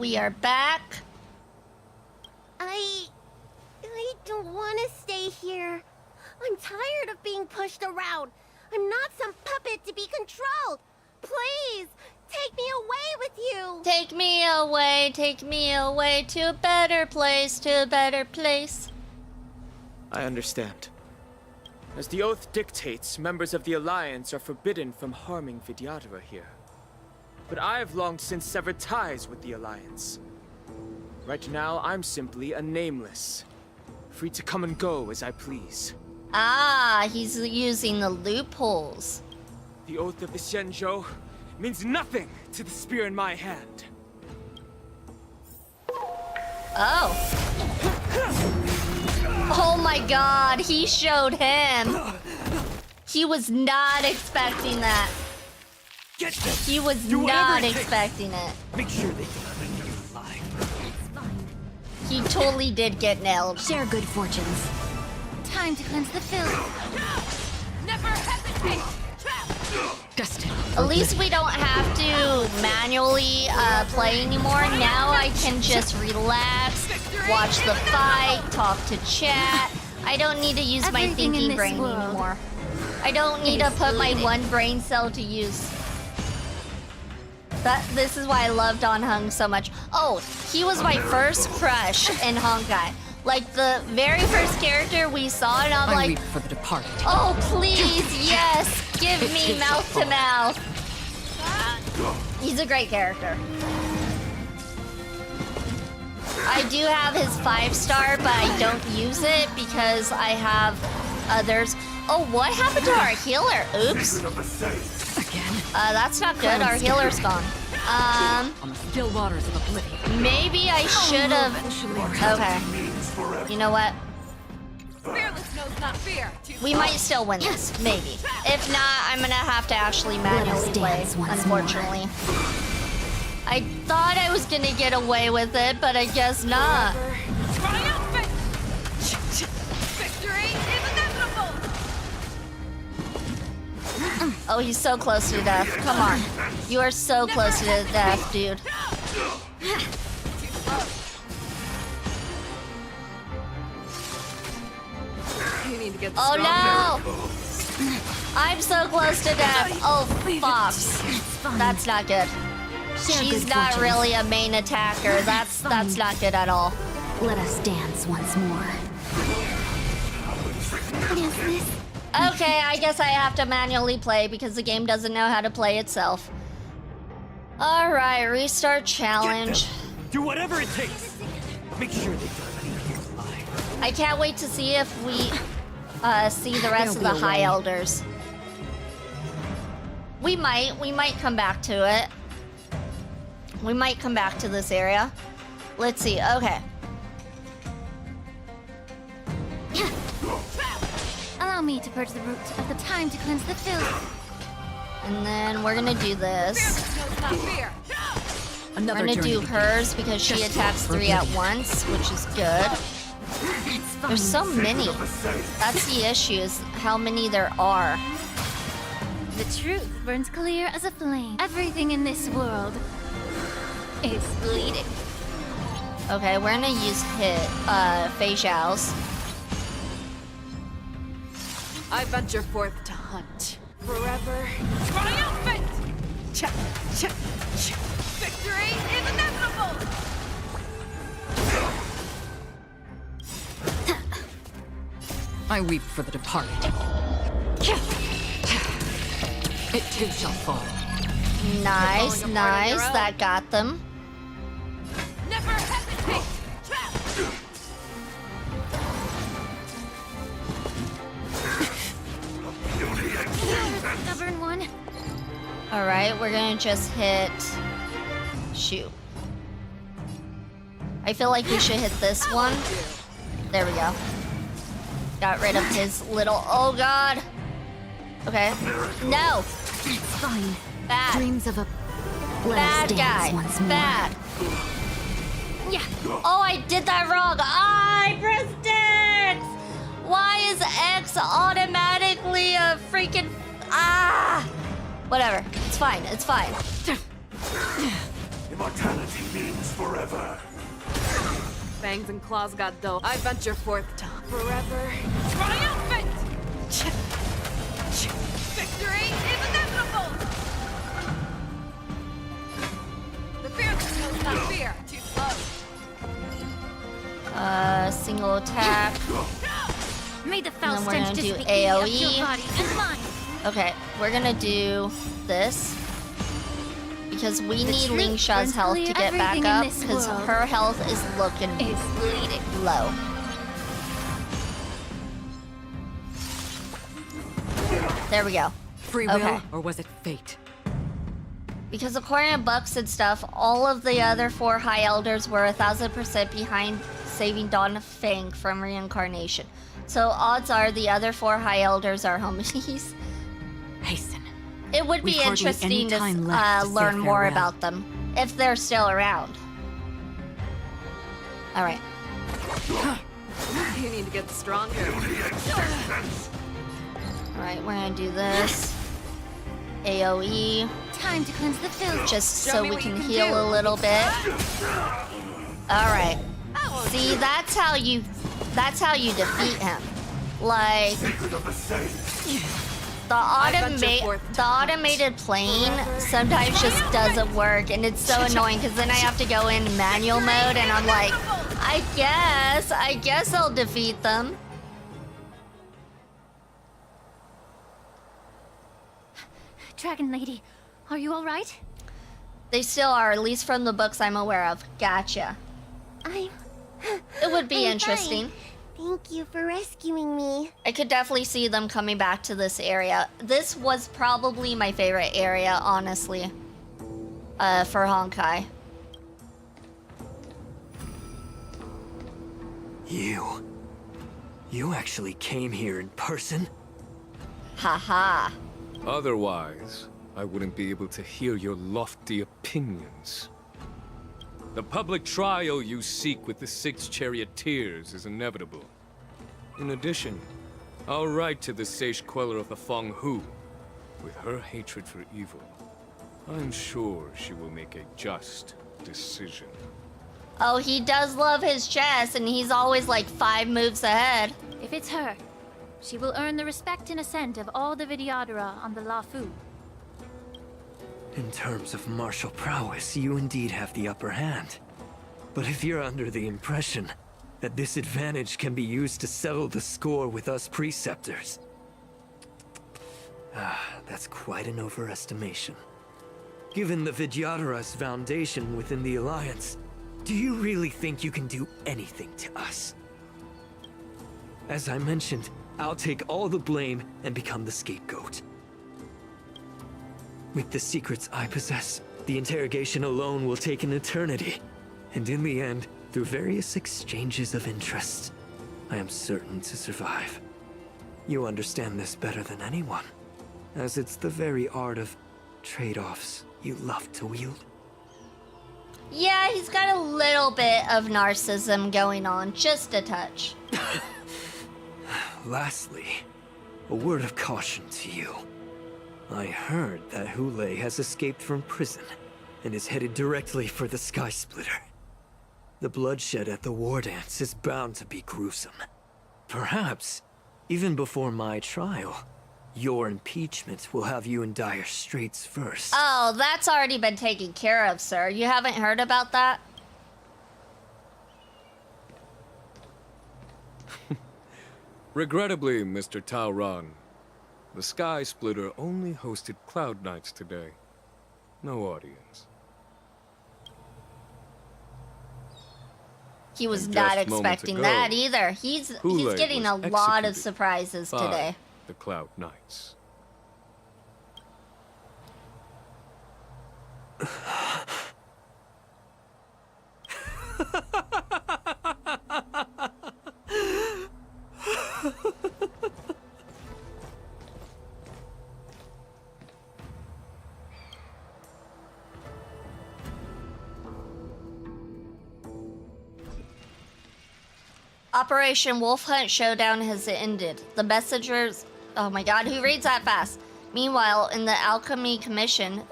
I don't want to stay here. I'm tired of being pushed around. I'm not some puppet to be controlled. Please, take me away with you. Take me away to a better place, I understand. As the oath dictates, members of the Alliance are forbidden from harming Vidyadhara here. But I've long since severed ties with the Alliance. Right now, I'm simply a nameless, free to come and go as I please. Ah, he's using the loopholes. The oath of the Xianzhou means nothing to the spear in my hand. Oh. Oh my god, he showed him. He was not expecting that. He was not expecting it. Make sure they don't leave you alive. He totally did get nailed. Share good fortunes. Time to cleanse the filth. Never hesitate! Dustin. At least we don't have to manually play anymore. Now I can just relax, watch the fight, talk to chat. I don't need to use my thinking brain anymore. I don't need to put my one brain cell to use. This is why I love Don Hung so much. Oh, he was my first crush in Honkai. Like the very first character we saw, and I'm like, weep for the departed. oh please, yes, give me mouth to mouth. He's a great character. I do have his 5-star, but I don't use it because I have others. Oh, what happened to our healer? Oops. Again. That's not good. Our healer's gone. On the still waters of oblivion. Maybe I should have. Okay. You know what? Fearless knows not fear. We might still win this, maybe. If not, I'm gonna have to actually manually play, unfortunately. I thought I was gonna get away with it, but I guess not. Triumphant! Victory is inevitable! Oh, he's so close to death. Come on. You are so close to death, dude. You need to get Oh no! I'm so close to death. Oh, fox. That's not good. She's not really a main attacker. That's not good at all. Let us dance once more. What is this? Okay, I guess I have to manually play because the game doesn't know how to play itself. Alright, restart challenge. Do whatever it takes. Make sure they don't leave you alive. I can't wait to see if we see the rest of the High Elders. We might come back to it. We might come back to this area. Let's see, okay. Allow me to purge the root of the time to cleanse the filth. And then we're gonna do this. We're gonna do hers because she attacks 3 at once, which is good. There's so many. That's the issue, is how many there are. The truth burns clear as a flame. Everything in this world is bleeding. Okay, we're gonna use Fei Xiao's. I venture forth to hunt. Forever triumphant! Victory is inevitable! I weep for the departed. It too shall fall. Nice, nice. That got them. Never hesitate! Stubborn one. Alright, we're gonna just hit... Shoot. I feel like we should hit this one. There we go. Got rid of his little... Oh god! Okay. No! It's fine. Bad. Dreams of a Bad guy. Once more. Bad. Yeah. Oh, I did that wrong. I pressed X! Why is X automatically a freaking... Ah! Whatever. It's fine. It's fine. Immortality means forever. Fangs and claws got dull. I venture forth to forever triumphant! Victory is inevitable! The fearless knows not fear. Too slow. Single attack. May the And foul then we're stench gonna do just be eating up your AoE. body and mine. Okay, we're gonna do this. Because we The need truth Lingsha's burns health clear to get back everything in up, this because world. her health is looking bleeding low. There we go. Free will, Okay. or was it fate? Because according to books and stuff, all of the other 4 High Elders were 1000% behind saving Dawn Fang from reincarnation. So odds are the other 4 High Elders are homies. Hasten. It would be We've hardly interesting any to time left to say learn more farewell. about them, if they're still around. Alright. You need to get stronger. Alright, we're gonna do this. AoE. Time to cleanse the filth. Just Show so me we what can you can heal do. a little bit. Alright. See, that's how you defeat him. Like the automated plane sometimes just doesn't work, and it's so annoying because then I have to go in manual mode and I'm like, I guess I'll defeat them. Dragon Lady, are you alright? They still are, at least from the books I'm aware of. Gotcha. It would be I'm interesting. fine. Thank you for rescuing me. I could definitely see them coming back to this area. This was probably my favorite area, honestly, for Honkai. You actually came here in person? Haha. Otherwise, I wouldn't be able to hear your lofty opinions. The public trial you seek with the 6 charioteers is inevitable. In addition, I'll write to the sage queller of the Feng Hu. With her hatred for evil, I'm sure she will make a just decision. Oh, he does love his chess, and he's always like 5 moves ahead. If it's her, she will earn the respect and assent of all the Vidyadhara on the Lafu. In terms of martial prowess, you indeed have the upper hand. But if you're under the impression that this advantage can be used to settle the score with us preceptors, that's quite an overestimation. Given the Vidyadhara's foundation within the Alliance, do you really think you can do anything to us? As I mentioned, I'll take all the blame and become the scapegoat. With the secrets I possess, the interrogation alone will take an eternity. And in the end, through various exchanges of interest, I am certain to survive. You understand this better than anyone, as it's the very art of trade-offs you love to wield. Yeah, he's got a little bit of narcissism going on, just a touch. Lastly, a word of caution to you. I heard that Hule has escaped from prison and is headed directly for the Sky Splitter. The bloodshed at the war dance is bound to be gruesome. Perhaps, even before my trial, your impeachment will have you in dire straits first. Oh, that's already been taken care of, sir. You haven't heard about that? Regrettably, Mr. Taoran, the Sky Splitter only hosted Cloud Knights today. No audience. He was And not just moments expecting ago, that either. He's Hule getting a was lot of executed surprises by today. the Cloud Knights. Operation Wolf Hunt Showdown has ended. The messengers... Oh my god, who reads that fast? Meanwhile, in the Alchemy Commission...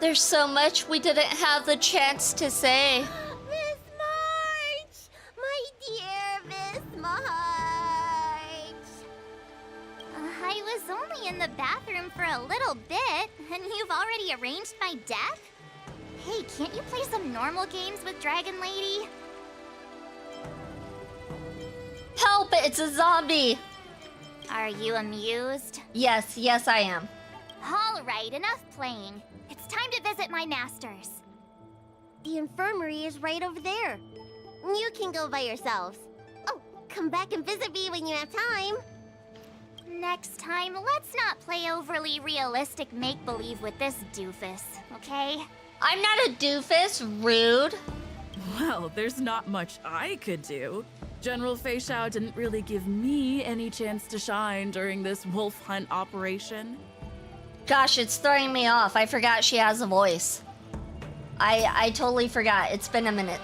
There's so much we didn't have the chance to say. Miss March! My dear Miss March! I was only in the bathroom for a little bit, and you've already arranged my deck? Hey, can't you play some normal games with Dragon Lady? Help! It's a zombie! Are you amused? Yes, I am. All right, enough playing. It's time to visit my masters. The infirmary is right over there. You can go by yourselves. Oh, come back and visit me when you have time. Next time, let's not play overly realistic make-believe with this doofus, okay? I'm not a doofus, rude. Well, there's not much I could do. General Fei Shao didn't really give me any chance to shine during this wolf hunt operation. Gosh, it's throwing me off. I forgot she has a voice. I totally forgot. It's been a minute.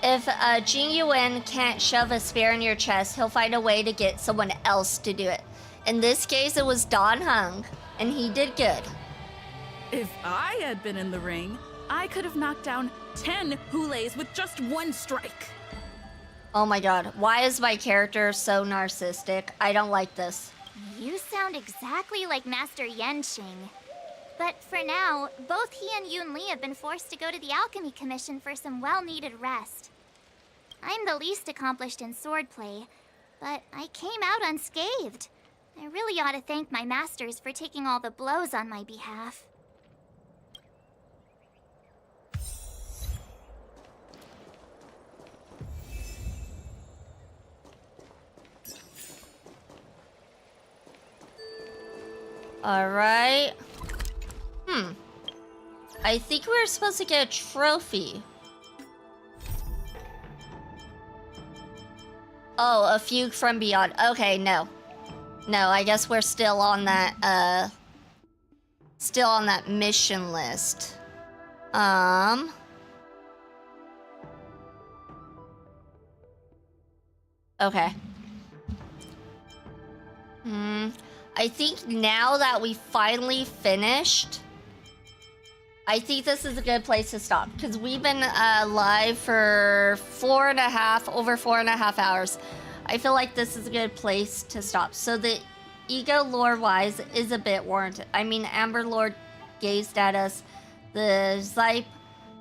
If Jing Yuan can't shove a spear in your chest, he'll find a way to get someone else to do it. In this case, it was Don Hung, and he did good. If I had been in the ring, I could have knocked down 10 Hulays with just one strike. Oh my god, why is my character so narcissistic? I don't like this. You sound exactly like Master Yenqing. But for now, both he and Yun Li have been forced to go to the Alchemy Commission for some well-needed rest. I'm the least accomplished in swordplay, but I came out unscathed. I really ought to thank my masters for taking all the blows on my behalf. Alright. I think we were supposed to get a trophy. Oh, a fugue from beyond. Okay, no. No, I guess we're still on that, mission list. Okay. I think now that we finally finished, I think this is a good place to stop, because we've been live for over 4.5 hours. I feel like this is a good place to stop. So the ego lore-wise is a bit warranted. I mean, Amber Lord gazed at us. The Zype,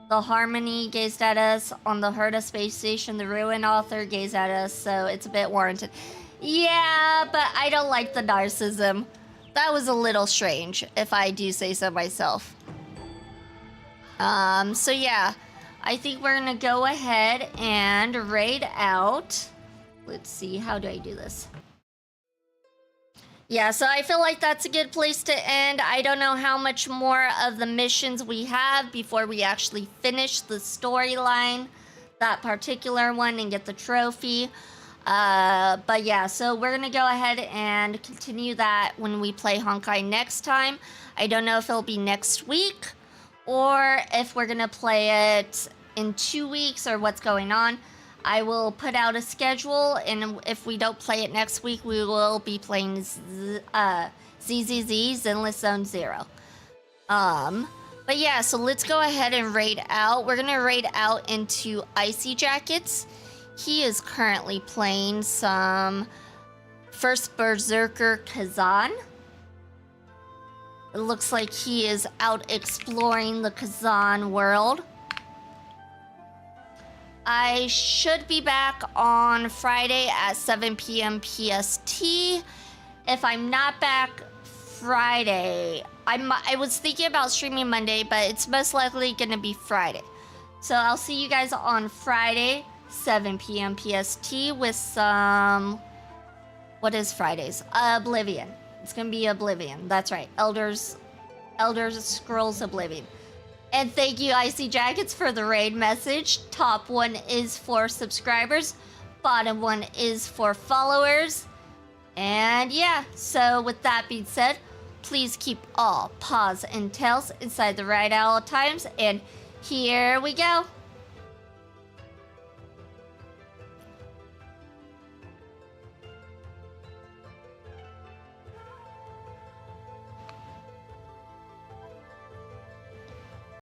the Harmony gazed at us. On the Herda space station, the Ruin Author gazed at us. So it's a bit warranted. Yeah, but I don't like the narcissism. That was a little strange, if I do say so myself. So yeah, I think we're gonna go ahead and raid out. Let's see, how do I do this? Yeah, so I feel like that's a good place to end. I don't know how much more of the missions we have before we actually finish the storyline, that particular one, and get the trophy. But yeah, so we're gonna go ahead and continue that when we play Honkai next time. I don't know if it'll be next week or if we're gonna play it in 2 weeks or what's going on. I will put out a schedule, and if we don't play it next week, we will be playing ZZZ, Zenless Zone 0. But yeah, so let's go ahead and raid out. We're gonna raid out into Icy Jackets. He is currently playing some First Berserker Kazan. It looks like he is out exploring the Kazan world. I should be back on Friday at 7 p.m. PST. If I'm not back Friday, I was thinking about streaming Monday, but it's most likely gonna be Friday. So I'll see you guys on Friday, 7 p.m. PST with some... What is Fridays? Oblivion. It's gonna be Oblivion. That's right. Elder Scrolls Oblivion. And thank you, Icy Jackets, for the raid message. Top one is for subscribers. Bottom one is for followers. And yeah, so with that being said, please keep all paws and tails inside the right at all times. And here we go.